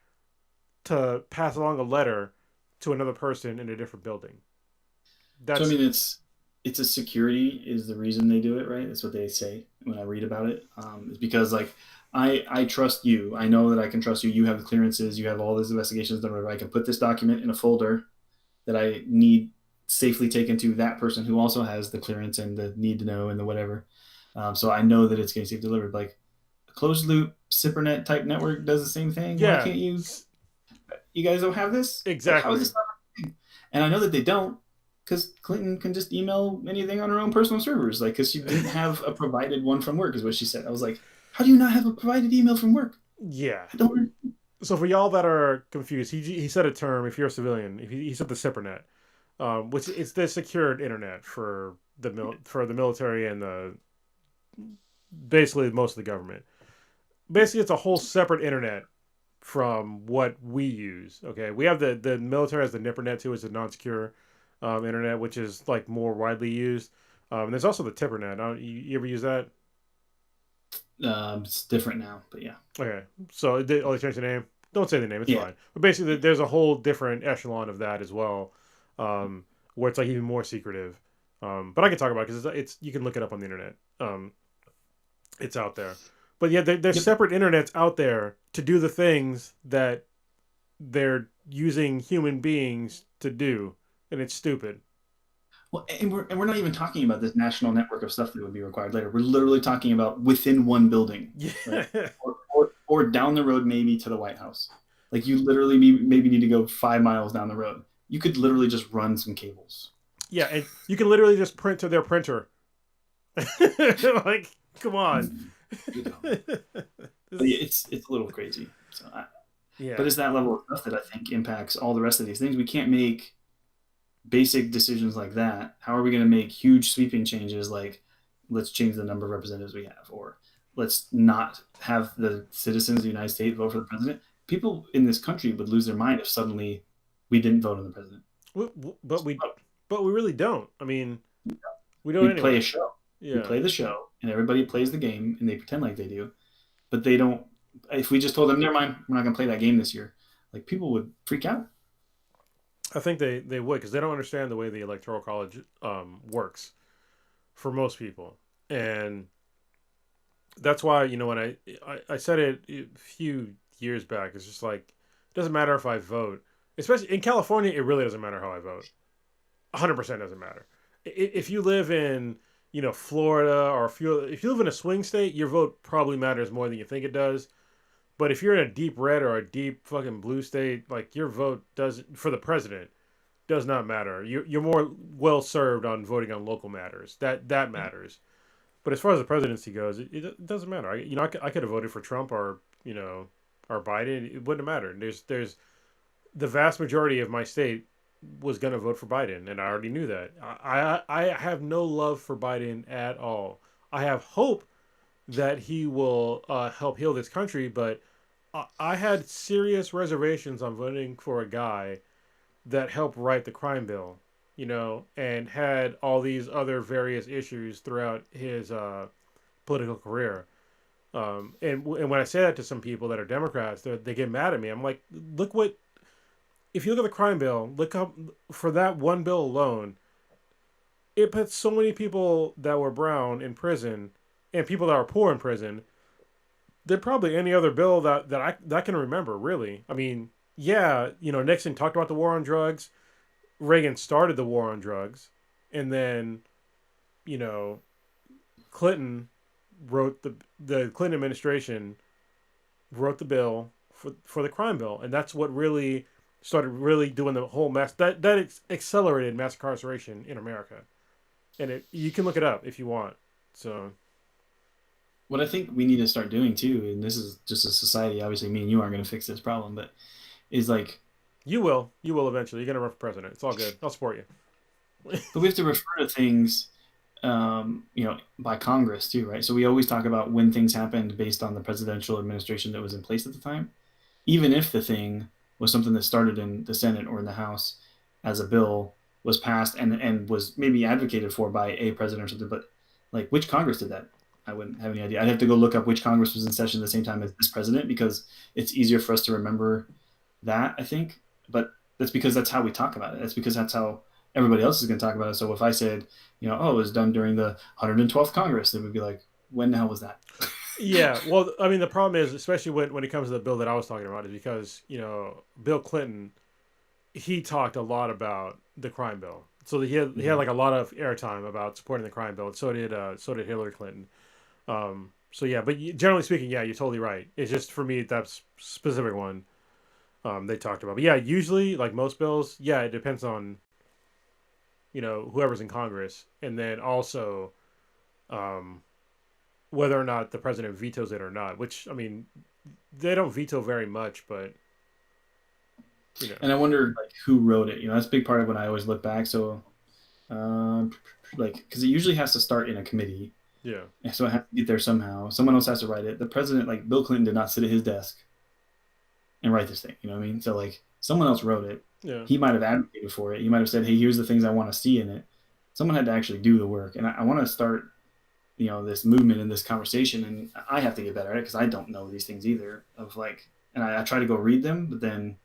to pass along a letter to another person in a different building. So I That's mean, it's a security is the reason they do it, right? That's what they say when I read about it. It's because like I trust you. I know that I can trust you. You have the clearances. You have all these investigations done. Whatever. I can put this document in a folder that I need safely taken to that person who also has the clearance and the need to know and the whatever. So I know that it's getting safe delivered. Like a closed loop SIPRNet type network does the same thing. Why yeah, can't you guys don't have this? Like, how is exactly. this not a thing? And I know that they don't, because Clinton can just email anything on her own personal servers. Like, because she didn't have a provided one from work, is what she said. I was like, how do you not have a provided email from work? Yeah. I don't. So for y'all that are confused, he said a term. If you're a civilian, if he said the SIPRNet, which it's the secured internet for the military and the basically most of the government. Basically, it's a whole separate internet from what we use. Okay, we have the military has the NIPRNet too, it's a non-secure internet, which is like more widely used. And there's also the TIPRNet. You ever use that? It's different now, but yeah. Okay, so they changed the name. Don't say the name; it's Yeah. fine. But basically, there's a whole different echelon of that as well, where it's like even more secretive. But I can talk about it because it's you can look it up on the internet. It's out there. But yeah, there's Yep. separate internets out there to do the things that they're using human beings to do, and it's stupid. Well, and we're not even talking about this national network of stuff that would be required later. We're literally talking about within one building, right? Yeah, or down the road, maybe to the White House. Like you literally maybe need to go 5 miles down the road. You could literally just run some cables. Yeah, and you can literally just print to their printer. Like, come on. It's a little crazy. So but it's that level of stuff that I think impacts all the rest of these things. We can't make basic decisions like that. How are we going to make huge sweeping changes like let's change the number of representatives we have, or let's not have the citizens of the United States vote for the president? People in this country would lose their mind if suddenly we didn't vote on the president. But we really don't. I mean, we don't. We anyway. play a show. Yeah. We play the show, and everybody plays the game, and they pretend like they do, but they don't. If we just told them, never mind, we're not going to play that game this year, like people would freak out. I think they would, because they don't understand the way the Electoral College works for most people. And that's why, when I said it a few years back, it's just like, it doesn't matter if I vote. Especially in California, it really doesn't matter how I vote. 100% doesn't matter. If you live in, Florida, or if you live in a swing state, your vote probably matters more than you think it does. But if you're in a deep red or a deep fucking blue state, like your vote for the president does not matter. You're more well served on voting on local matters. That matters. But as far as the presidency goes, it doesn't matter. I could have voted for Trump or Biden. It wouldn't have mattered. There's the vast majority of my state was going to vote for Biden, and I already knew that. I have no love for Biden at all. I have hope that he will help heal this country, but I had serious reservations on voting for a guy that helped write the crime bill, and had all these other various issues throughout his political career. And when I say that to some people that are Democrats, they get mad at me. I'm like, if you look at the crime bill, look up for that one bill alone, it puts so many people that were brown in prison and people that are poor in prison than probably any other bill that I can remember, really. I mean, yeah, Nixon talked about the war on drugs. Reagan started the war on drugs. And then, Clinton wrote the Clinton administration wrote the bill for the crime bill. And that's what really started really doing the whole that accelerated mass incarceration in America. And you can look it up if you want. So what I think we need to start doing too, and this is just a society, obviously me and you aren't going to fix this problem, but is like... You will eventually. You're going to run for president. It's all good. I'll support you. But we have to refer to things, by Congress too, right? So we always talk about when things happened based on the presidential administration that was in place at the time. Even if the thing was something that started in the Senate or in the House as a bill, was passed and was maybe advocated for by a president or something, but like which Congress did that? I wouldn't have any idea. I'd have to go look up which Congress was in session at the same time as this president, because it's easier for us to remember that, I think. But that's because that's how we talk about it. That's because that's how everybody else is going to talk about it. So if I said, it was done during the 112th Congress, they would be like, when the hell was that? Yeah. Well, I mean, the problem is, especially when it comes to the bill that I was talking about, is because, Bill Clinton, he talked a lot about the crime bill. So he had like a lot of airtime about supporting the crime bill. And so did Hillary Clinton. So yeah, but generally speaking, yeah, you're totally right. It's just for me, that specific one, they talked about. But yeah, usually like most bills, yeah, it depends on, whoever's in Congress. And then also, whether or not the president vetoes it or not, which, I mean, they don't veto very much, but And I wonder like who wrote it. That's a big part of when I always look back. So, because it usually has to start in a committee. Yeah. So it has to get there somehow. Someone else has to write it. The president, like Bill Clinton, did not sit at his desk and write this thing. You know what I mean? So like someone else wrote it. Yeah. He might have advocated for it. He might have said, "Hey, here's the things I want to see in it." Someone had to actually do the work, and I want to start, this movement and this conversation. And I have to get better at it because I don't know these things either. And I try to go read them, but then,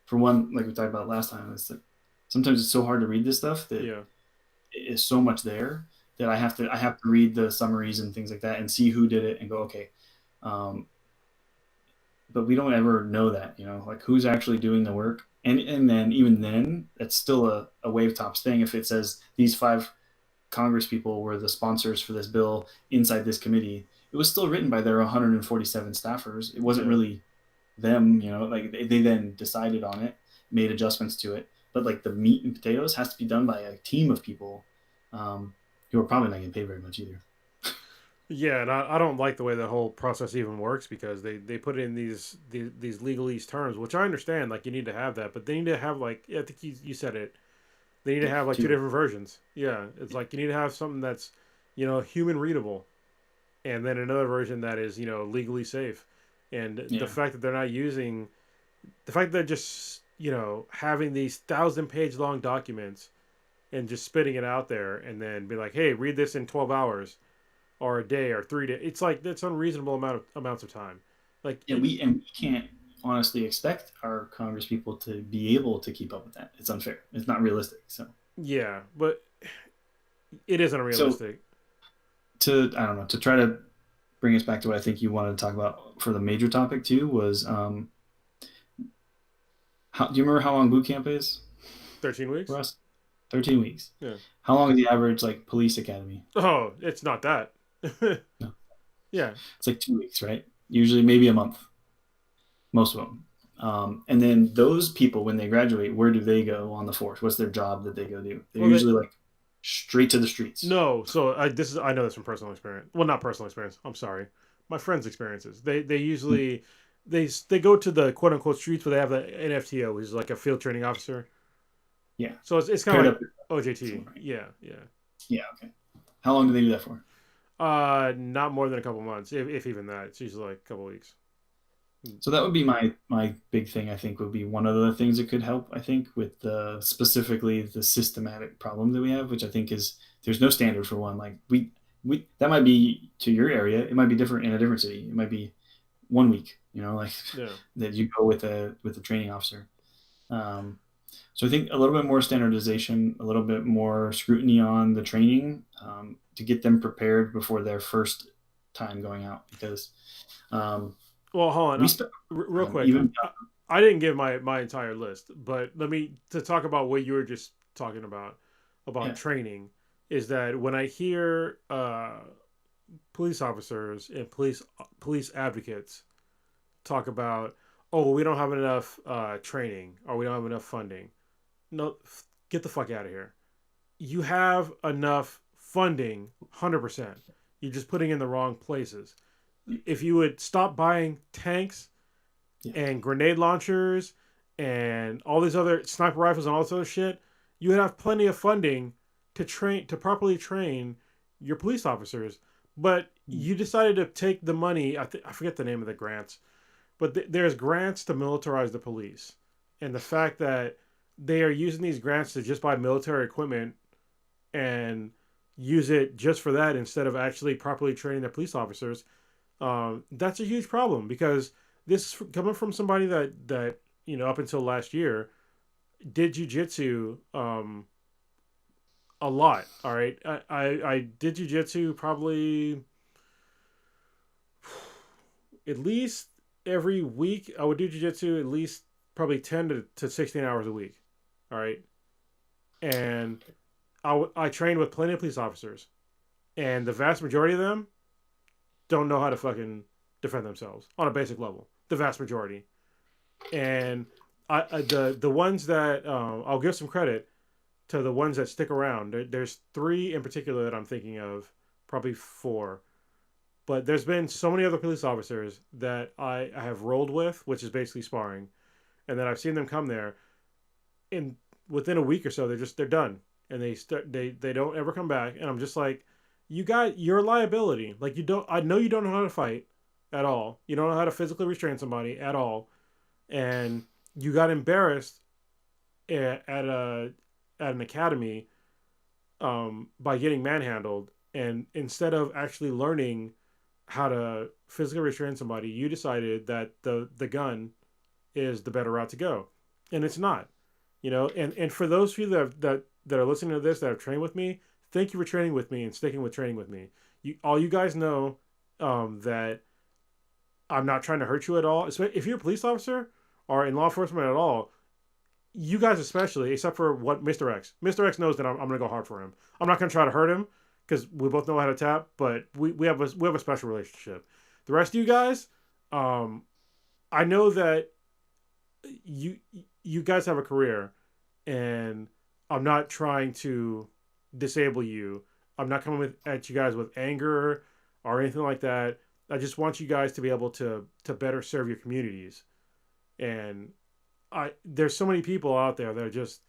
for one, like we talked about last time, it's like sometimes it's so hard to read this stuff that is so much there that I have to read the summaries and things like that and see who did it and go, okay. But we don't ever know that, like who's actually doing the work. And then even then, it's still a wave tops thing. If it says these 5 Congress people were the sponsors for this bill inside this committee, it was still written by their 147 staffers. It wasn't Yeah. really them, like they then decided on it, made adjustments to it. But like the meat and potatoes has to be done by a team of people, um, who are probably not getting paid very much either. Yeah, and I don't like the way the whole process even works because they put in these legalese terms, which I understand. Like you need to have that, but they need to have like I think you said it. They need to Yeah, have like two two. different versions. Yeah, it's like you need to have something that's human readable, and then another version that is legally safe. And the Yeah, fact that they're not using the fact that they're just having these 1,000-page long documents and just spitting it out there and then be like, hey, read this in 12 hours or a day or 3 days. It's like that's unreasonable amounts of time. Like yeah. We can't honestly expect our Congress people to be able to keep up with that. It's unfair. It's not realistic. yeah, but it isn't So unrealistic. to I don't know, to try to bring us back to what I think you wanted to talk about for the major topic too was, do you remember how long boot camp is 13 for weeks. us? 13 weeks. Yeah. How long is the average like police academy? Oh, it's not that. No, Yeah. it's like 2 weeks, right? Usually maybe a month, most of them. And then those people, when they graduate, where do they go on the force? What's their job that they go do? They're Well, they usually like straight to the streets. no. So I know this from personal experience. Well, not personal experience. I'm sorry, my friends' experiences. They usually they go to the quote unquote streets where they have the NFTO, who's like a field training officer. Yeah, So it's kind of paired like up. OJT. Yeah, yeah. Yeah, okay. How long do they do that for? Not more than a couple months, if even that. It's usually like a couple weeks. So that would be my big thing. I think would be one of the things that could help. I think with the specifically the systematic problem that we have, which I think is there's no standard for one. Like we that might be to your area. It might be different in a different city. It might be 1 week. Like Yeah. that you go with a training officer. Um, so I think a little bit more standardization, a little bit more scrutiny on the training, to get them prepared before their first time going out because. Um, Well, hold on, we spent real quick. even I didn't give my entire list, but let me to talk about what you were just talking about yeah. training. Is that when I hear police officers and police advocates talk about, oh, we don't have enough training or we don't have enough funding. No, get the fuck out of here. You have enough funding, 100%. You're just putting in the wrong places. If you would stop buying tanks Yeah. and grenade launchers and all these other sniper rifles and all this other shit, you would have plenty of funding to properly train your police officers. But you decided to take the money. I forget the name of the grants, but there's grants to militarize the police, and the fact that they are using these grants to just buy military equipment and use it just for that instead of actually properly training their police officers. That's a huge problem because this is coming from somebody that up until last year did jujitsu a lot. All right, I did jujitsu probably at least every week. I would do jujitsu at least probably 10 to 16 hours a week. All right, and I trained with plenty of police officers, and the vast majority of them don't know how to fucking defend themselves on a basic level. The vast majority, and the ones that I'll give some credit to the ones that stick around. There's three in particular that I'm thinking of, probably four, but there's been so many other police officers that I have rolled with, which is basically sparring, and then I've seen them come there, and within a week or so they're done, and they don't ever come back, and I'm just like, you're a liability. Like I know you don't know how to fight at all. You don't know how to physically restrain somebody at all, and you got embarrassed at an academy by getting manhandled, and instead of actually learning how to physically restrain somebody, you decided that the gun is the better route to go, and it's not. And for those of you that are listening to this that have trained with me, thank you for training with me and sticking with training with me. All you guys know that I'm not trying to hurt you at all. If you're a police officer or in law enforcement at all, you guys especially, except for what Mr. X. Mr. X knows that I'm going to go hard for him. I'm not going to try to hurt him because we both know how to tap, but we have a special relationship. The rest of you guys, I know that you you guys have a career, and I'm not trying to disable you. I'm not coming at you guys with anger or anything like that. I just want you guys to be able to better serve your communities. And there's so many people out there that are just,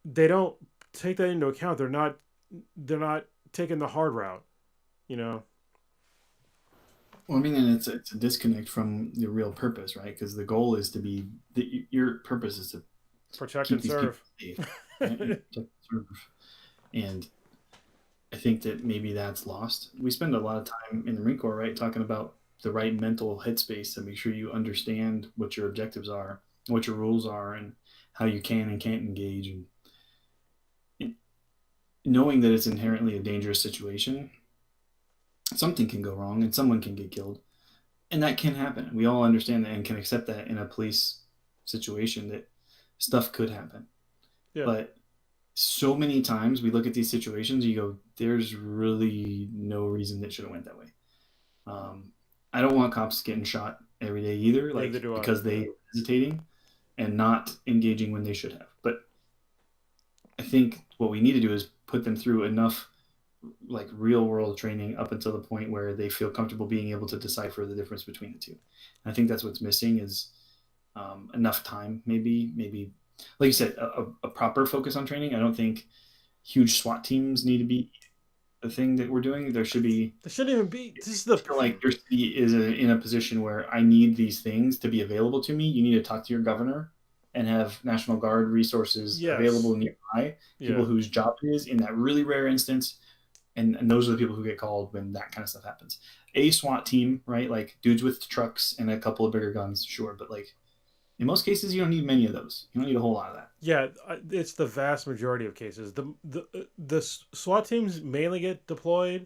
they don't take that into account. They're not taking the hard route, you know. Well, I mean, and it's a disconnect from the real purpose, right? Because the goal is to be your purpose is to Protect keep and these people serve. safe, right? And protect and serve. And I think that maybe that's lost. We spend a lot of time in the Marine Corps, right, talking about the right mental headspace to make sure you understand what your objectives are, what your rules are, and how you can and can't engage, and knowing that it's inherently a dangerous situation. Something can go wrong, and someone can get killed, and that can happen. We all understand that and can accept that in a police situation that stuff could happen. Yeah. But so many times we look at these situations, you go, "There's really no reason that should have went that way." I don't want cops getting shot every day either, like Neither do I. because they Yeah. are hesitating and not engaging when they should have. But I think what we need to do is put them through enough like real world training up until the point where they feel comfortable being able to decipher the difference between the two. And I think that's what's missing is enough time, maybe like you said, a proper focus on training. I don't think huge SWAT teams need to be a thing that we're doing. There should be. There shouldn't even be. This is I the. feel like your city is in a position where I need these things to be available to me. You need to talk to your governor and have National Guard resources Yes. available nearby. Yeah. People whose job it is in that really rare instance, and those are the people who get called when that kind of stuff happens. A SWAT team, right? Like dudes with trucks and a couple of bigger guns, sure, but like in most cases, you don't need many of those. You don't need a whole lot of that. Yeah, it's the vast majority of cases. The SWAT teams mainly get deployed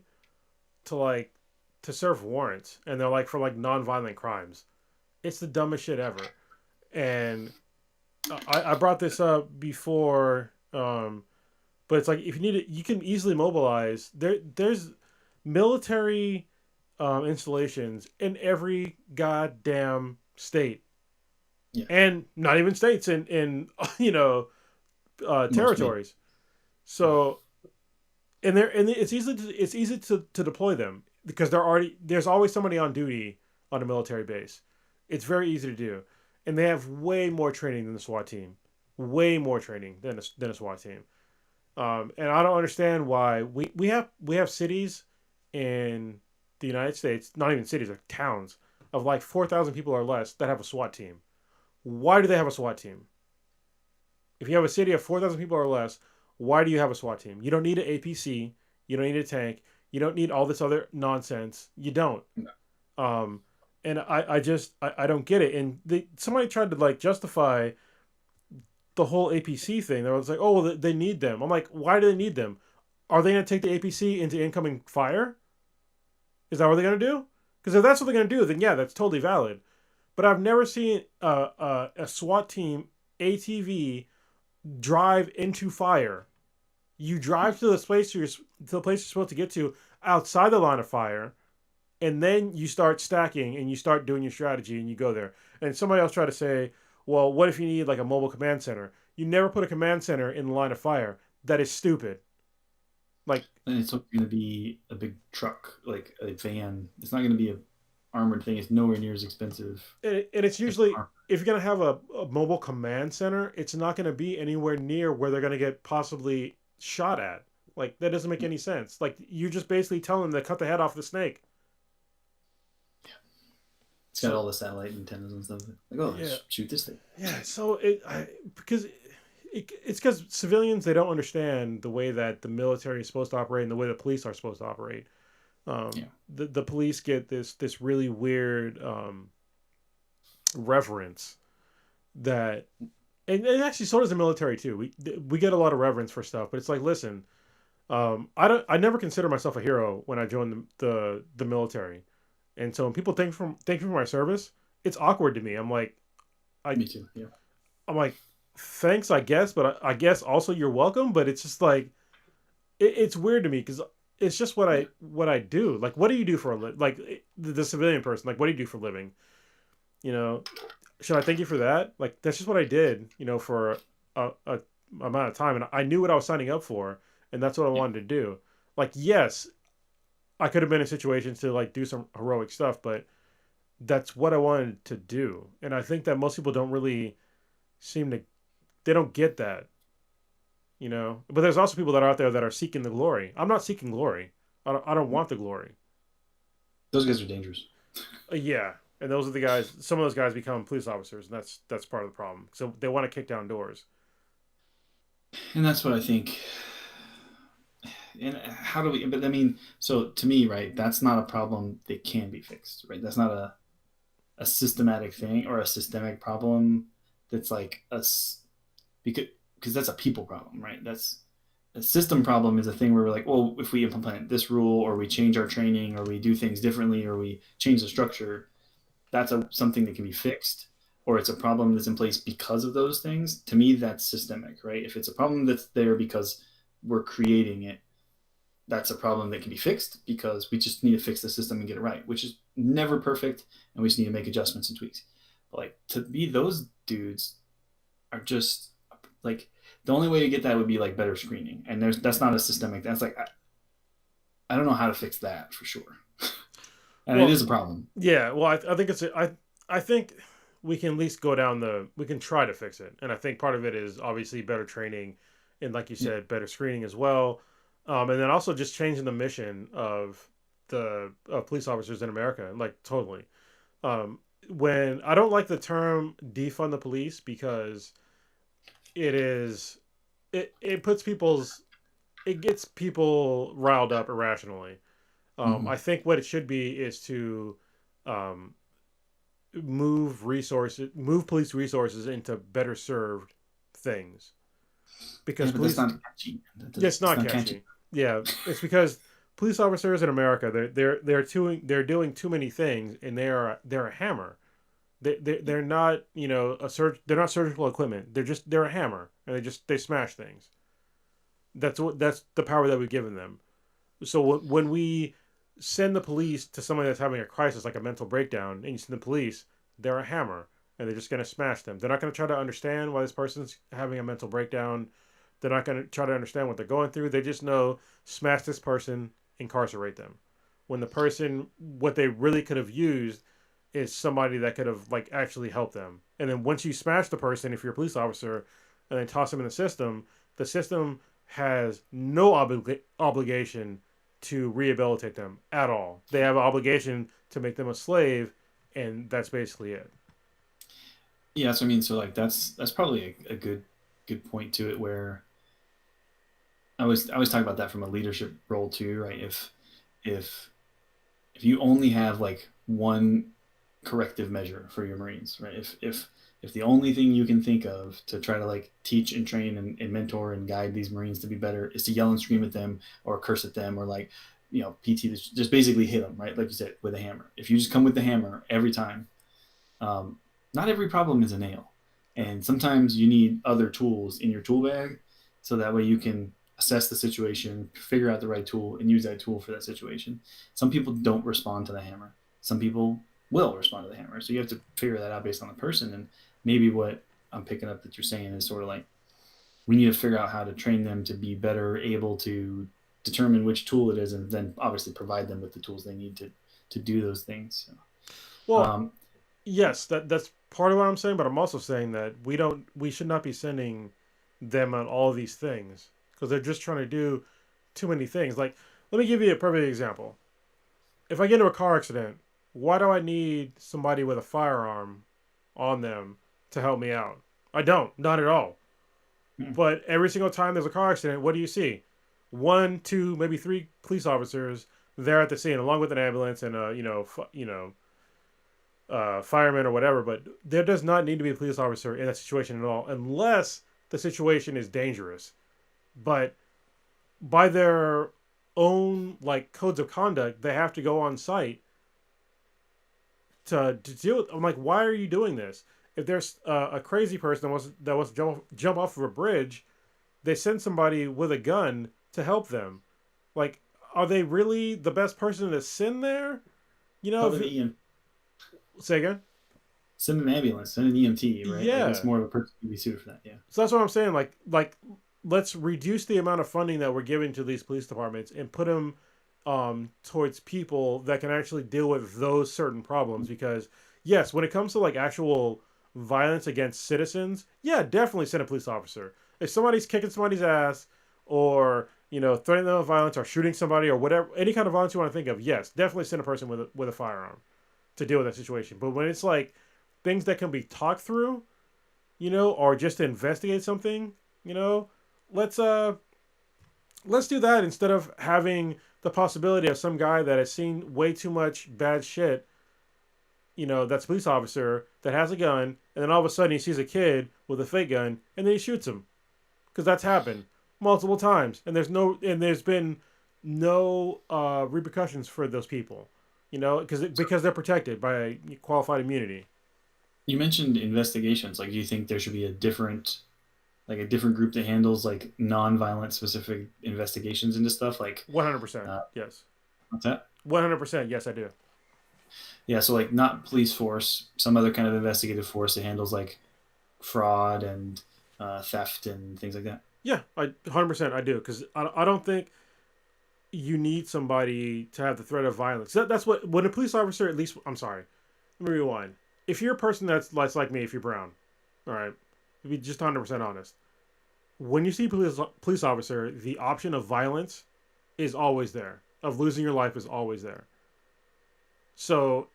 to like to serve warrants, and they're like for like non-violent crimes. It's the dumbest shit ever. And I brought this up before, but it's like if you need it, you can easily mobilize. There's military installations in every goddamn state, Yeah, and not even states in you know most maybe. territories. So and it's easy to deploy them because there's always somebody on duty on a military base. It's very easy to do, and they have way more training than the SWAT team, way more training than a SWAT team. And I don't understand why we have cities in the United States, not even cities, like towns of like 4,000 people or less that have a SWAT team. Why do they have a SWAT team? If you have a city of 4,000 people or less, why do you have a SWAT team? You don't need an APC. You don't need a tank. You don't need all this other nonsense. You don't. Um, and I don't get it. And somebody tried to like justify the whole APC thing. They was like, oh, well, they need them. I'm like, why do they need them? Are they going to take the APC into incoming fire? Is that what they're going to do? Because if that's what they're going to do, then yeah, that's totally valid. But I've never seen a SWAT team ATV drive into fire. You drive to the place you're supposed to get to outside the line of fire, and then you start stacking and you start doing your strategy and you go there. And somebody else tried to say, well, what if you need like a mobile command center? You never put a command center in the line of fire. That is stupid. Like, And it's not going to be a big truck, like a van. It's not going to be a armored thing. It's nowhere near as expensive and it's as usually, armor. if you're gonna have a mobile command center, it's not gonna be anywhere near where they're gonna get possibly shot at. Like that doesn't make any sense. Like you're just basically telling them to cut the head off the snake. It's got So all the satellite antennas and stuff. Like, oh, yeah, let's shoot this thing. yeah. So because it's because civilians, they don't understand the way that the military is supposed to operate and the way the police are supposed to operate. Yeah. The police get this really weird reverence that, and actually so does the military too. We get a lot of reverence for stuff, but it's like, listen, I never consider myself a hero when I joined the military, and so when people thank me for my service, it's awkward to me. Me too. Yeah. I'm like, thanks, I guess, but I guess also you're welcome. But it's just like it's weird to me because it's just what I do. Like, what do you do for a like the civilian person? Like, what do you do for a living? You know, should I thank you for that? Like, that's just what I did. You know, for a amount of time, and I knew what I was signing up for, and that's what I Yeah. wanted to do. Like, yes, I could have been in situations to like do some heroic stuff, but that's what I wanted to do. And I think that most people don't really seem to they don't get that, you know. But there's also people that are out there that are seeking the glory. I'm not seeking glory. I don't want the glory. Those guys are dangerous. Yeah, and those are the guys. Some of those guys become police officers, and that's part of the problem. So they want to kick down doors. And that's what I think. And how do we? But I mean, so to me, right? That's not a problem that can be fixed, right? That's not a systematic thing or a systemic problem. That's like us because that's a people problem, right? That's a system problem is a thing where we're like, well, if we implement this rule or we change our training or we do things differently or we change the structure, that's something that can be fixed, or it's a problem that's in place because of those things. To me, that's systemic, right? If it's a problem that's there because we're creating it, that's a problem that can be fixed because we just need to fix the system and get it right, which is never perfect, and we just need to make adjustments and tweaks. But like to me, those dudes are just like the only way to get that would be like better screening, and that's not a systemic. That's like I don't know how to fix that for sure, and it Well, is a problem. yeah. Well, I think I think we can at least go down the we can try to fix it, and I think part of it is obviously better training, and like you Yeah. said, better screening as well, and then also just changing the mission of the police officers in America, like totally. Um, when I don't like the term defund the police because it is it puts people's it gets people riled up irrationally. Mm-hmm. I think what it should be is to um, move police resources into better served things Yeah, because but that's police. not catchy. Yeah, it's It's not not catchy. catchy. Yeah, it's because police officers in America they're doing too many things and they're a hammer. They're not they're not surgical equipment. They're a hammer and they smash things. That's the power that we've given them. So when we send the police to somebody that's having a crisis like a mental breakdown, and you send the police, they're a hammer and they're just going to smash them. They're not going to try to understand why this person's having a mental breakdown. They're not going to try to understand what they're going through. They just know smash this person, incarcerate them. When the person, what they really could have used is somebody that could have like actually helped them. And then once you smash the person, if you're a police officer, and then toss them in the system has no obligation to rehabilitate them at all. They have an obligation to make them a slave, and that's basically it. Yeah, so I mean, so like that's probably a good point to it where I always talk about that from a leadership role too, right? If if you only have like one corrective measure for your Marines, right? If the only thing you can think of to try to like teach and train and mentor and guide these Marines to be better is to yell and scream at them or curse at them or like PT just basically hit them, right? Like you said, with a hammer. If you just come with the hammer every time, um, not every problem is a nail, and sometimes you need other tools in your tool bag so that way you can assess the situation, figure out the right tool, and use that tool for that situation. Some people don't respond to the hammer. Some people will respond to the hammer. So you have to figure that out based on the person. And maybe what I'm picking up that you're saying is sort of like we need to figure out how to train them to be better able to determine which tool it is, and then obviously provide them with the tools they need to do those things. So, Well, um, yes, that's part of what I'm saying, but I'm also saying that we should not be sending them on all these things because they're just trying to do too many things. Like, let me give you a perfect example. If I get into a car accident, why do I need somebody with a firearm on them to help me out? I don't, not at all. But every single time there's a car accident, what do you see? One, two, maybe three police officers there at the scene, along with an ambulance and fireman or whatever. But there does not need to be a police officer in that situation at all, unless the situation is dangerous. But by their own like codes of conduct, they have to go on site to deal with. I'm like, why are you doing this? If there's a crazy person that wants to jump off of a bridge, they send somebody with a gun to help them. Like, are they really the best person to send there? You know, Call an EM, say again. send an ambulance, send an EMT, right? Like that's Yeah. more of a person to be suited for that. Yeah. So that's what I'm saying. Like, let's reduce the amount of funding that we're giving to these police departments and put them towards people that can actually deal with those certain problems. Because yes, when it comes to like actual violence against citizens, yeah, definitely send a police officer. If somebody's kicking somebody's ass, or threatening them with violence, or shooting somebody, or whatever, any kind of violence you want to think of, yes, definitely send a person with a firearm to deal with that situation. But when it's like things that can be talked through, or just to investigate something, you know, let's let's do that instead of having the possibility of some guy that has seen way too much bad shit, that's a police officer that has a gun, and then all of a sudden he sees a kid with a fake gun, and then he shoots him because that's happened multiple times, and there's been no repercussions for those people, because they're protected by qualified immunity. You mentioned investigations. Like, do you think there should be a different group that handles like non-violent specific investigations into stuff? Like, 100%, uh, yes. what's that? 100%, yes, I do. Yeah, so like not police force, some other kind of investigative force that handles like fraud and theft and things like that. Yeah, 100% I do, because I don't think you need somebody to have the threat of violence. That's what when a police officer, at least, I'm sorry, let me rewind. If you're a person that's like me, if you're brown, all right, to be just 100% honest, when you see police officer, the option of violence is always there. Of losing your life is always there. So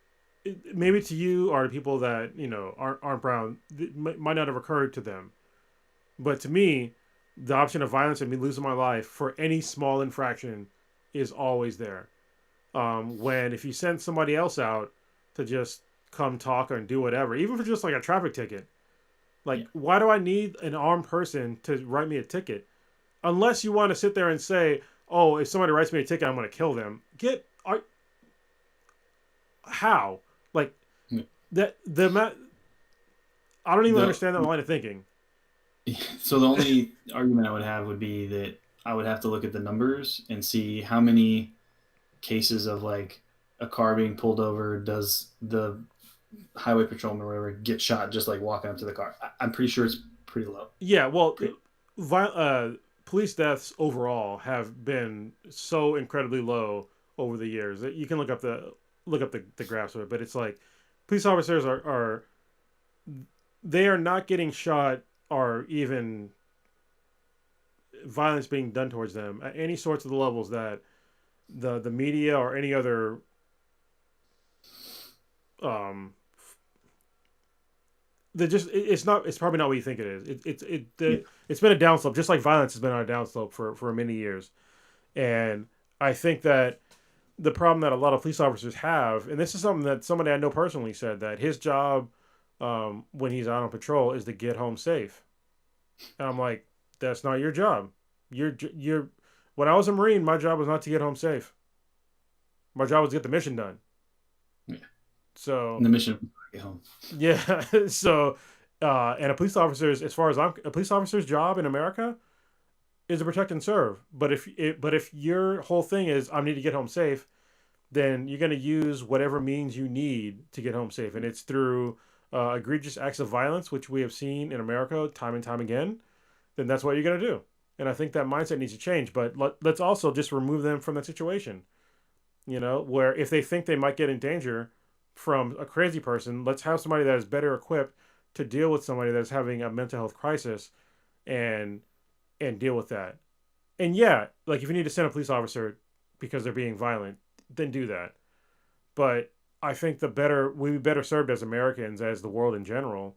maybe to you or to people that aren't brown, it might not have occurred to them. But to me, the option of violence and me losing my life for any small infraction is always there. When if you send somebody else out to just come talk and do whatever, even for just like a traffic ticket, like, Yeah. why do I need an armed person to write me a ticket? Unless you want to sit there and say, "Oh, if somebody writes me a ticket, I'm going to kill them." How? Like Hmm. the I don't even The understand that line of thinking. so the only argument I would have would be that I would have to look at the numbers and see how many cases of like a car being pulled over does the highway patrolman or whatever get shot just like walking up to the car. I'm pretty sure it's pretty low. Yeah, well, Pretty, police deaths overall have been so incredibly low over the years that you can look up the graphs of it. But it's like police officers are they are not getting shot or even violence being done towards them at any sorts of the levels that the media or any other um it's probably not what you think it is. yeah. It's been a downslope, just like violence has been on a downslope for many years. And I think that the problem that a lot of police officers have, and this is something that somebody I know personally said, that his job when he's out on patrol is to get home safe. And I'm like, that's not your job. You're when I was a Marine, my job was not to get home safe. My job was to get the mission done. Yeah. So And the mission was to get home. yeah, so and a police officer's, as far as a police officer's job in America is to protect and serve. But if your whole thing is I need to get home safe, then you're going to use whatever means you need to get home safe, and it's through egregious acts of violence, which we have seen in America time and time again. Then that's what you're going to do, and I think that mindset needs to change. But let's also just remove them from that situation. Where if they think they might get in danger from a crazy person, let's have somebody that is better equipped to deal with somebody that's having a mental health crisis, and deal with that. And yeah, like if you need to send a police officer because they're being violent, then do that. But I think we'd be better served as Americans, as the world in general,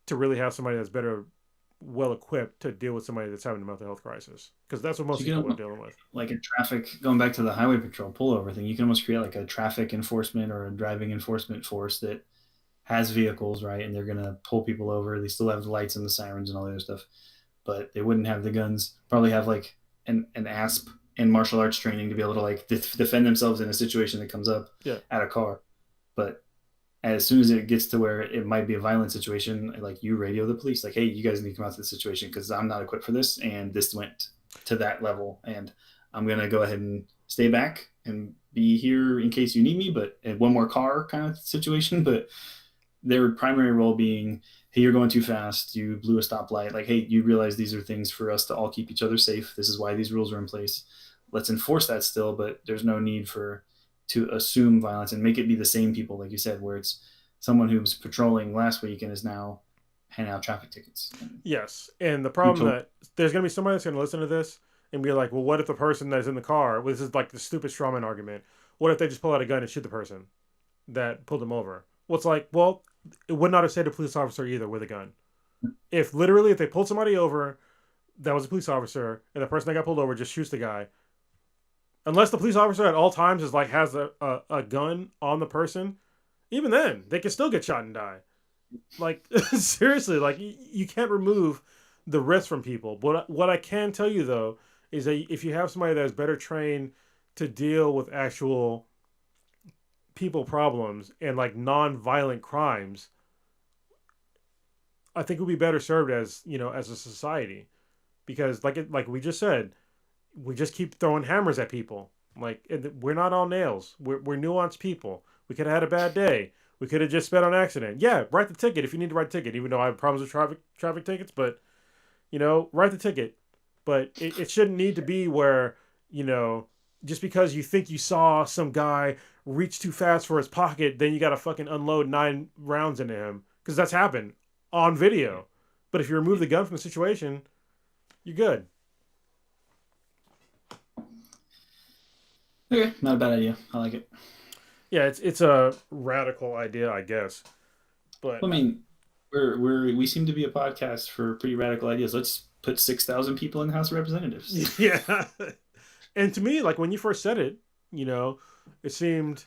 to really have somebody that's better well equipped to deal with somebody that's having a mental health crisis, because that's what So most you can people are almost, dealing with. like a traffic, going back to the highway patrol pullover thing, you can almost create like a traffic enforcement or a driving enforcement force that has vehicles, right? And they're going to pull people over. They still have the lights and the sirens and all the other stuff, but they wouldn't have the guns. Probably have like an ASP and martial arts training to be able to like defend themselves in a situation that comes up Yeah. at a car. But as soon as it gets to where it might be a violent situation, like you radio the police, like, hey, you guys need to come out to the situation because I'm not equipped for this, and this went to that level, and I'm gonna go ahead and stay back and be here in case you need me, but one more car kind of situation. But their primary role being, hey, you're going too fast, you blew a stoplight, like, hey, you realize these are things for us to all keep each other safe, this is why these rules are in place, let's enforce that still, but there's no need for to assume violence and make it be the same people, like you said, where it's someone who was patrolling last week and is now handing out traffic tickets. Yes, and the problem that there's going to be somebody that's going to listen to this and be like, well, what if the person that's in the car, well, this is like the stupid strawman argument, what if they just pull out a gun and shoot the person that pulled them over? Well, it's like, well, it would not have saved a police officer either with a gun. If they pulled somebody over that was a police officer and the person that got pulled over just shoots the guy, unless the police officer at all times is like has a gun on the person, even then they can still get shot and die. Like seriously, like you can't remove the risk from people. But what I can tell you though is that if you have somebody that is better trained to deal with actual people problems and like non-violent crimes, I think we'll be better served as as a society, because like we just said, we just keep throwing hammers at people. Like we're not all nails. We're nuanced people. We could have had a bad day. We could have just sped on accident. Yeah, write the ticket if you need to write a ticket. Even though I have problems with traffic tickets, but write the ticket. But it shouldn't need to be where just because you think you saw some guy reach too fast for his pocket, then you got to fucking unload 9 rounds into him, because that's happened on video. But if you remove the gun from the situation, you're good. Okay, not a bad idea. I like it. Yeah, it's a radical idea, I guess. But I mean, we seem to be a podcast for pretty radical ideas. Let's put 6,000 people in the House of Representatives. yeah. And to me, like when you first said it, it seemed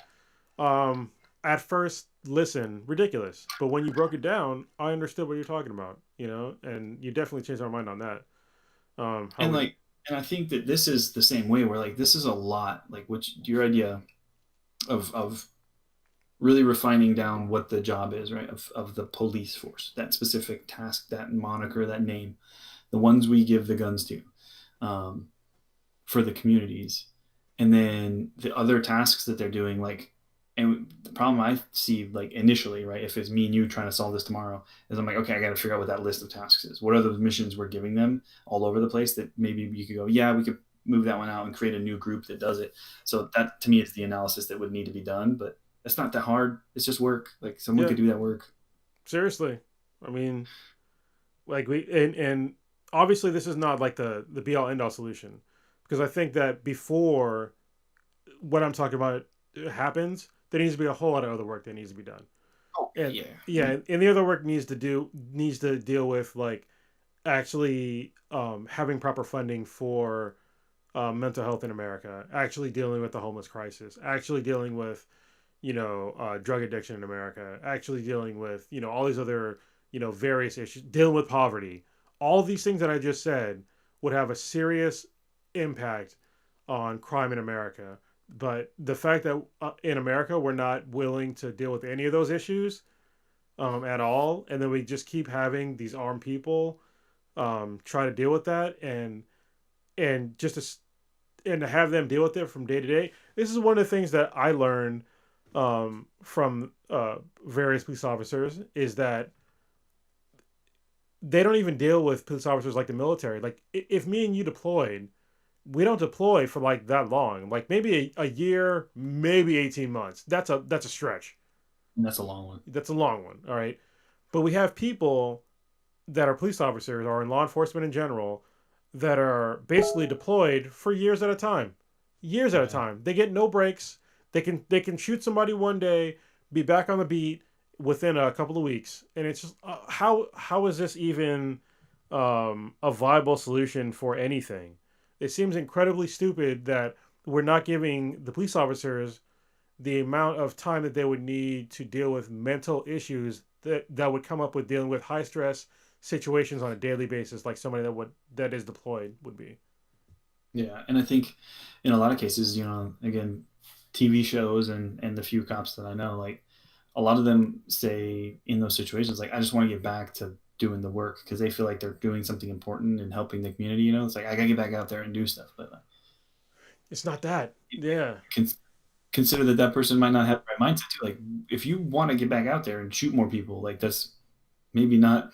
at first listen ridiculous, but when you broke it down, I understood what you're talking about. And you definitely changed our mind on that. And I think that this is the same way, where like this is a lot, like your idea of really refining down what the job is, right? Of the police force, that specific task, that moniker, that name, the ones we give the guns to, for the communities, and then the other tasks that they're doing, like. And the problem I see, like initially, right, if it's me and you trying to solve this tomorrow, is I'm like, okay, I got to figure out what that list of tasks is. What are those missions we're giving them all over the place that maybe you could go, yeah, we could move that one out and create a new group that does it. So that to me is the analysis that would need to be done, but it's not that hard. It's just work. Like someone could do that work. Seriously. I mean, like and obviously this is not like the be all end all solution, because I think that before what I'm talking about happens, there needs to be a whole lot of other work that needs to be done. Oh, and and the other work needs to deal with like actually having proper funding for mental health in America, actually dealing with the homeless crisis, actually dealing with drug addiction in America, actually dealing with all these other various issues, dealing with poverty. All these things that I just said would have a serious impact on crime in America. But the fact that in America we're not willing to deal with any of those issues at all, and then we just keep having these armed people try to deal with that, and to have them deal with it from day to day. This is one of the things that I learned from various police officers, is that they don't even deal with police officers like the military. Like if me and you deployed, we don't deploy for like that long. Like maybe a year, maybe 18 months. That's a stretch. And that's a long one. That's a long one. All right. But we have people that are police officers or in law enforcement in general that are basically deployed for years at a time. Years at a time. They get no breaks. They can shoot somebody one day, be back on the beat within a couple of weeks. And it's just how is this even a viable solution for anything? It seems incredibly stupid that we're not giving the police officers the amount of time that they would need to deal with mental issues that would come up with dealing with high stress situations on a daily basis, like somebody that is deployed would be. Yeah, and I think in a lot of cases, again, TV shows and the few cops that I know, like a lot of them say in those situations, like, I just want to get back to doing the work, because they feel like they're doing something important and helping the community. It's like, I gotta get back out there and do stuff. But It's not that. Yeah. Con- Consider that that person might not have the right mindset too. Like, if you want to get back out there and shoot more people, like that's maybe not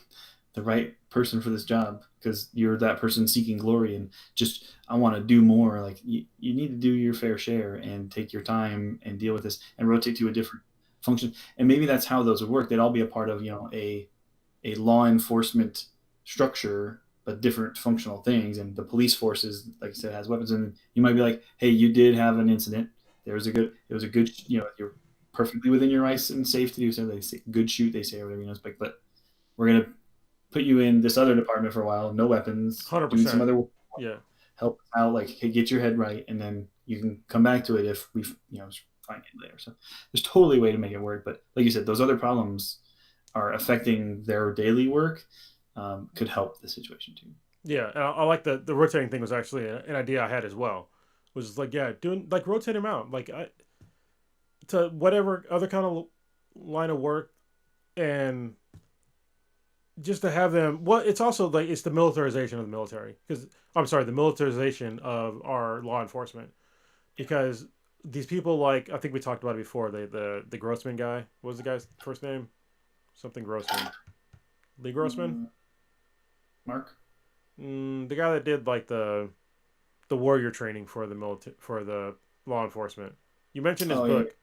the right person for this job because you're that person seeking glory and just I want to do more. Like you need to do your fair share and take your time and deal with this and rotate to a different function. And maybe that's how those would work. They'd all be a part of a law enforcement structure, but different functional things. And the police forces, like I said, has weapons. And you might be like, hey, you did have an incident. There was a good. It was a good. You're perfectly within your rights and safe to do so. They say good shoot. They say whatever but we're gonna put you in this other department for a while, no weapons, doing some 100%. other Yeah. help out, like hey, get your head right, and then you can come back to it if we find it later. So there's totally a way to make it work, but like you said, those other problems are affecting their daily work. Could help the situation too. Yeah. And I like the rotating thing was actually an idea I had as well. Was like, yeah, doing like rotate them out. Like to whatever other kind of line of work and just to have them well it's also like it's the militarization of the military because I'm sorry the militarization of our law enforcement because these people like I think we talked about it before the Grossman guy what was the guy's first name something Grossman Lee Grossman Mark. the guy that did like the warrior training for the military for the law enforcement you mentioned his Oh yeah, book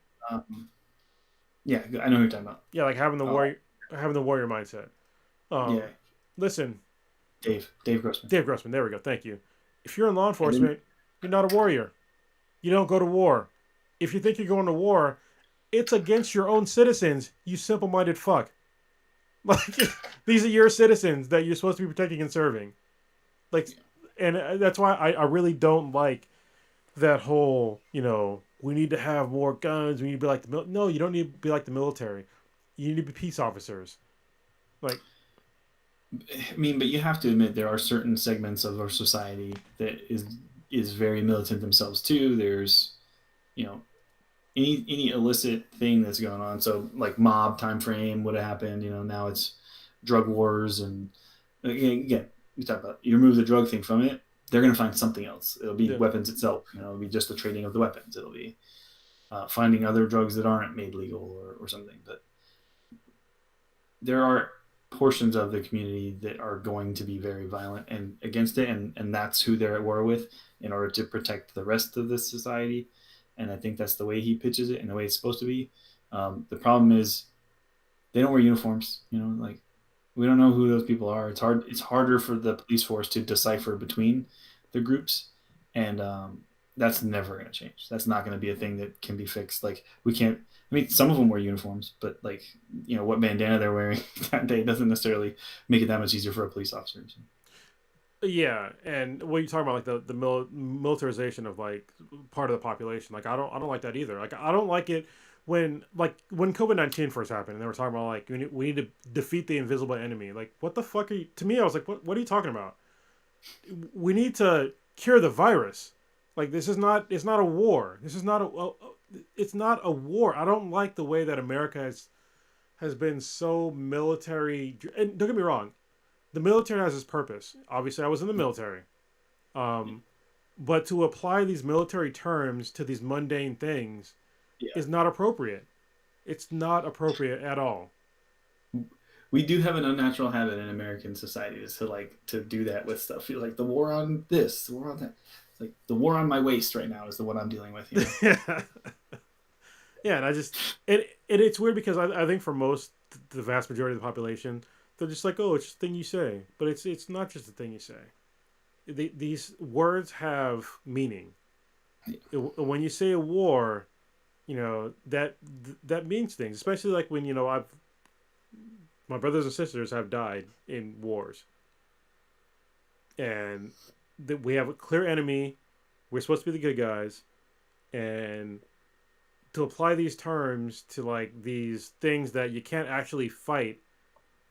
yeah. I know who you're talking about. yeah like Oh having the warrior mindset yeah, listen Dave Grossman. Dave Grossman there we go thank you if you're in law And then enforcement you're not a warrior. You don't go to war. If you think you're going to war, it's against your own citizens, you simple minded fuck. Like, these are your citizens that you're supposed to be protecting and serving. Like, and that's why I really don't like that whole, we need to have more guns. We need to be like the military. No, you don't need to be like the military. You need to be peace officers. Like, I mean, but you have to admit there are certain segments of our society that is very militant themselves too. There's you know any illicit thing that's going on. So like mob time frame would have happened. Now it's drug wars and again you talk about you remove the drug thing from it, they're going to find something else. It'll be yeah, weapons itself. It'll be just the trading of the weapons. It'll be finding other drugs that aren't made legal or something. But there are portions of the community that are going to be very violent and against it, and that's who they're at war with in order to protect the rest of the society. And I think that's the way he pitches it and the way it's supposed to be. The problem is they don't wear uniforms. Like we don't know who those people are. It's hard. It's harder for the police force to decipher between the groups, and that's never going to change. That's not going to be a thing that can be fixed. Like we can't. I mean, some of them wear uniforms, but like what bandana they're wearing that day doesn't necessarily make it that much easier for a police officer. So. yeah, and what you talking about, like militarization of like part of the population, like I don't like that either. Like I don't like it when COVID-19 first happened, and they were talking about like we need to defeat the invisible enemy. Like what the fuck are you? To me, I was like, what are you talking about? We need to cure the virus. Like this is not it's not a war. This is not it's not a war. I don't like the way that America has been so military. And don't get me wrong, the military has its purpose. Obviously, I was in the military. Um, but to apply these military terms to these mundane things Yeah, is not appropriate. It's not appropriate at all. we do have an unnatural habit in American society is to do that with stuff. Feel like the war on this, the war on that. It's like the war on my waist right now is the one I'm dealing with. Yeah, yeah, and it's weird because I think for most the vast majority of the population, they're just like, oh, it's just a thing you say, but it's not just a thing you say. These words have meaning. When you say a war, that means things, especially like when I've my brothers and sisters have died in wars, and that we have a clear enemy. We're supposed to be the good guys, and to apply these terms to like these things that you can't actually fight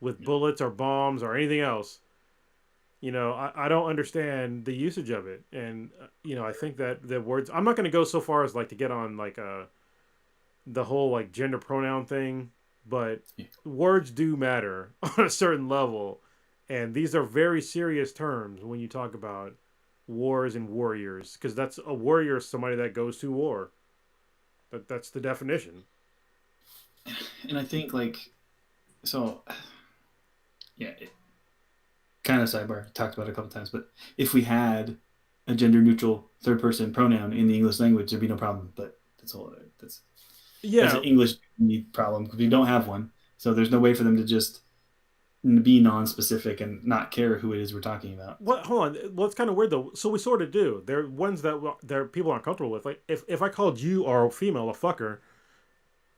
with bullets or bombs or anything else. I don't understand the usage of it, and I think that the words. I'm not going to go so far as like to get on like the whole like gender pronoun thing, but Yeah. words do matter on a certain level, and these are very serious terms when you talk about wars and warriors, because that's a warrior is somebody that goes to war. That's the definition. And I think like so yeah, kind of sidebar talked about it a couple times, but if we had a gender neutral third person pronoun in the English language, there'd be no problem. But that's Yeah. an English problem because we don't have one. So there's no way for them to just be non-specific and not care who it is we're talking about. What? Hold on. Well, it's kind of weird though. So we sort of do. There are ones that people aren't comfortable with. Like if I called you or a female a fucker,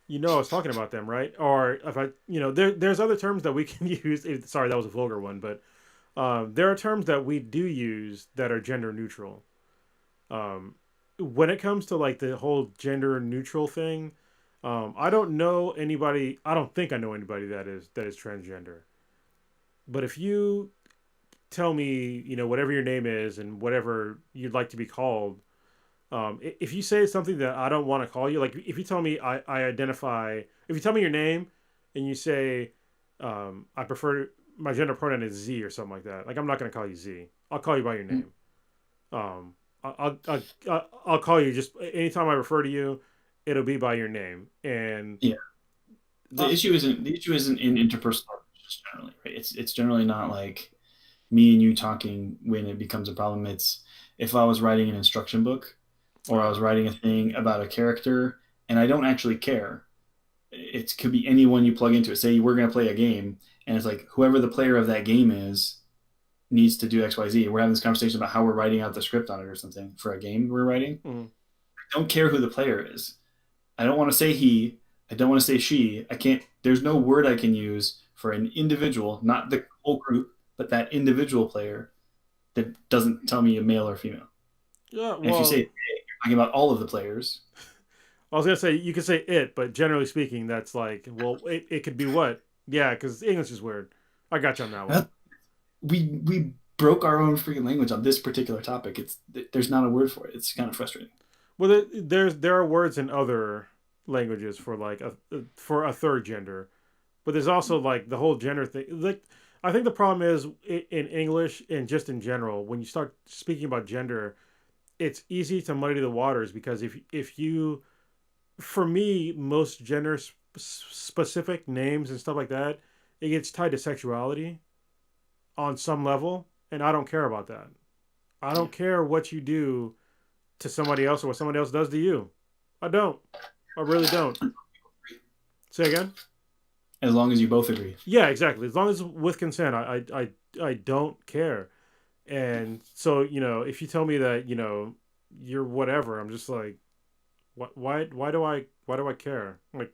you know I was talking about them, right? Or if I, there's other terms that we can use. Sorry, that was a vulgar one, but there are terms that we do use that are gender neutral. Um, when it comes to like the whole gender neutral thing, I don't know anybody. I don't think I know anybody that is transgender. But if you tell me, whatever your name is and whatever you'd like to be called, if you say something that I don't want to call you, like if you tell me I identify, if you tell me your name and you say, I prefer my gender pronoun is Z or something like that, like I'm not going to call you Z. I'll call you by your name. Um, I'll call you just anytime I refer to you, it'll be by your name. And Yeah, uh, the issue isn't in interpersonal relationships generally, right? It's generally not like me and you talking when it becomes a problem. It's if I was writing an instruction book or I was writing a thing about a character and I don't actually care. It could be anyone you plug into it. Say we're going to play a game, and it's like whoever the player of that game is needs to do X, Y, Z. We're having this conversation about how we're writing out the script on it or something for a game we're writing. mm, I don't care who the player is. I don't want to say he. I don't want to say she. I can't. There's no word I can use for an individual, not the whole group, but that individual player that doesn't tell me a male or female. yeah, And if you say well, it, you're talking about all of the players. I was gonna say you could say it, but generally speaking, that's like, well, it could be what? Yeah, because English is weird. I got you on that one. That, we broke our own freaking language on this particular topic. There's not a word for it. It's kind of frustrating. Well, there are words in other languages for like for a third gender, but there's also like the whole gender thing. Like, I think the problem is in English and just in general when you start speaking about gender, it's easy to muddy the waters because if you, for me, most gender specific names and stuff like that, it gets tied to sexuality on some level, and I don't care about that. I Yeah. don't care what you do to somebody else or what somebody else does to you. I don't. I really don't. Say again? As long as you both agree. Yeah, exactly. As long as with consent, I don't care. And so, if you tell me that, you're whatever, I'm just like, what? Why do I care? Like,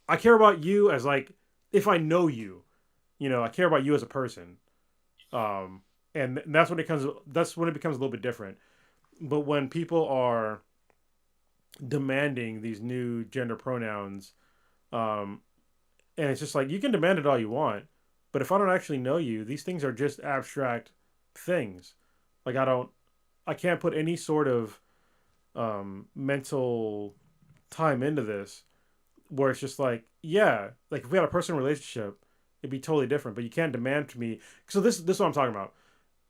I care about you as like, if I know you, I care about you as a person. And that's when it becomes a little bit different. But when people are demanding these new gender pronouns, um, and it's just like you can demand it all you want, but if I don't actually know you, these things are just abstract things. Like I can't put any sort of mental time into this where it's just like, yeah, like if we had a personal relationship, it'd be totally different. But you can't demand to me. So this is what I'm talking about.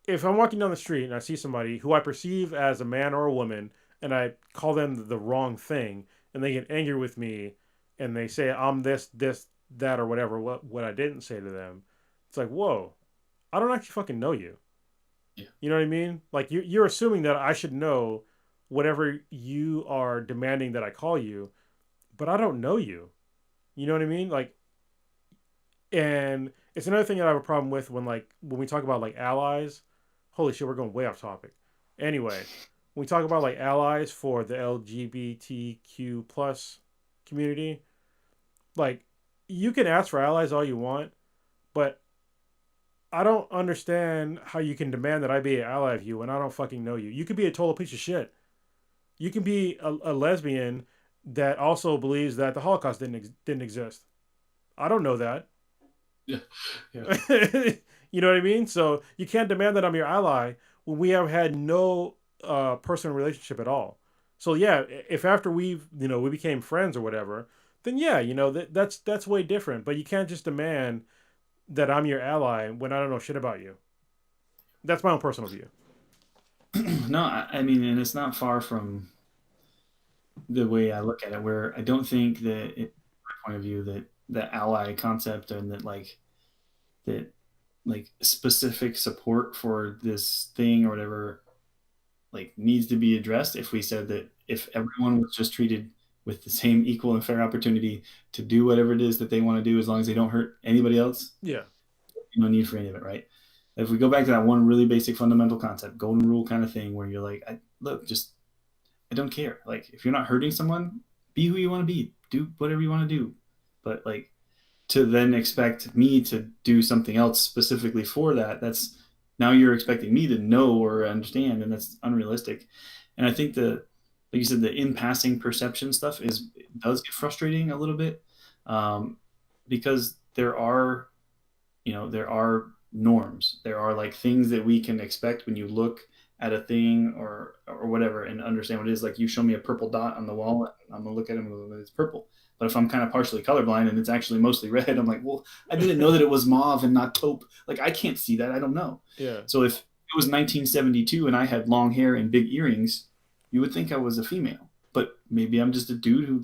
If I'm walking down the street and I see somebody who I perceive as a man or a woman, and I call them the wrong thing, and they get angry with me, and they say I'm this, that, or whatever, what I didn't say to them, it's like, whoa, I don't actually fucking know you. Yeah. You know what I mean? Like you're assuming that I should know whatever you are demanding that I call you, but I don't know you. You know what I mean? Like, and it's another thing that I have a problem with when we talk about like allies. Holy shit, we're going way off topic. Anyway, when we talk about like allies for the LGBTQ plus community, like you can ask for allies all you want, but I don't understand how you can demand that I be an ally of you when I don't fucking know you. You could be a total piece of shit. You can be a lesbian that also believes that the Holocaust didn't exist. I don't know that. Yeah. Yeah. You know what I mean? So you can't demand that I'm your ally when we have had no personal relationship at all. So yeah, if after we became friends or whatever, then yeah, that's way different. But you can't just demand that I'm your ally when I don't know shit about you. That's my own personal view. No, I mean, and it's not far from the way I look at it, where I don't think that, in my point of view, that the ally concept and that like specific support for this thing or whatever like needs to be addressed. If we said that if everyone was just treated with the same equal and fair opportunity to do whatever it is that they want to do, as long as they don't hurt anybody else, Yeah. no need for any of it, right? If we go back to that one really basic fundamental concept, golden rule kind of thing, where you're like, look, just I don't care. Like, if you're not hurting someone, be who you want to be. Do whatever you want to do. But like to then expect me to do something else specifically for that, that's now you're expecting me to know or understand, and that's unrealistic. And I think like you said, the in passing perception stuff does get frustrating a little bit, because there are norms. There are like things that we can expect when you look at a thing or whatever and understand what it is. Like, you show me a purple dot on the wall, I'm gonna look at it and go, it's purple. But if I'm kind of partially colorblind and it's actually mostly red, I'm like, well, I didn't know that it was mauve and not taupe. Like, I can't see that. I don't know. Yeah. So if it was 1972 and I had long hair and big earrings, you would think I was a female. But maybe I'm just a dude who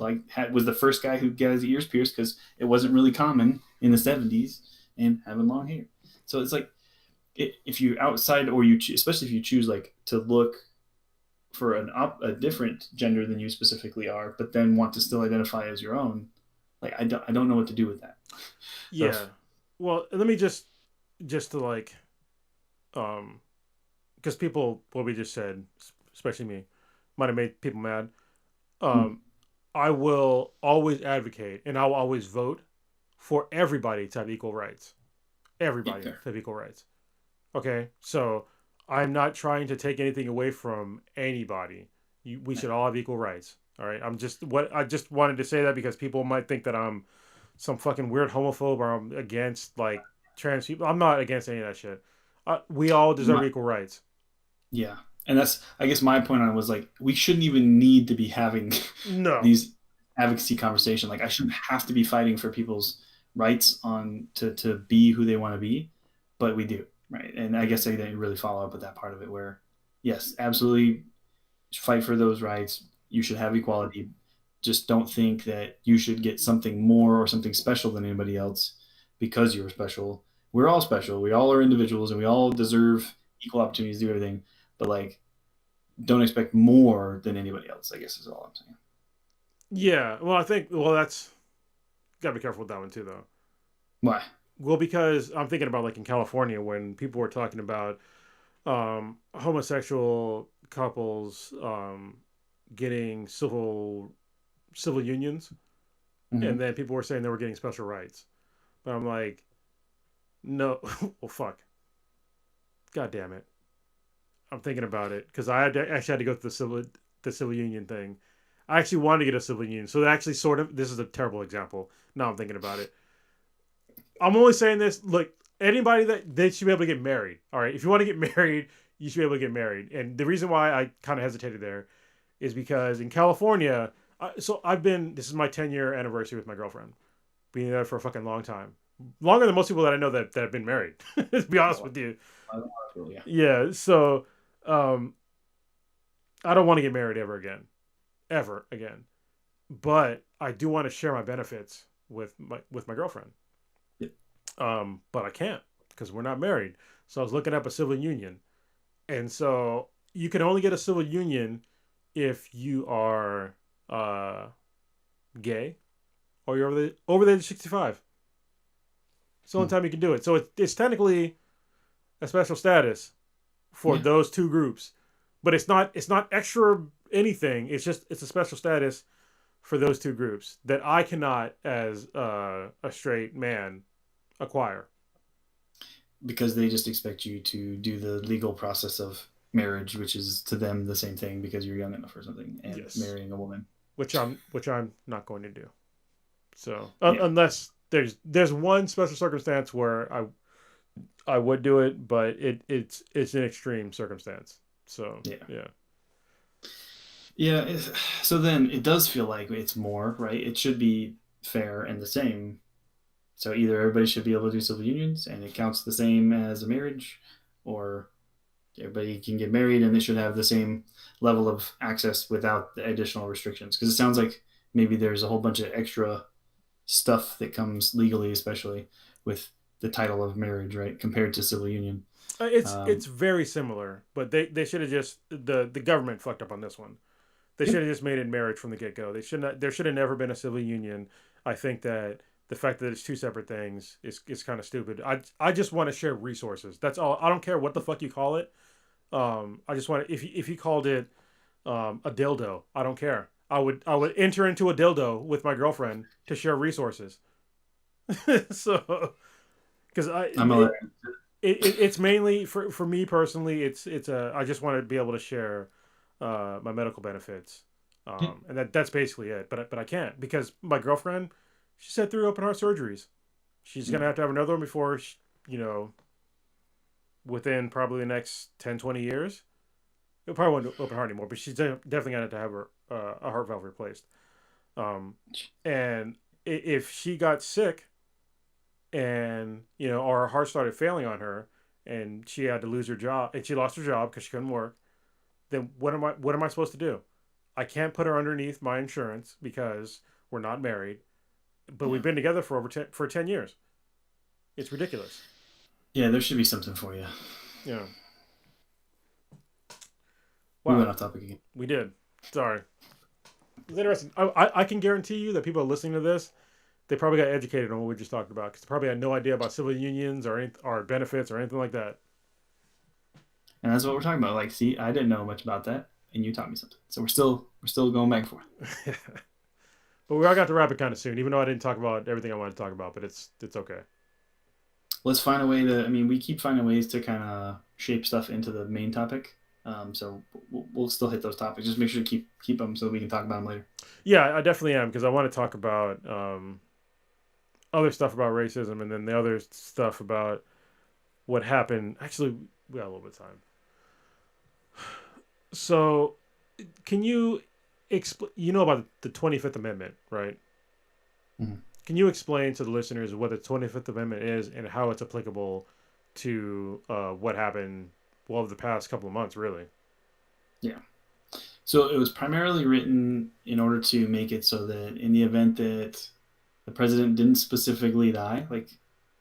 was the first guy who got his ears pierced because it wasn't really common in the 70s and having long hair. So it's like, if you outside or especially if you choose like to look for a different gender than you specifically are, but then want to still identify as your own, like I don't know what to do with that. Yeah. So, well, let me just to like, because people, what we just said, especially me, might have made people mad. I will always advocate and I will always vote for everybody to have equal rights. Everybody to have equal rights. Okay, so I'm not trying to take anything away from anybody. We should all have equal rights. All right. I just wanted to say that because people might think that I'm some fucking weird homophobe or I'm against like trans people. I'm not against any of that shit. We all deserve equal rights. Yeah, and that's, I guess, my point on it was like, we shouldn't even need to be having these advocacy conversation. Like, I shouldn't have to be fighting for people's rights to be who they want to be, but we do. Right. And I guess I didn't really follow up with that part of it where, yes, absolutely fight for those rights. You should have equality. Just don't think that you should get something more or something special than anybody else because you're special. We're all special. We all are individuals and we all deserve equal opportunities to do everything. But like, don't expect more than anybody else, I guess is all I'm saying. Yeah. Well, I think, that's, gotta be careful with that one too, though. Why? Well, because I'm thinking about like in California when people were talking about homosexual couples getting civil unions, and then people were saying they were getting special rights. But I'm like, no, well, fuck, god damn it. I'm thinking about it because I actually had to go through the civil union thing. I actually wanted to get a civil union, so actually sort of this is a terrible example. Now I'm thinking about it. I'm only saying this. Look, anybody that they should be able to get married. All right, if you want to get married, you should be able to get married. And the reason why I kind of hesitated there is because in California, so this is my 10-year anniversary with my girlfriend. Being there for a fucking long time, longer than most people that I know that have been married. To be honest with you, yeah. So, I don't want to get married ever again. But I do want to share my benefits with my girlfriend. But I can't because we're not married. So I was looking up a civil union. And so you can only get a civil union if you are gay or you're over the age of 65. It's the only time you can do it. So it's technically a special status for those two groups. But it's not extra anything. It's a special status for those two groups that I cannot, as a straight man, acquire. Because they just expect you to do the legal process of marriage, which is to them the same thing because you're young enough or something, and marrying a woman, which I'm not going to do. So unless there's one special circumstance where I would do it, but it's an extreme circumstance. So yeah. So then it does feel like it's more right. It should be fair and the same. So either everybody should be able to do civil unions and it counts the same as a marriage, or everybody can get married and they should have the same level of access without the additional restrictions. Because it sounds like maybe there's a whole bunch of extra stuff that comes legally, especially with the title of marriage, right, compared to civil union. It's very similar, but they should have just the government fucked up on this one. They should have just made it marriage from the get go. They should not. There should have never been a civil union. I think that the fact that it's two separate things is kind of stupid. I just want to share resources. That's all. I don't care what the fuck you call it. I just want to, if you called it a dildo, I don't care. I would enter into a dildo with my girlfriend to share resources. So because it's mainly for me personally. It's a I just want to be able to share my medical benefits, and that's basically it. But I can't because my girlfriend, she's had 3 open heart surgeries. She's gonna have to have another one before within probably the next 10, 20 years. It probably won't open heart anymore, but she's definitely gonna have to have her a heart valve replaced. And if she got sick and or her heart started failing on her and she had to lose her job and she lost her job because she couldn't work, then what am I supposed to do? I can't put her underneath my insurance because we're not married, but we've been together for for 10 years. It's ridiculous. Yeah, there should be something for you. Yeah. We Wow. went off topic again. We did. Sorry. It's interesting. I can guarantee you that people listening to this, they probably got educated on what we just talked about because they probably had no idea about civil unions or benefits or anything like that. And that's what we're talking about. Like, see, I didn't know much about that, and you taught me something. So we're still going back and forth. But we all got to wrap it kind of soon, even though I didn't talk about everything I wanted to talk about. But it's okay. Let's find a way to. I mean, we keep finding ways to kind of shape stuff into the main topic. So we'll still hit those topics. Just make sure to keep them so we can talk about them later. Yeah, I definitely am because I want to talk about other stuff about racism and then the other stuff about what happened. Actually, we got a little bit of time. So, can you explain? You know about the 25th Amendment, right? Mhm. Can you explain to the listeners what the 25th Amendment is and how it's applicable to what happened, well, the past couple of months, really? Yeah. So it was primarily written in order to make it so that in the event that the president didn't specifically die, like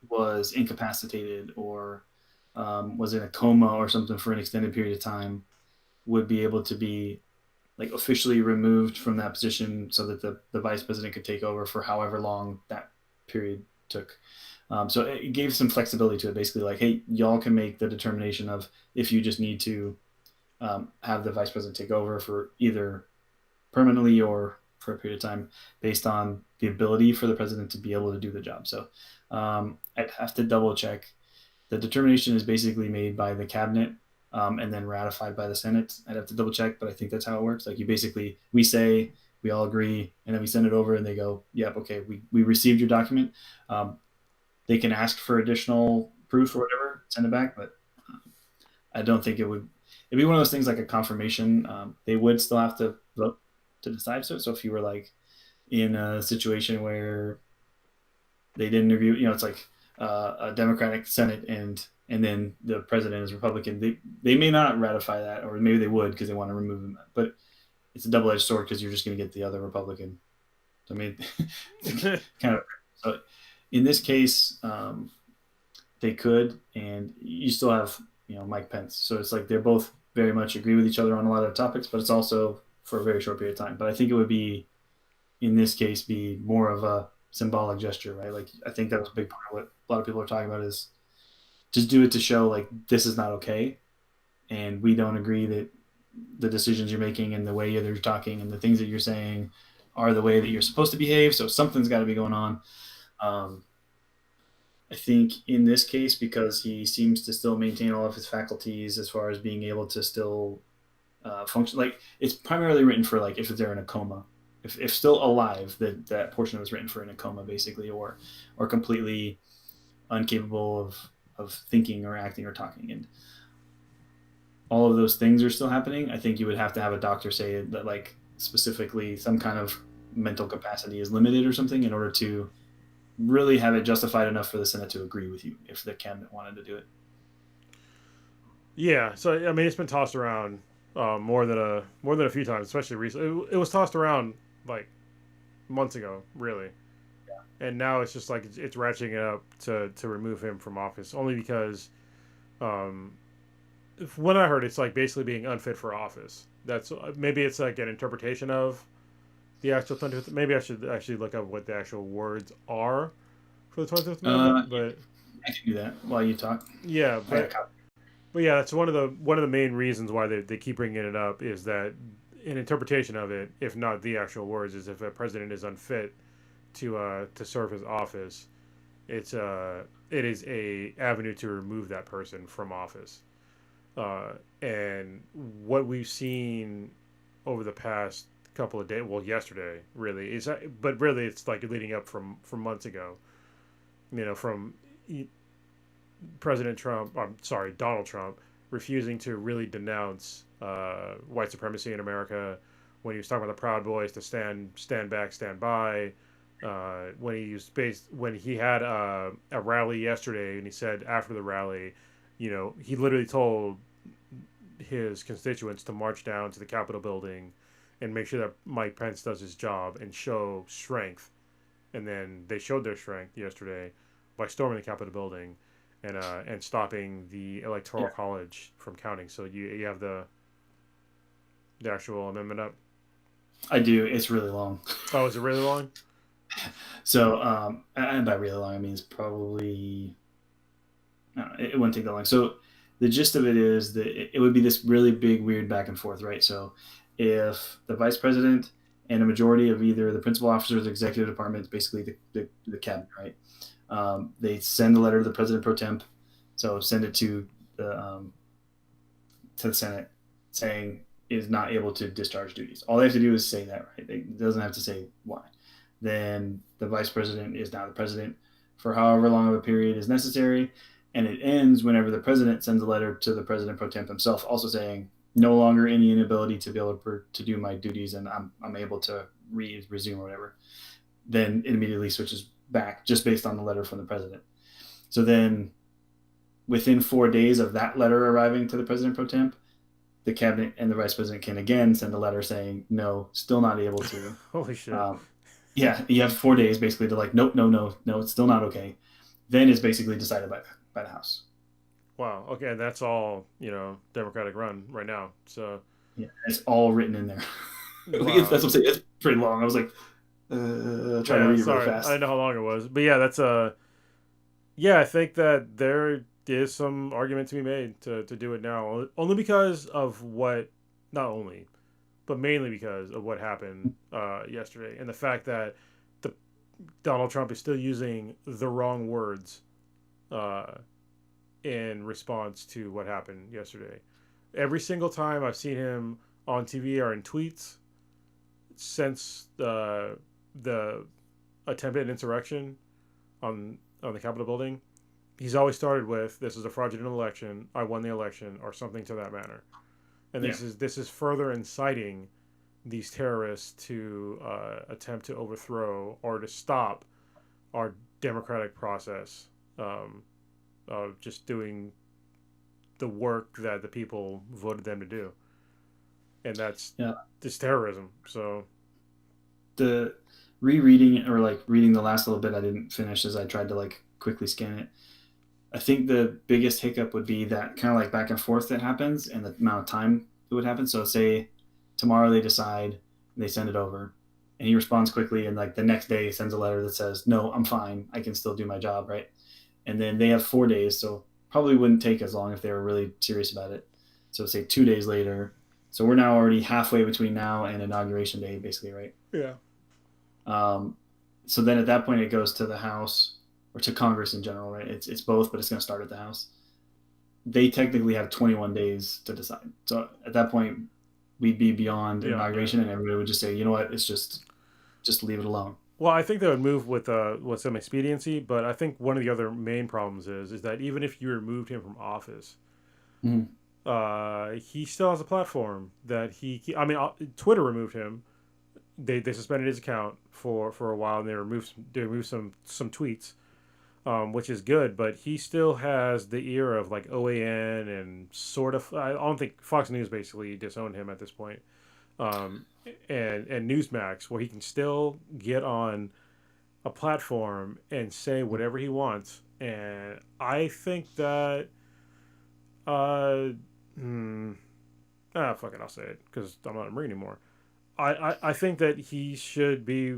was incapacitated or was in a coma or something for an extended period of time, would be able to be like officially removed from that position so that the vice president could take over for however long that period took. So it gave some flexibility to it, basically like, hey, y'all can make the determination of if you just need to have the vice president take over for either permanently or for a period of time based on the ability for the president to be able to do the job. So I'd have to double check. The determination is basically made by the cabinet and then ratified by the Senate. I'd have to double check, but I think that's how it works. Like we say, we all agree, and then we send it over and they go, yep, okay, we received your document. They can ask for additional proof or whatever, send it back, but I don't think it'd be one of those things like a confirmation. They would still have to vote to decide so. So if you were like in a situation where they didn't agree, it's like a Democratic Senate and then the president is Republican, they may not ratify that, or maybe they would because they want to remove him. But it's a double-edged sword because you're just going to get the other Republican. So, I mean, kind of. So in this case, they could, and you still have Mike Pence. So it's like they're both very much agree with each other on a lot of topics, but it's also for a very short period of time. But I think it would be, in this case, be more of a symbolic gesture, right? Like I think that was a big part of what a lot of people are talking about is just do it to show like this is not okay, and we don't agree that the decisions you're making and the way you're talking and the things that you're saying are the way that you're supposed to behave. So something's got to be going on. I think in this case, because he seems to still maintain all of his faculties as far as being able to still function, like it's primarily written for like if they're in a coma, if still alive, that portion was written for in a coma basically, or completely incapable of thinking or acting or talking, and all of those things are still happening. I think you would have to have a doctor say that like specifically some kind of mental capacity is limited or something in order to really have it justified enough for the Senate to agree with you if the cabinet wanted to do it. Yeah, so I mean, it's been tossed around more than a few times, especially recently. It was tossed around like months ago, really, and now it's just like it's ratcheting it up to remove him from office, only because um, when I heard it's like basically being unfit for office. That's maybe it's like an interpretation of the actual 25th. Maybe I should actually look up what the actual words are for the 25th Amendment, Yeah, but I can do that while you talk. yeah, I got a copy. but yeah, that's one of the main reasons why they keep bringing it up is that an interpretation of it, if not the actual words, is if a president is unfit to serve his office, it is a avenue to remove that person from office. And what we've seen over the past couple of days, well, yesterday really is, but really it's like leading up from months ago. You know, from President Trump, I'm sorry, Donald Trump, refusing to really denounce white supremacy in America when he was talking about the Proud Boys to stand back, stand by. When he had a rally yesterday, and he said after the rally, you know, he literally told his constituents to march down to the Capitol building and make sure that Mike Pence does his job and show strength. And then they showed their strength yesterday by storming the Capitol building and stopping the Electoral Yeah, College from counting. So you have the actual amendment up. I do. It's really long. Oh, is it really long? So, and by really long, I mean it's probably no, it wouldn't take that long. So, the gist of it is that it would be this really big, weird back and forth, right? So, if the vice president and a majority of either the principal officers or the executive department, basically the cabinet, right? They send a letter to the president pro temp, so send it to the Senate saying is not able to discharge duties. All they have to do is say that, right? It doesn't have to say why. Then the vice president is now the president for however long of a period is necessary, and it ends whenever the president sends a letter to the president pro temp himself, also saying no longer any inability to be able to do my duties, and I'm able to resume or whatever. Then it immediately switches back just based on the letter from the president. So then within 4 days of that letter arriving to the president pro temp, the cabinet and the vice president can again send a letter saying no, still not able to. Holy shit! Um, yeah, you have 4 days basically to like nope, no, no, no, it's still not okay. Then it's basically decided by the House. Wow. Okay, that's all Democratic run right now. So Yeah, it's all written in there. That's wow. what I'm saying. It's pretty long. I was like trying to Yeah. read it really Sorry, I fast. didn't know how long it was, but yeah, that's yeah. I think that there is some argument to be made to do it now, only because of what, not only, but mainly because of what happened yesterday and the fact that the Donald Trump is still using the wrong words uh, in response to what happened yesterday. Every single time I've seen him on TV or in tweets since the attempted insurrection on the Capitol building, he's always started with "This is a fraudulent election. I won the election," or something to that manner. And Yeah, this is further inciting these terrorists to attempt to overthrow or to stop our democratic process um, of just doing the work that the people voted them to do, and that's yeah. just terrorism. So The rereading or like reading the last little bit I didn't finish as I tried to like quickly scan it. I think the biggest hiccup would be that kind of like back and forth that happens and the amount of time it would happen. So say tomorrow they decide, they send it over, and he responds quickly, and like the next day he sends a letter that says, "No, I'm fine. I can still do my job," right? And then they have 4 days, so probably wouldn't take as long if they were really serious about it. So say 2 days later. So we're now already halfway between now and inauguration day, basically, right? yeah, Um, so then at that point it goes to the House or to Congress in general, right? It's both, but it's going to start at the House. They technically have 21 days to decide. So at that point, we'd be beyond beyond it. inauguration, and everybody would just say, you know what, it's just leave it alone. Well, I think they would move with some expediency, but I think one of the other main problems is that even if you removed him from office, Mm-hmm. he still has a platform that I mean, Twitter removed him. They suspended his account for a while, and they removed some tweets. which is good. But he still has the ear of like OAN and sort of. I don't think Fox News basically disowned him at this point, um, and Newsmax, where he can still get on a platform and say whatever he wants. And I think that, uh, hmm, fuck it, I'll say it because I'm not a Marine anymore. I think that he should be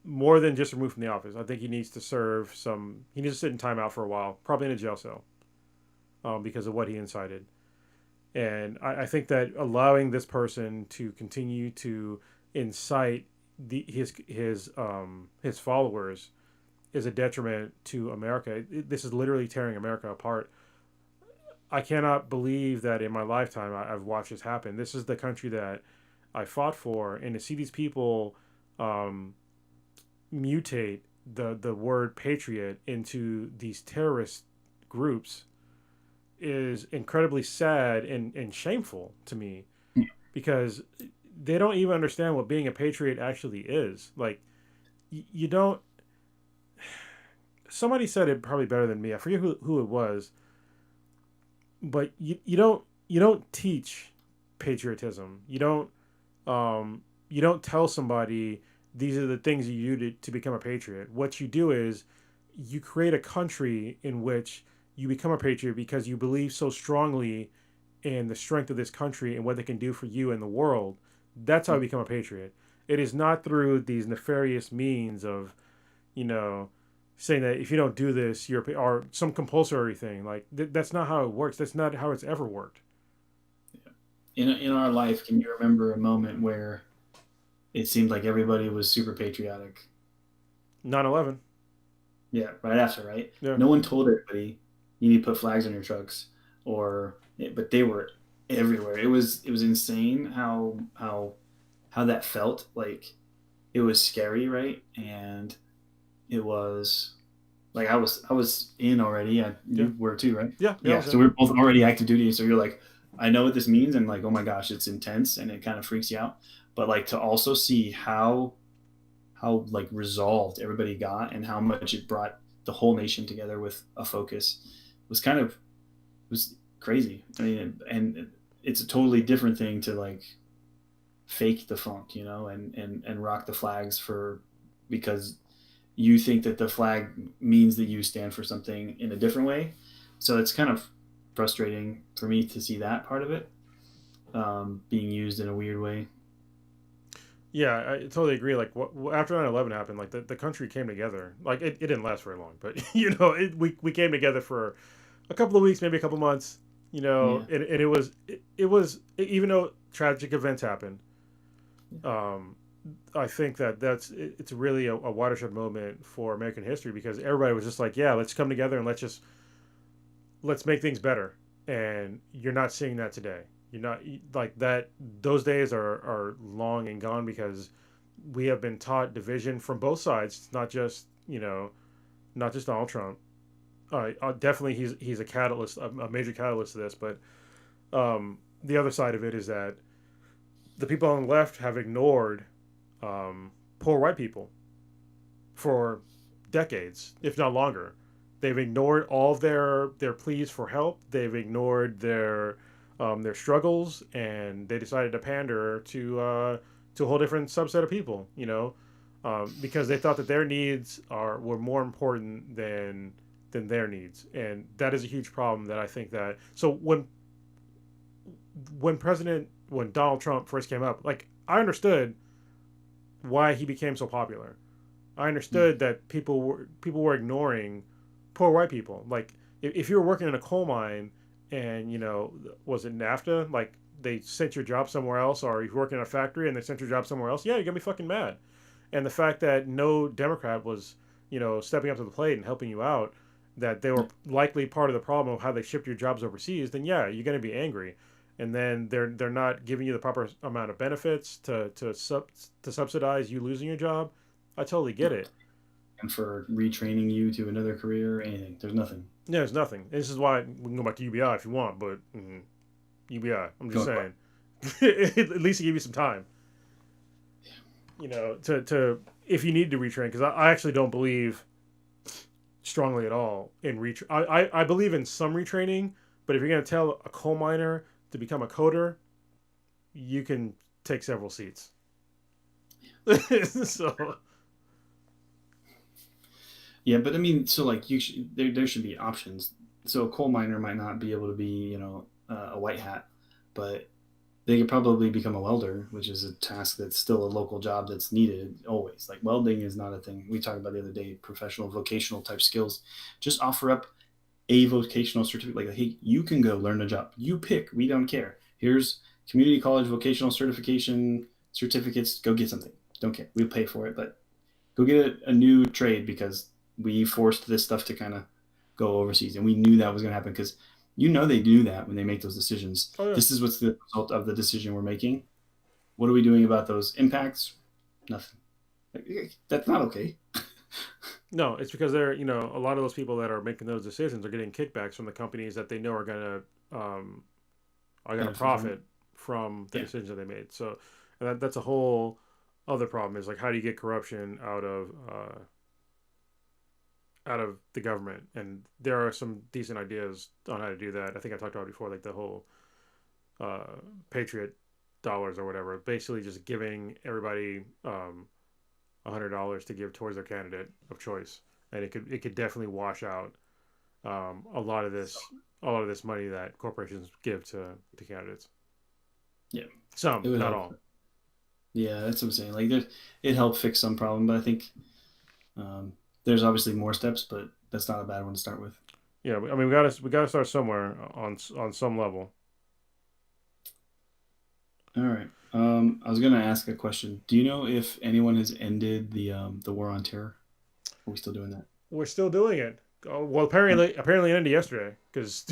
more than just removed from the office. I think he needs to serve some. He needs to sit in timeout for a while, probably in a jail cell, because of what he incited. And I think that allowing this person to continue to incite his followers is a detriment to America. This is literally tearing America apart. I cannot believe that in my lifetime I've watched this happen. This is the country that I fought for, and to see these people um, mutate the word patriot into these terrorist groups is incredibly sad and shameful to me, because they don't even understand what being a patriot actually is. Like, you don't. Somebody said it probably better than me. I forget who it was, but you don't teach patriotism. You don't tell somebody these are the things you do to become a patriot. What you do is you create a country in which you become a patriot because you believe so strongly in the strength of this country and what they can do for you and the world. That's how you become a patriot. It is not through these nefarious means of, you know, saying that if you don't do this, you're, or some compulsory thing. Like, that's not how it works. That's not how it's ever worked. In our life, can you remember a moment where it seemed like everybody was super patriotic? 9/11. Yeah, right after, right? Yeah. No one told everybody you need to put flags on your trucks, but they were everywhere. It was insane how that felt. Like, it was scary, right? And it was like I was in already. Yeah, Yeah. you were too, right? Yeah. Yeah. So we're both already active duty. So you're like, I know what this means, and like, oh my gosh, it's intense, and it kind of freaks you out. But like, to also see how like resolved everybody got, and how much it brought the whole nation together with a focus was kind of was crazy. I mean, and it's a totally different thing to like fake the funk, and rock the flags for because you think that the flag means that you stand for something in a different way. So it's kind of frustrating for me to see that part of it being used in a weird way. Yeah, I totally agree. Like, after 9/11 happened, like the country came together. Like, it didn't last very long, but we came together for a couple of weeks, maybe a couple of months. Yeah. And it was even though tragic events happened. Um, I think it's really a watershed moment for American history, because everybody was just like, yeah, let's come together and let's make things better. And you're not seeing that today. You're not like that. Those days are long and gone, because we have been taught division from both sides. It's not just Donald Trump. Definitely, he's a catalyst, a major catalyst to this. But the other side of it is that the people on the left have ignored poor white people for decades, if not longer. They've ignored all of their pleas for help. They've ignored their struggles, and they decided to pander to a whole different subset of people. Because they thought that their needs were more important than their needs, and that is a huge problem. That I think that so when Donald Trump first came up, like, I understood why he became so popular. I understood that people were ignoring poor white people. Like, if you were working in a coal mine, and was it NAFTA? Like, they sent your job somewhere else, or if you're working in a factory and they sent your job somewhere else, yeah, you're gonna be fucking mad. And the fact that no Democrat was stepping up to the plate and helping you out, that they were likely part of the problem of how they shipped your jobs overseas, then yeah, you're gonna be angry. And then they're not giving you the proper amount of benefits to subsidize you losing your job. I totally get it. And for retraining you to another career or anything, there's nothing. Yeah, there's nothing. This is why we can go back to UBI if you want, but UBI. I'm just saying. At least give you some time. To if you need to retrain, because I actually don't believe strongly at all in I believe in some retraining, but if you're going to tell a coal miner to become a coder, you can take several seats. So Yeah, but I mean, so like there should be options. So a coal miner might not be able to be, a white hat, but they could probably become a welder, which is a task that's still a local job that's needed always. Like welding is not a thing. We talked about the other day, professional, vocational type skills. Just offer up a vocational certificate. Like, hey, you can go learn a job. You pick. We don't care. Here's community college vocational certification certificates. Go get something. Don't care. We'll pay for it, but go get a new trade because we forced this stuff to kind of go overseas, and we knew that was going to happen because they do that when they make those decisions. oh yeah. This is what's the result of the decision we're making. What are we doing about those impacts? Nothing. That's not okay. No, it's because they're a lot of those people that are making those decisions are getting kickbacks from the companies that they know are gonna profit from the decisions that they made. So, and that's a whole other problem is like how do you get corruption out of the government? And there are some decent ideas on how to do that. I think I talked about it before, like the whole Patriot dollars or whatever. Basically, just giving everybody $100 to give towards their candidate of choice, and it could definitely wash out a lot of this money that corporations give to candidates. Yeah, some, not all. Yeah, that's what I'm saying. Like, it helped fix some problem, but I think there's obviously more steps, but that's not a bad one to start with. Yeah, I mean, we gotta start somewhere on some level. All right. I was gonna ask a question. Do you know if anyone has ended the war on terror? Are we still doing that? We're still doing it. Oh, well, apparently it ended yesterday because.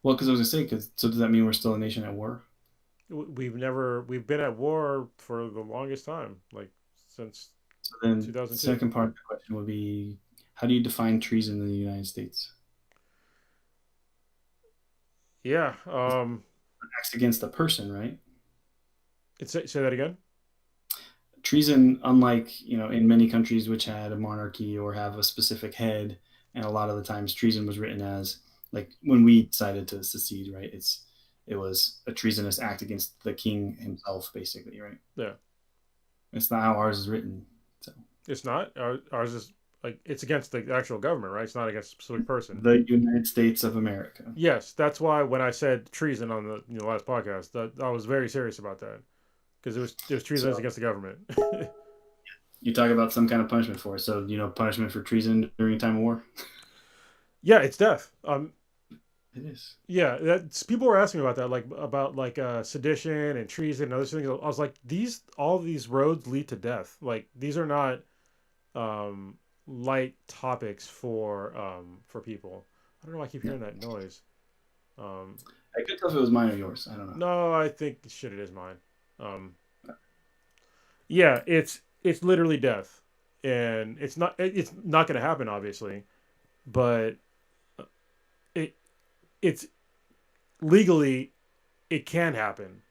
Well, because I was gonna say, so does that mean we're still a nation at war? We've been at war for the longest time, like since So then, 2002. the second part of the question would be, how do you define treason in the United States? Yeah. Acts against a person, right? Say that again. Treason, unlike in many countries which had a monarchy or have a specific head, and a lot of the times treason was written as, like, when we decided to secede, right? It was a treasonous act against the king himself, basically, right? Yeah. It's not how ours is written. So It's not. Ours is like it's against the actual government, right? It's not against a specific person. The United States of America. Yes, that's why when I said treason on the last podcast, that I was very serious about that because it was treason against the government. You talk about some kind of punishment for it. So punishment for treason during a time of war. Yeah, it's death. It is. Yeah, people were asking me about that, like about sedition and treason and other things. I was like, all these roads lead to death. Like these are not light topics for people. I don't know why I keep hearing that noise. I couldn't tell if it was mine or yours. I don't know. No, I think shit, it is mine. Yeah, it's literally death, and it's not going to happen, obviously, but it's legally it can happen.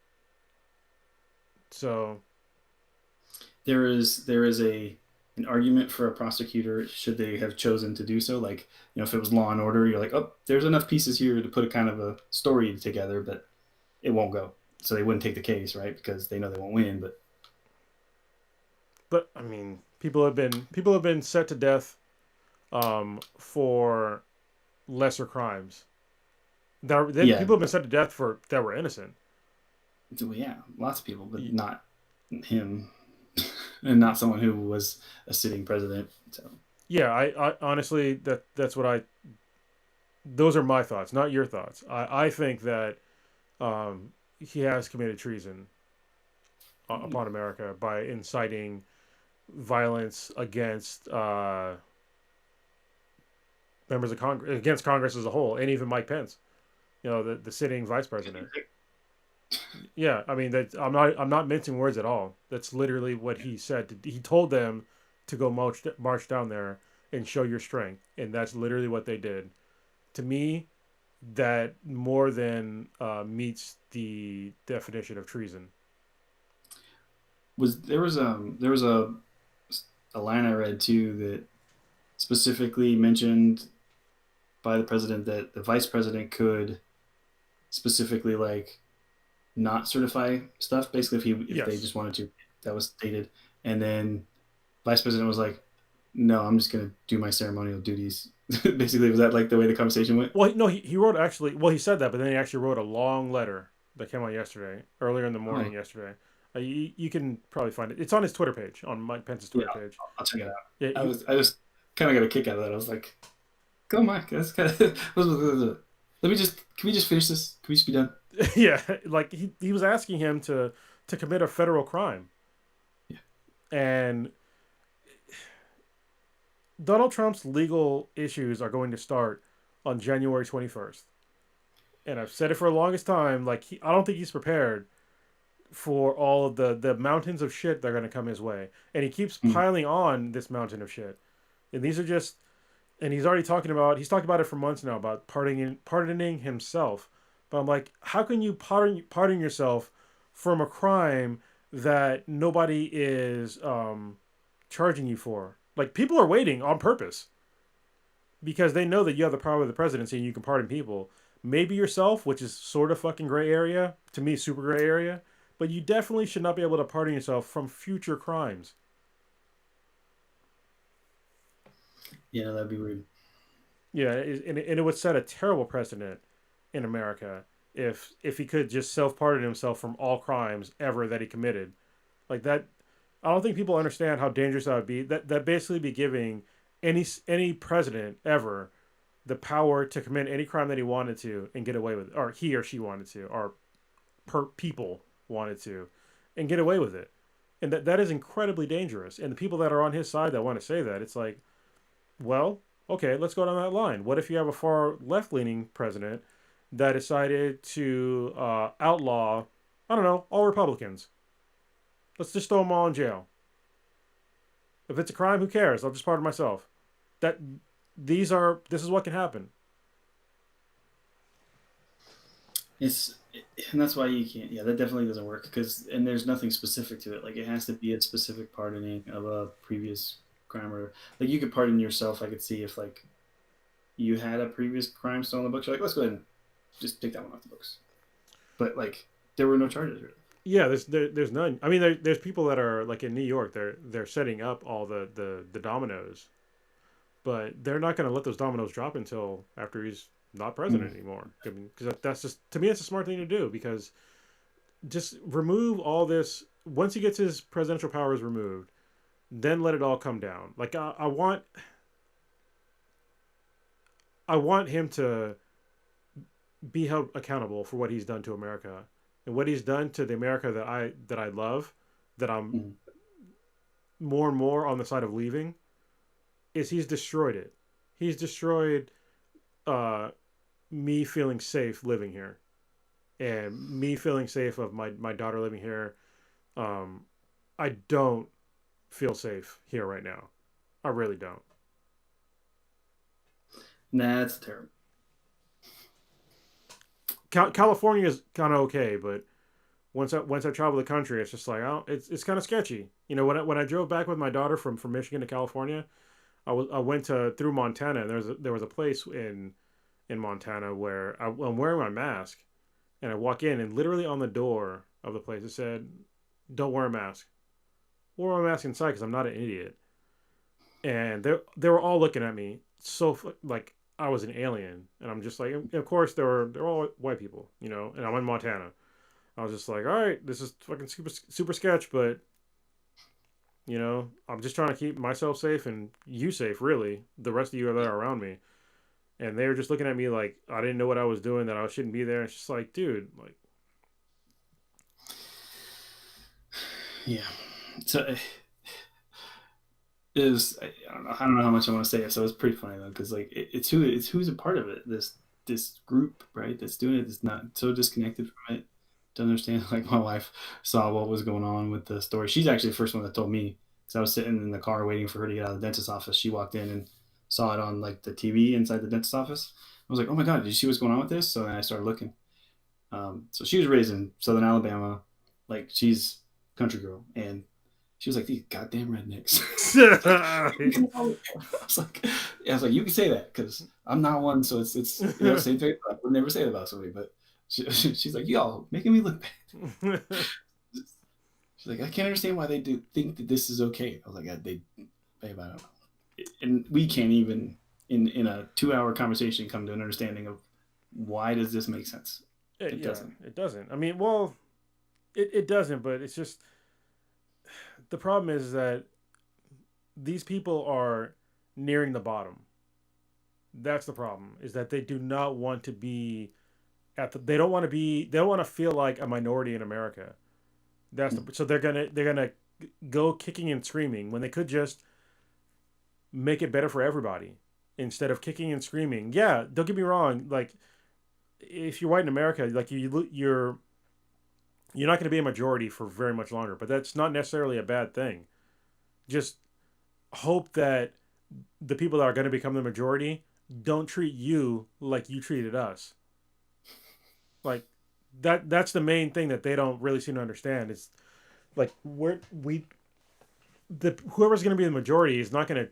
So there is an argument for a prosecutor should they have chosen to do so. Like, if it was Law and Order, you're like, oh, there's enough pieces here to put a kind of a story together, but it won't go. So they wouldn't take the case, right? Because they know they won't win. But I mean, people have been set to death for lesser crimes. People have been set to death that were innocent. So, yeah, lots of people, but not him. And not someone who was a sitting president. So yeah, I honestly that's what those are my thoughts, not your thoughts. I think that he has committed treason upon America by inciting violence against members of Congress, against Congress as a whole, and even Mike Pence, the sitting vice president. Yeah, I mean that I'm not mincing words at all. That's literally what he said. He told them to go march down there and show your strength, and that's literally what they did. To me, that more than meets the definition of treason. There was a a line I read too that specifically mentioned by the president that the vice president could specifically like not certify stuff. Basically, if they Yes. just wanted to, that was stated. And then vice president was like, "No, I'm just gonna do my ceremonial duties." Basically, was that like the way the conversation went? Well, no, he wrote actually. Well, he said that, but then he actually wrote a long letter that came out yesterday, earlier in the morning Oh, yesterday. You can probably find it. It's on his Twitter page, on Mike Pence's yeah, Twitter page. I'll check it out. Yeah, I just kind of got a kick out of that. I was like, "Go, Mike. That's kind of." Let me just. Can we just finish this? Can we just be done? yeah, like he was asking him to commit a federal crime, Yeah. and Donald Trump's legal issues are going to start on January 21st. And I've said it for the longest time. Like I don't think he's prepared for all of the mountains of shit that are going to come his way, and he keeps Mm. piling on this mountain of shit. And these are just, and he's already talking about. He's talked about it for months now about pardoning himself. But I'm like, how can you pardon yourself from a crime that nobody is charging you for? Like people are waiting on purpose because they know that you have the power of the presidency and you can pardon people. Maybe yourself, which is sort of fucking gray area to me, super gray area. But you definitely should not be able to pardon yourself from future crimes. Yeah, that'd be weird. Yeah, and it would set a terrible precedent in America if he could just self pardon himself from all crimes ever that he committed. Like that, I don't think people understand how dangerous that would be. That basically be giving any president ever the power to commit any crime that he wanted to and get away with it, or he or she wanted to, or people wanted to, and get away with it. And that is incredibly dangerous. And the people that are on his side that want to say that, it's like, well, okay, let's go down that line. What if you have a far left leaning president that decided to outlaw, I don't know, all Republicans? Let's just throw them all in jail. If it's a crime, who cares? I'll just pardon myself. That this is what can happen. It's and that's why you can't. Yeah, that definitely doesn't work because and there's nothing specific to it. Like it has to be a specific pardoning of a previous crime or like you could pardon yourself. I could see if like you had a previous crime still on the books. You're like, let's go ahead and just take that one off the books. But like there were no charges really. Yeah, there's none. I mean, there's people that are like in New York. They're setting up all the dominoes, but they're not going to let those dominoes drop until after he's not president Mm. anymore. I mean, because that's just to me, it's a smart thing to do because just remove all this once he gets his presidential powers removed, then let it all come down. Like I want him to be held accountable for what he's done to America and what he's done to the America that I love, that I'm Mm. more and more on the side of leaving. Is he's destroyed it. He's destroyed uh, me feeling safe living here and me feeling safe of my daughter living here. Um, I don't feel safe here right now. I really don't. Nah, that's terrible. California is kind of okay, but once I travel the country, it's just like oh, it's kind of sketchy. You know, when I drove back with my daughter from Michigan to California, I went to through Montana, and there was a place in Montana where I'm wearing my mask, and I walk in, and literally on the door of the place it said, "Don't wear a mask. Wear my mask inside because I'm not an idiot." And they were all looking at me so like I was an alien, and I'm just like, and of course they're all white people, you know, and I'm in Montana. I was just like, all right, this is fucking super sketch, but you know, I'm just trying to keep myself safe and you safe, really. The rest of you that are around me, and they were just looking at me like I didn't know what I was doing, that I shouldn't be there. It's just like, dude, like, Yeah. So is I don't know how much I want to say it. So it's pretty funny though because like it's who's a part of it. This group right that's doing it is not so disconnected from it. To understand like my wife saw what was going on with the story. She's actually the first one that told me because I was sitting in the car waiting for her to get out of the dentist's office. She walked in and saw it on like the TV inside the dentist's office. I was like, oh my god, did you see what's going on with this? So then I started looking. So she was raised in Southern Alabama, like she's a country girl, and She was like, these goddamn rednecks. Yeah. I was like, you can say that because I'm not one, so it's same thing. I would never say it about somebody, but she's like, y'all making me look bad. She's like, I can't understand why they do think that this is okay. I was like, babe, I don't know. And we can't even in a 2-hour conversation come to an understanding of why does this make sense. It doesn't. It doesn't. I mean, well, it doesn't, but it's just the problem is that these people are nearing the bottom. That's the problem. Is that they do not want to be they don't want to be. They don't want to feel like a minority in America. So they're gonna go kicking and screaming when they could just make it better for everybody instead of kicking and screaming. Yeah, don't get me wrong. Like if you're white in America, like you're not going to be a majority for very much longer, but that's not necessarily a bad thing. Just hope that the people that are going to become the majority don't treat you like you treated us. Like that's the main thing that they don't really seem to understand. It's like whoever's going to be the majority is not going to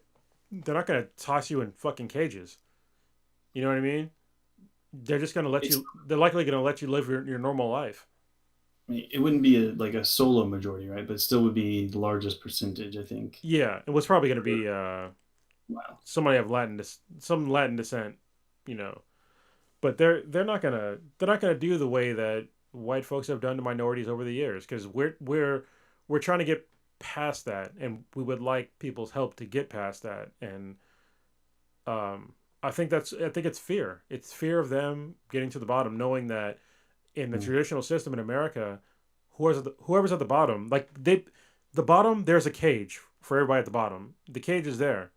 they're not going to toss you in fucking cages. You know what I mean? They're just going to let you. They're likely going to let you live your normal life. I mean, it wouldn't be like a solo majority, right? But it still would be the largest percentage, I think. Yeah, it was probably going to be wow. Somebody of some Latin descent, you know. But they're not gonna do the way that white folks have done to minorities over the years because we're trying to get past that, and we would like people's help to get past that. And I think it's fear. It's fear of them getting to the bottom, knowing that in the traditional system in America, whoever's at the bottom, the bottom, there's a cage for everybody at the bottom. The cage is there.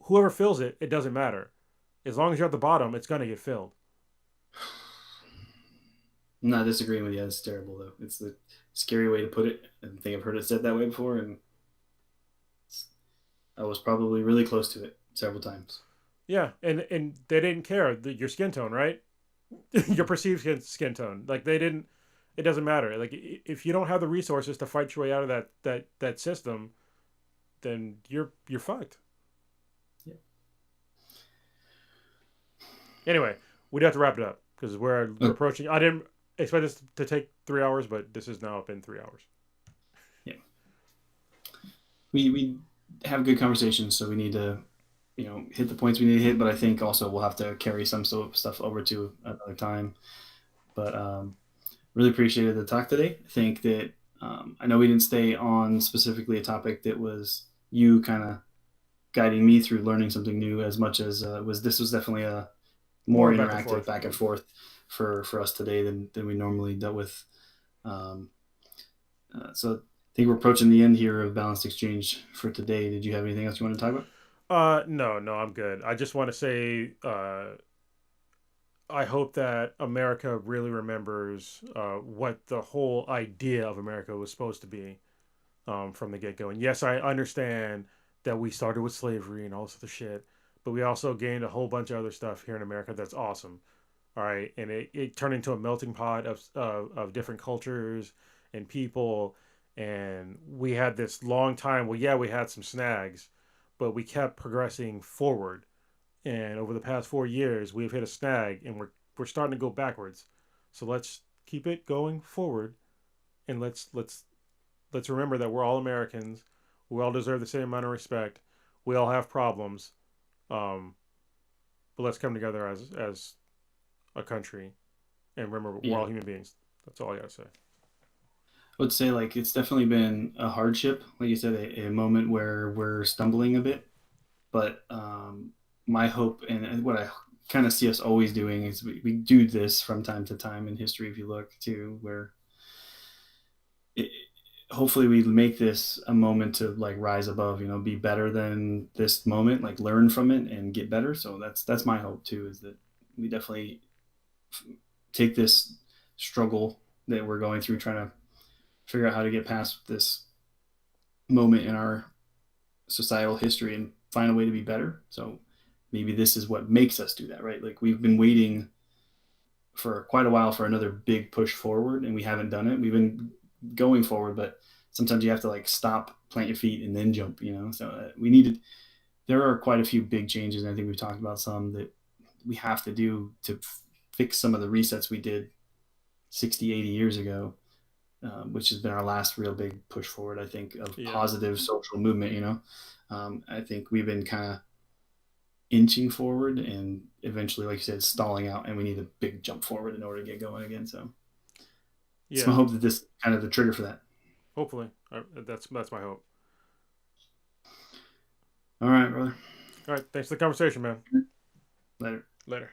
Whoever fills it, it doesn't matter. As long as you're at the bottom, it's gonna get filled. I'm not disagreeing with you. It's terrible though. It's the scary way to put it. I think I've heard it said that way before, and I was probably really close to it several times. Yeah, and they didn't care your skin tone, right? Your perceived skin tone. Like they didn't. It doesn't matter. Like if you don't have the resources to fight your way out of that system, then you're fucked. Yeah. Anyway, we'd have to wrap it up because we're approaching. I didn't expect this to take 3 hours, but this has now been 3 hours. Yeah. We have good conversations, so we need to hit the points we need to hit, but I think also we'll have to carry some stuff over to another time. But really appreciated the talk today. I think that I know we didn't stay on specifically a topic that was you kind of guiding me through learning something new as much as this was definitely a more interactive back and forth for us today than we normally dealt with. So I think we're approaching the end here of Balanced Exchange for today. Did you have anything else you want to talk about? No, I'm good. I just want to say, I hope that America really remembers what the whole idea of America was supposed to be from the get-go. And yes, I understand that we started with slavery and all this other shit, but we also gained a whole bunch of other stuff here in America that's awesome. All right, and it turned into a melting pot of different cultures and people, and we had this long time. Well, yeah, we had some snags, but we kept progressing forward. And over the past 4 years, we've hit a snag, and we're starting to go backwards. So let's keep it going forward, and let's remember that we're all Americans. We all deserve the same amount of respect. We all have problems, but let's come together as a country, and remember we're all human beings. That's all I gotta say. I would say it's definitely been a hardship, like you said, a moment where we're stumbling a bit. But my hope and what I kind of see us always doing is we do this from time to time in history. If you look to where hopefully we make this a moment to rise above, be better than this moment, learn from it and get better. So that's my hope too, is that we definitely take this struggle that we're going through, trying to figure out how to get past this moment in our societal history and find a way to be better. So maybe this is what makes us do that, right? We've been waiting for quite a while for another big push forward, and we haven't done it. We've been going forward, but sometimes you have to like stop, plant your feet, and then jump. So there are quite a few big changes, and I think we've talked about some that we have to do to fix some of the resets we did 60, 80 years ago, which has been our last real big push forward, I think, of positive social movement. I think we've been kind of inching forward and eventually, like you said, stalling out, and we need a big jump forward in order to get going again. So it's my hope that this kind of the trigger for that. Hopefully. That's my hope. All right, brother. All right. Thanks for the conversation, man. Later. Later.